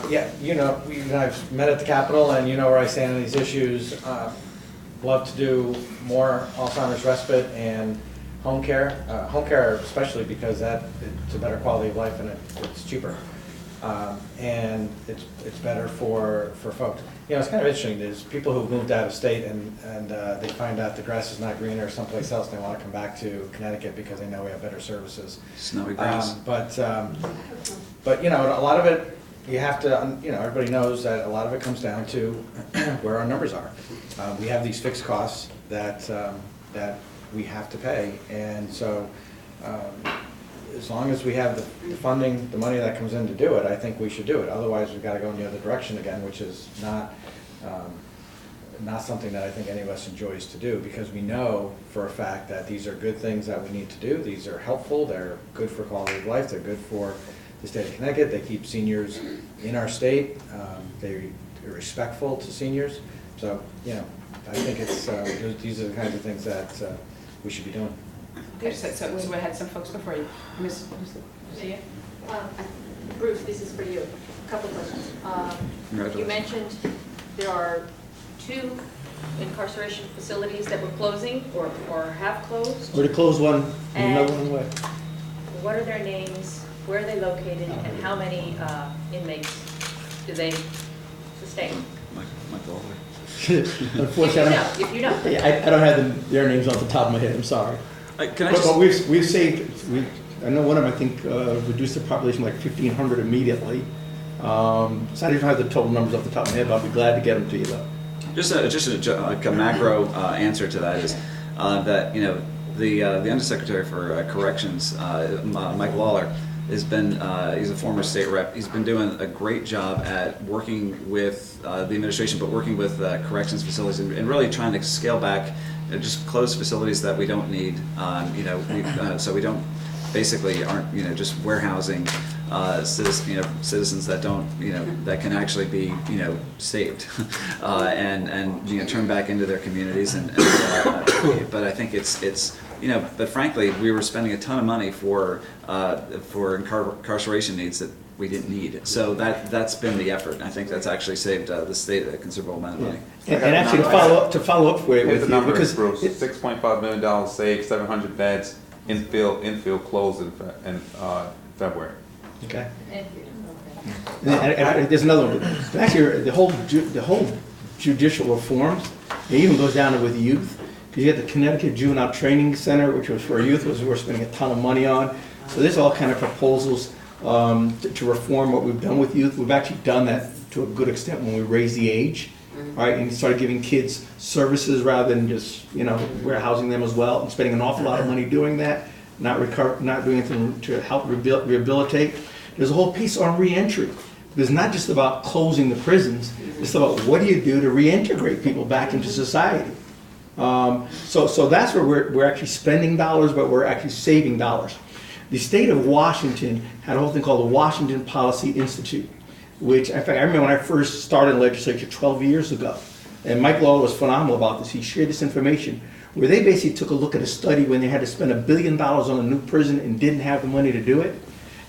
Yeah, you and I've met at the Capitol, and you know where I stand on these issues. Love to do more Alzheimer's respite and home care. Home care especially because it's a better quality of life and it's cheaper. And it's better for folks. It's kind of interesting. There's people who've moved out of state and they find out the grass is not greener someplace else. And they want to come back to Connecticut because they know we have better services. Snowy grass. But a lot of it you have to. Everybody knows that a lot of it comes down to where our numbers are. We have these fixed costs that we have to pay, and so. As long as we have the funding, the money that comes in to do it, I think we should do it. Otherwise, we've got to go in the other direction again, which is not something that I think any of us enjoys to do, because we know for a fact that these are good things that we need to do. These are helpful. They're good for quality of life. They're good for the state of Connecticut. They keep seniors in our state. They're respectful to seniors. So, I think these are the kinds of things that we should be doing. Okay, so we had some folks before you. Ms. Lucia? Bruce, this is for you. A couple questions. You mentioned there are 2 incarceration facilities that were closing or have closed. We're to close one, and another one away. What are their names? Where are they located? And how many inmates do they sustain? Michael. Unfortunately, if you know. I don't have their names off the top of my head. I'm sorry. But we've saved. I know one of them, I think, reduced the population like 1,500 immediately. So I don't have the total numbers off the top of my head, but I'll be glad to get them to you though. Just a macro answer to that is that the Undersecretary for Corrections, Mike Lawler, has been he's a former state rep. He's been doing a great job at working with the administration, but working with corrections facilities and really trying to scale back. Just close facilities that we don't need, so we don't basically aren't just warehousing citizens that don't that can actually be saved and turn back into their communities but I think it's but frankly we were spending a ton of money for incarceration needs that we didn't need. So that's been the effort. I think that's actually saved the state a considerable amount of money. And actually, to follow up with Here's the you, number, because Bruce. $6.5 million saved, 700 beds, infill closed in February. Okay. And there's another one. Actually, the whole judicial reforms, it even goes down to with youth. Because you have the Connecticut Juvenile Training Center, which was for youth, which we're spending a ton of money on. So there's all kind of proposals to reform what we've done with youth. We've actually done that to a good extent when we raise the age. right? And started giving kids services rather than just, warehousing them as well, and spending an awful lot of money doing that, not doing anything to help rehabilitate. There's a whole piece on reentry. It's not just about closing the prisons, it's about what do you do to reintegrate people back into society. So that's where we're actually spending dollars, but we're actually saving dollars. The state of Washington had a whole thing called the Washington Policy Institute, which, in fact, I remember when I first started in the legislature 12 years ago, and Mike Law was phenomenal about this. He shared this information, where they basically took a look at a study when they had to spend $1 billion on a new prison and didn't have the money to do it,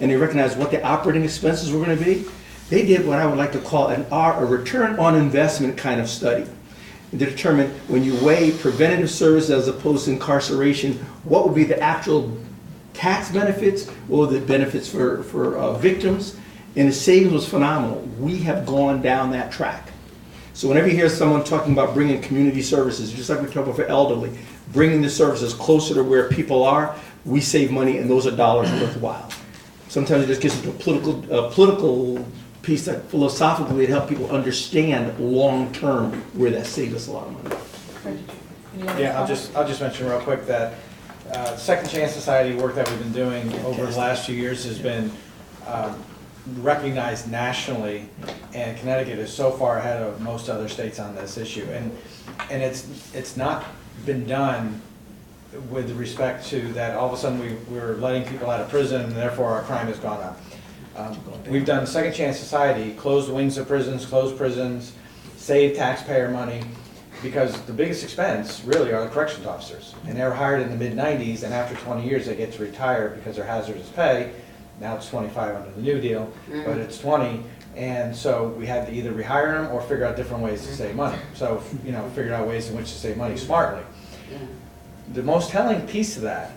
and they recognized what the operating expenses were going to be. They did what I would like to call a return on investment kind of study, to determine, when you weigh preventative services as opposed to incarceration, what would be the actual tax benefits or the benefits for victims, and the savings was phenomenal. We have gone down that track. So whenever you hear someone talking about bringing community services, just like we talk about for elderly, bringing the services closer to where people are, we save money, and those are dollars worthwhile. Sometimes it just gets into a political piece that philosophically it helps people understand long-term where that saves us a lot of money. Yeah, I'll just mention real quick that Second Chance Society work that we've been doing over the last few years has been recognized nationally, and Connecticut is so far ahead of most other states on this issue. And it's not been done with respect to that all of a sudden we're letting people out of prison and therefore our crime has gone up. We've done Second Chance Society, closed the wings of prisons, closed prisons, save taxpayer money, because the biggest expense really are the corrections officers. And they were hired in the mid-90s, and after 20 years they get to retire because they're hazardous pay. Now it's 25 under the new deal, but it's 20. And so we had to either rehire them or figure out different ways to save money. So, figured out ways in which to save money smartly. The most telling piece of that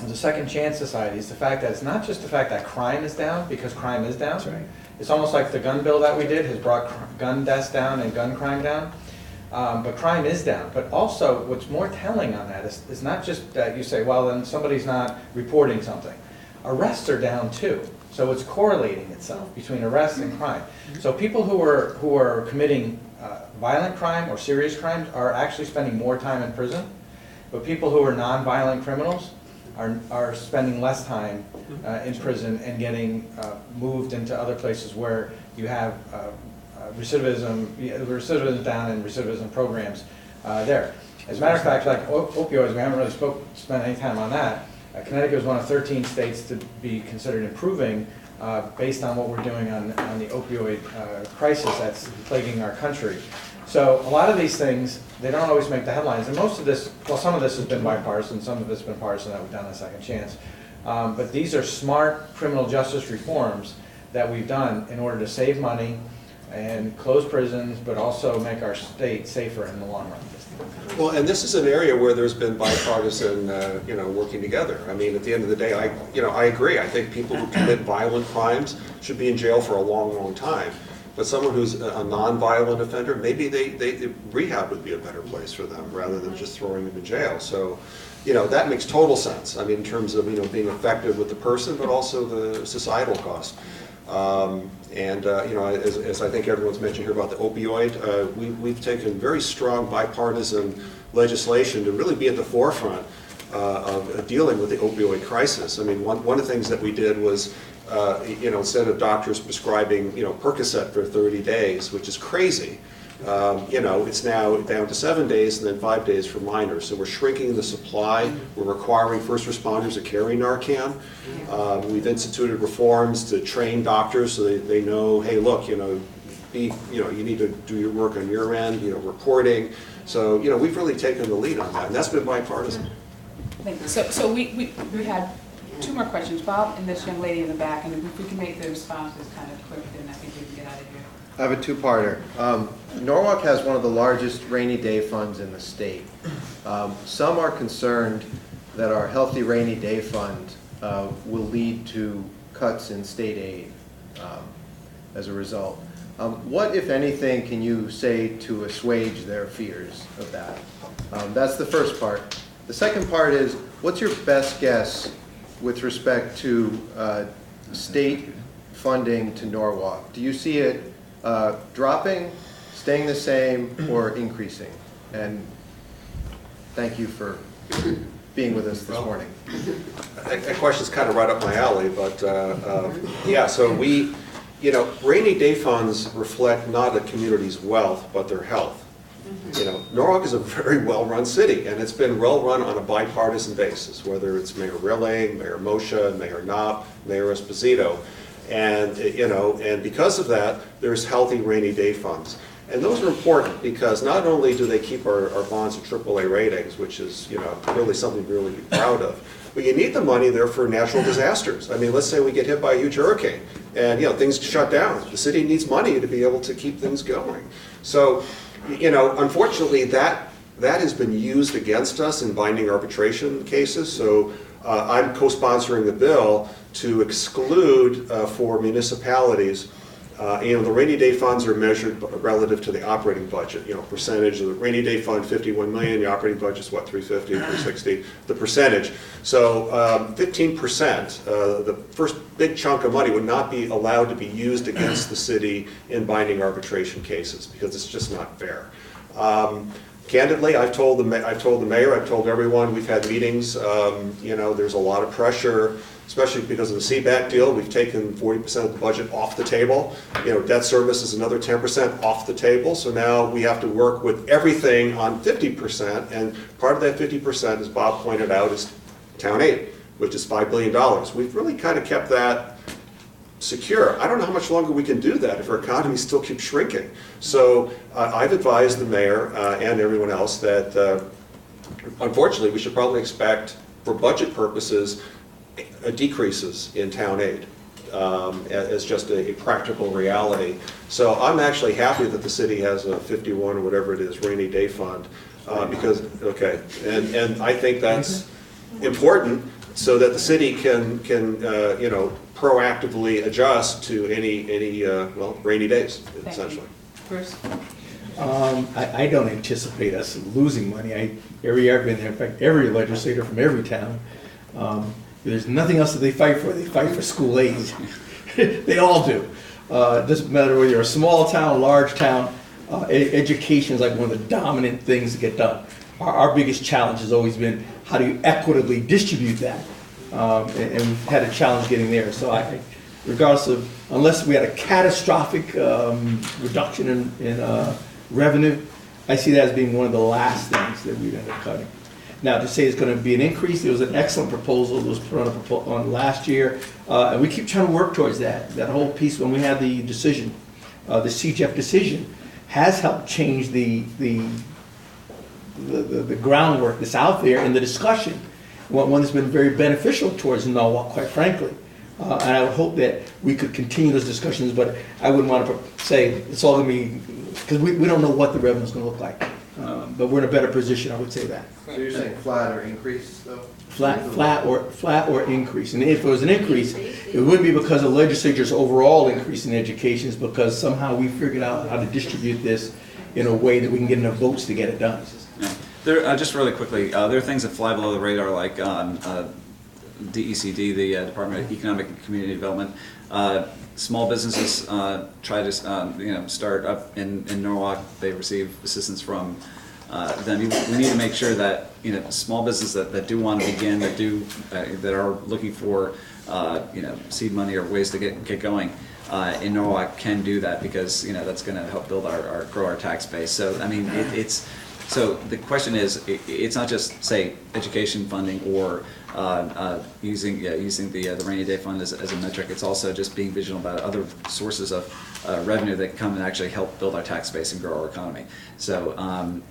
of the Second Chance Society is the fact that it's not just the fact that crime is down, because crime is down. That's right. It's almost like the gun bill that we did has brought gun deaths down and gun crime down. But crime is down. But also, what's more telling on that is not just that you say, well, then somebody's not reporting something. Arrests are down too. So it's correlating itself between arrests and crime. So people who are committing violent crime or serious crimes are actually spending more time in prison. But people who are non-violent criminals are spending less time in prison and getting moved into other places where you have recidivism down and recidivism programs there. As a matter of fact, like opioids, we haven't really spent any time on that. Connecticut is one of 13 states to be considered improving based on what we're doing on the opioid crisis that's plaguing our country. So a lot of these things, they don't always make the headlines. And most of this, well, some of this has been bipartisan, some of it's been partisan that we've done a Second Chance. But these are smart criminal justice reforms that we've done in order to save money and close prisons, but also make our state safer in the long run. Well, and this is an area where there's been bipartisan, working together. I mean, at the end of the day, I agree. I think people who commit violent crimes should be in jail for a long, long time. But someone who's a non-violent offender, maybe rehab would be a better place for them rather than just throwing them in jail. So, that makes total sense. I mean, in terms of, being effective with the person, but also the societal cost. As I think everyone's mentioned here about the opioid, we've taken very strong bipartisan legislation to really be at the forefront of dealing with the opioid crisis. I mean, one of the things that we did was, instead of doctors prescribing, Percocet for 30 days, which is crazy, it's now down to 7 days and then 5 days for minors. So we're shrinking the supply. We're requiring first responders to carry Narcan. We've instituted reforms to train doctors so they know, hey, look, you need to do your work on your end, reporting. So, we've really taken the lead on that, and that's been bipartisan. So we had two more questions, Bob and this young lady in the back, and if we can make the responses kind of quick, then I think we can get out of here. I have a two-parter. Norwalk has one of the largest rainy day funds in the state. Some are concerned that our healthy rainy day fund will lead to cuts in state aid as a result. What, if anything, can you say to assuage their fears of that? That's the first part. The second part is, what's your best guess with respect to state funding to Norwalk? Do you see it dropping, staying the same or increasing? And thank you for being with us this morning. That question's kind of right up my alley, but yeah, so rainy day funds reflect not the community's wealth, but their health. Norwalk is a very well-run city, and it's been well-run on a bipartisan basis, whether it's Mayor Rilling, Mayor Moshe, Mayor Knopp, Mayor Esposito. And, and because of that, there's healthy rainy day funds. And those are important because not only do they keep our bonds at AAA ratings, which is, really something really to be proud of, but you need the money there for natural disasters. I mean, let's say we get hit by a huge hurricane and, things shut down. The city needs money to be able to keep things going. So, unfortunately, that has been used against us in binding arbitration cases. So I'm co-sponsoring a bill to exclude for municipalities. The rainy day funds are measured relative to the operating budget. Percentage of the rainy day fund, 51 million. The operating budget's what, 350, 360. The percentage. So 15%, the first big chunk of money, would not be allowed to be used against the city in binding arbitration cases because it's just not fair. Candidly, I've told the mayor, I've told everyone, we've had meetings. There's a lot of pressure, especially because of the CBAC deal. We've taken 40% of the budget off the table. Debt service is another 10% off the table. So now we have to work with everything on 50%. And part of that 50%, as Bob pointed out, is town aid, which is $5 billion. We've really kind of kept that secure. I don't know how much longer we can do that if our economy still keeps shrinking. So I've advised the mayor and everyone else that unfortunately we should probably expect, for budget purposes, decreases in town aid as just a practical reality. So I'm actually happy that the city has a 51 or whatever it is rainy day fund because, and I think that's important so that the city can proactively adjust to any rainy days, essentially. Bruce? I don't anticipate us losing money. Every year I've been there, in fact, every legislator from every town, there's nothing else that they fight for. They fight for school aid. They all do. It doesn't matter whether you're a small town, large town, education is like one of the dominant things to get done. Our biggest challenge has always been how do you equitably distribute that? And we've had a challenge getting there. So regardless of, unless we had a catastrophic reduction in revenue, I see that as being one of the last things that we'd end up cutting. Now, to say it's going to be an increase, there was an excellent proposal that was put on last year, and we keep trying to work towards that. That whole piece, when we had the decision, the CJEF decision, has helped change the groundwork that's out there in the discussion. One that's been very beneficial towards Norwalk, quite frankly. And I would hope that we could continue those discussions, but I wouldn't want to say it's all going to be, because we don't know what the revenue is going to look like. But we're in a better position, I would say that. So you're saying flat or increase, though? Flat or increase. And if it was an increase, it wouldn't be because of the legislature's overall increase in education, it's because somehow we figured out how to distribute this in a way that we can get enough votes to get it done. There, just really quickly, there are things that fly below the radar, like DECD, the Department of Economic and Community Development. Small businesses try to start up in Norwalk. They receive assistance from them. We need to make sure that small businesses that do want to begin, that are looking for seed money or ways to get going in Norwalk can do that, because that's going to help build grow our tax base. So I mean So the question is, it's not just, say, education funding or using the rainy day fund as a metric. It's also just being vigilant about other sources of revenue that come and actually help build our tax base and grow our economy. So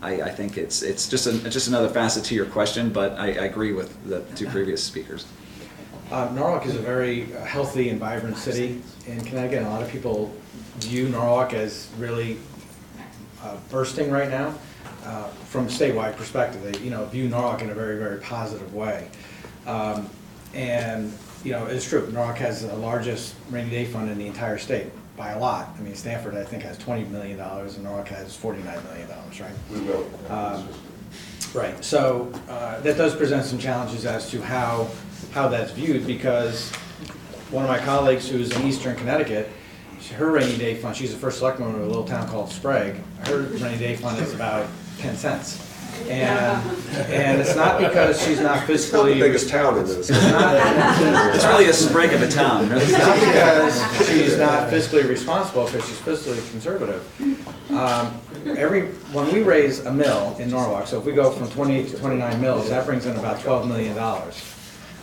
I think it's just another facet to your question, but I agree with the two previous speakers. Norwalk is a very healthy and vibrant city in Connecticut, and a lot of people view Norwalk as really bursting right now. From a statewide perspective, they view Norwalk in a very, very positive way. And it's true, Norwalk has the largest rainy day fund in the entire state by a lot. I mean, Stanford, I think, has $20 million, and Norwalk has $49 million, right? We will. Right, so that does present some challenges as to how that's viewed, because one of my colleagues who's in Eastern Connecticut, her rainy day fund, she's the first selectwoman of a little town called Sprague, her rainy day fund is about 10 cents. And it's not because she's not It's not fiscally. the biggest town in this. It's really a sprig of a town. It's not because she's not fiscally responsible, because she's fiscally conservative. When we raise a mill in Norwalk, so if we go from 28 to 29 mills, that brings in about $12 million.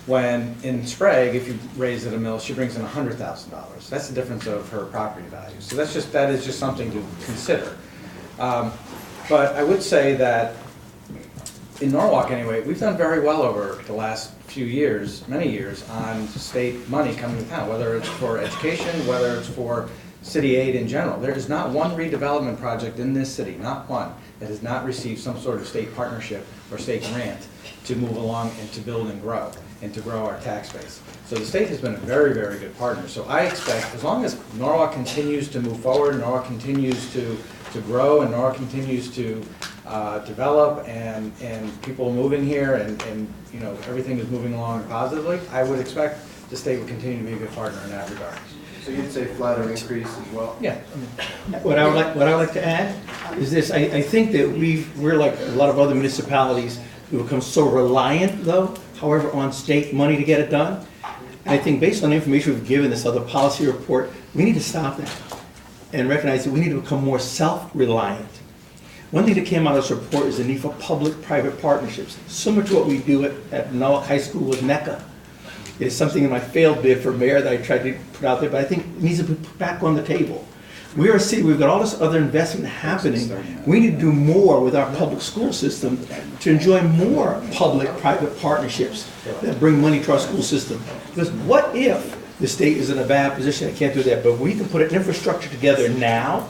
When in Sprague, if you raise it a mill, she brings in $100,000. That's the difference of her property value. So that is just something to consider. But I would say that in Norwalk anyway, we've done very well over the last few years, many years, on state money coming to town, whether it's for education, whether it's for city aid in general. There is not one redevelopment project in this city, not one, that has not received some sort of state partnership or state grant to move along and to build and grow our tax base. So the state has been a very, very good partner. So I expect, as long as Norwalk continues to move forward, Norwalk continues to grow, and Norwalk continues to develop, and people are moving here, and you know, everything is moving along positively, I would expect the state will continue to be a good partner in that regard. So you'd say flatter increase as well? Yeah. What I would like to add is this: I think that we're like a lot of other municipalities. We become so reliant, though, however, on state money to get it done. And I think based on the information we've given this other policy report, we need to stop that and recognize that we need to become more self-reliant. One thing that came out of this report is the need for public-private partnerships, similar to what we do at Norwalk High School with NECA. It is something in my failed bid for mayor that I tried to put out there, but I think it needs to be put back on the table. We are a city, we've got all this other investment happening. We need to do more with our public school system to enjoy more public-private partnerships that bring money to our school system. Because what if the state is in a bad position, I can't do that, but we can put an infrastructure together now,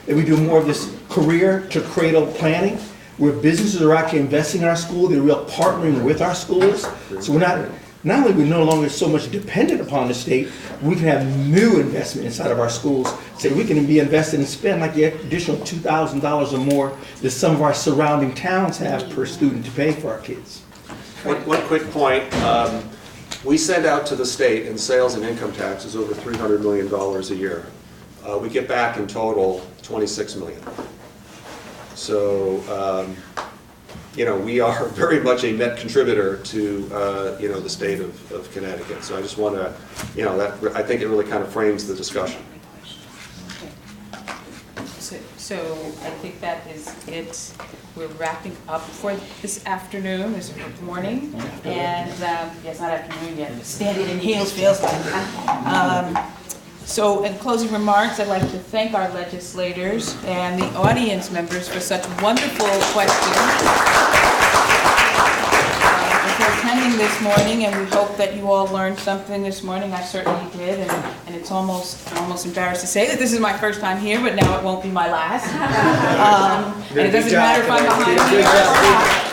that we do more of this career to cradle planning, where businesses are actually investing in our school, they're real partnering with our schools. So we're not only are we no longer so much dependent upon the state, we can have new investment inside of our schools. So we can be invested and spend like the additional $2,000 or more that some of our surrounding towns have per student to pay for our kids. One quick point. We send out to the state in sales and income taxes over $300 million a year. We get back in total $26 million. So, you know, we are very much a net contributor to, you know, the state of Connecticut. So I just want to, you know, I think it really kind of frames the discussion. So I think that is it. We're wrapping up for this afternoon, this morning, and yes, not afternoon yet. Standing in heels feels like. So in closing remarks, I'd like to thank our legislators and the audience members for such wonderful questions. For attending this morning, and we hope that you all learned something this morning. I certainly did, and it's almost embarrassed to say that this is my first time here, but now it won't be my last. And it doesn't matter if I'm behind you.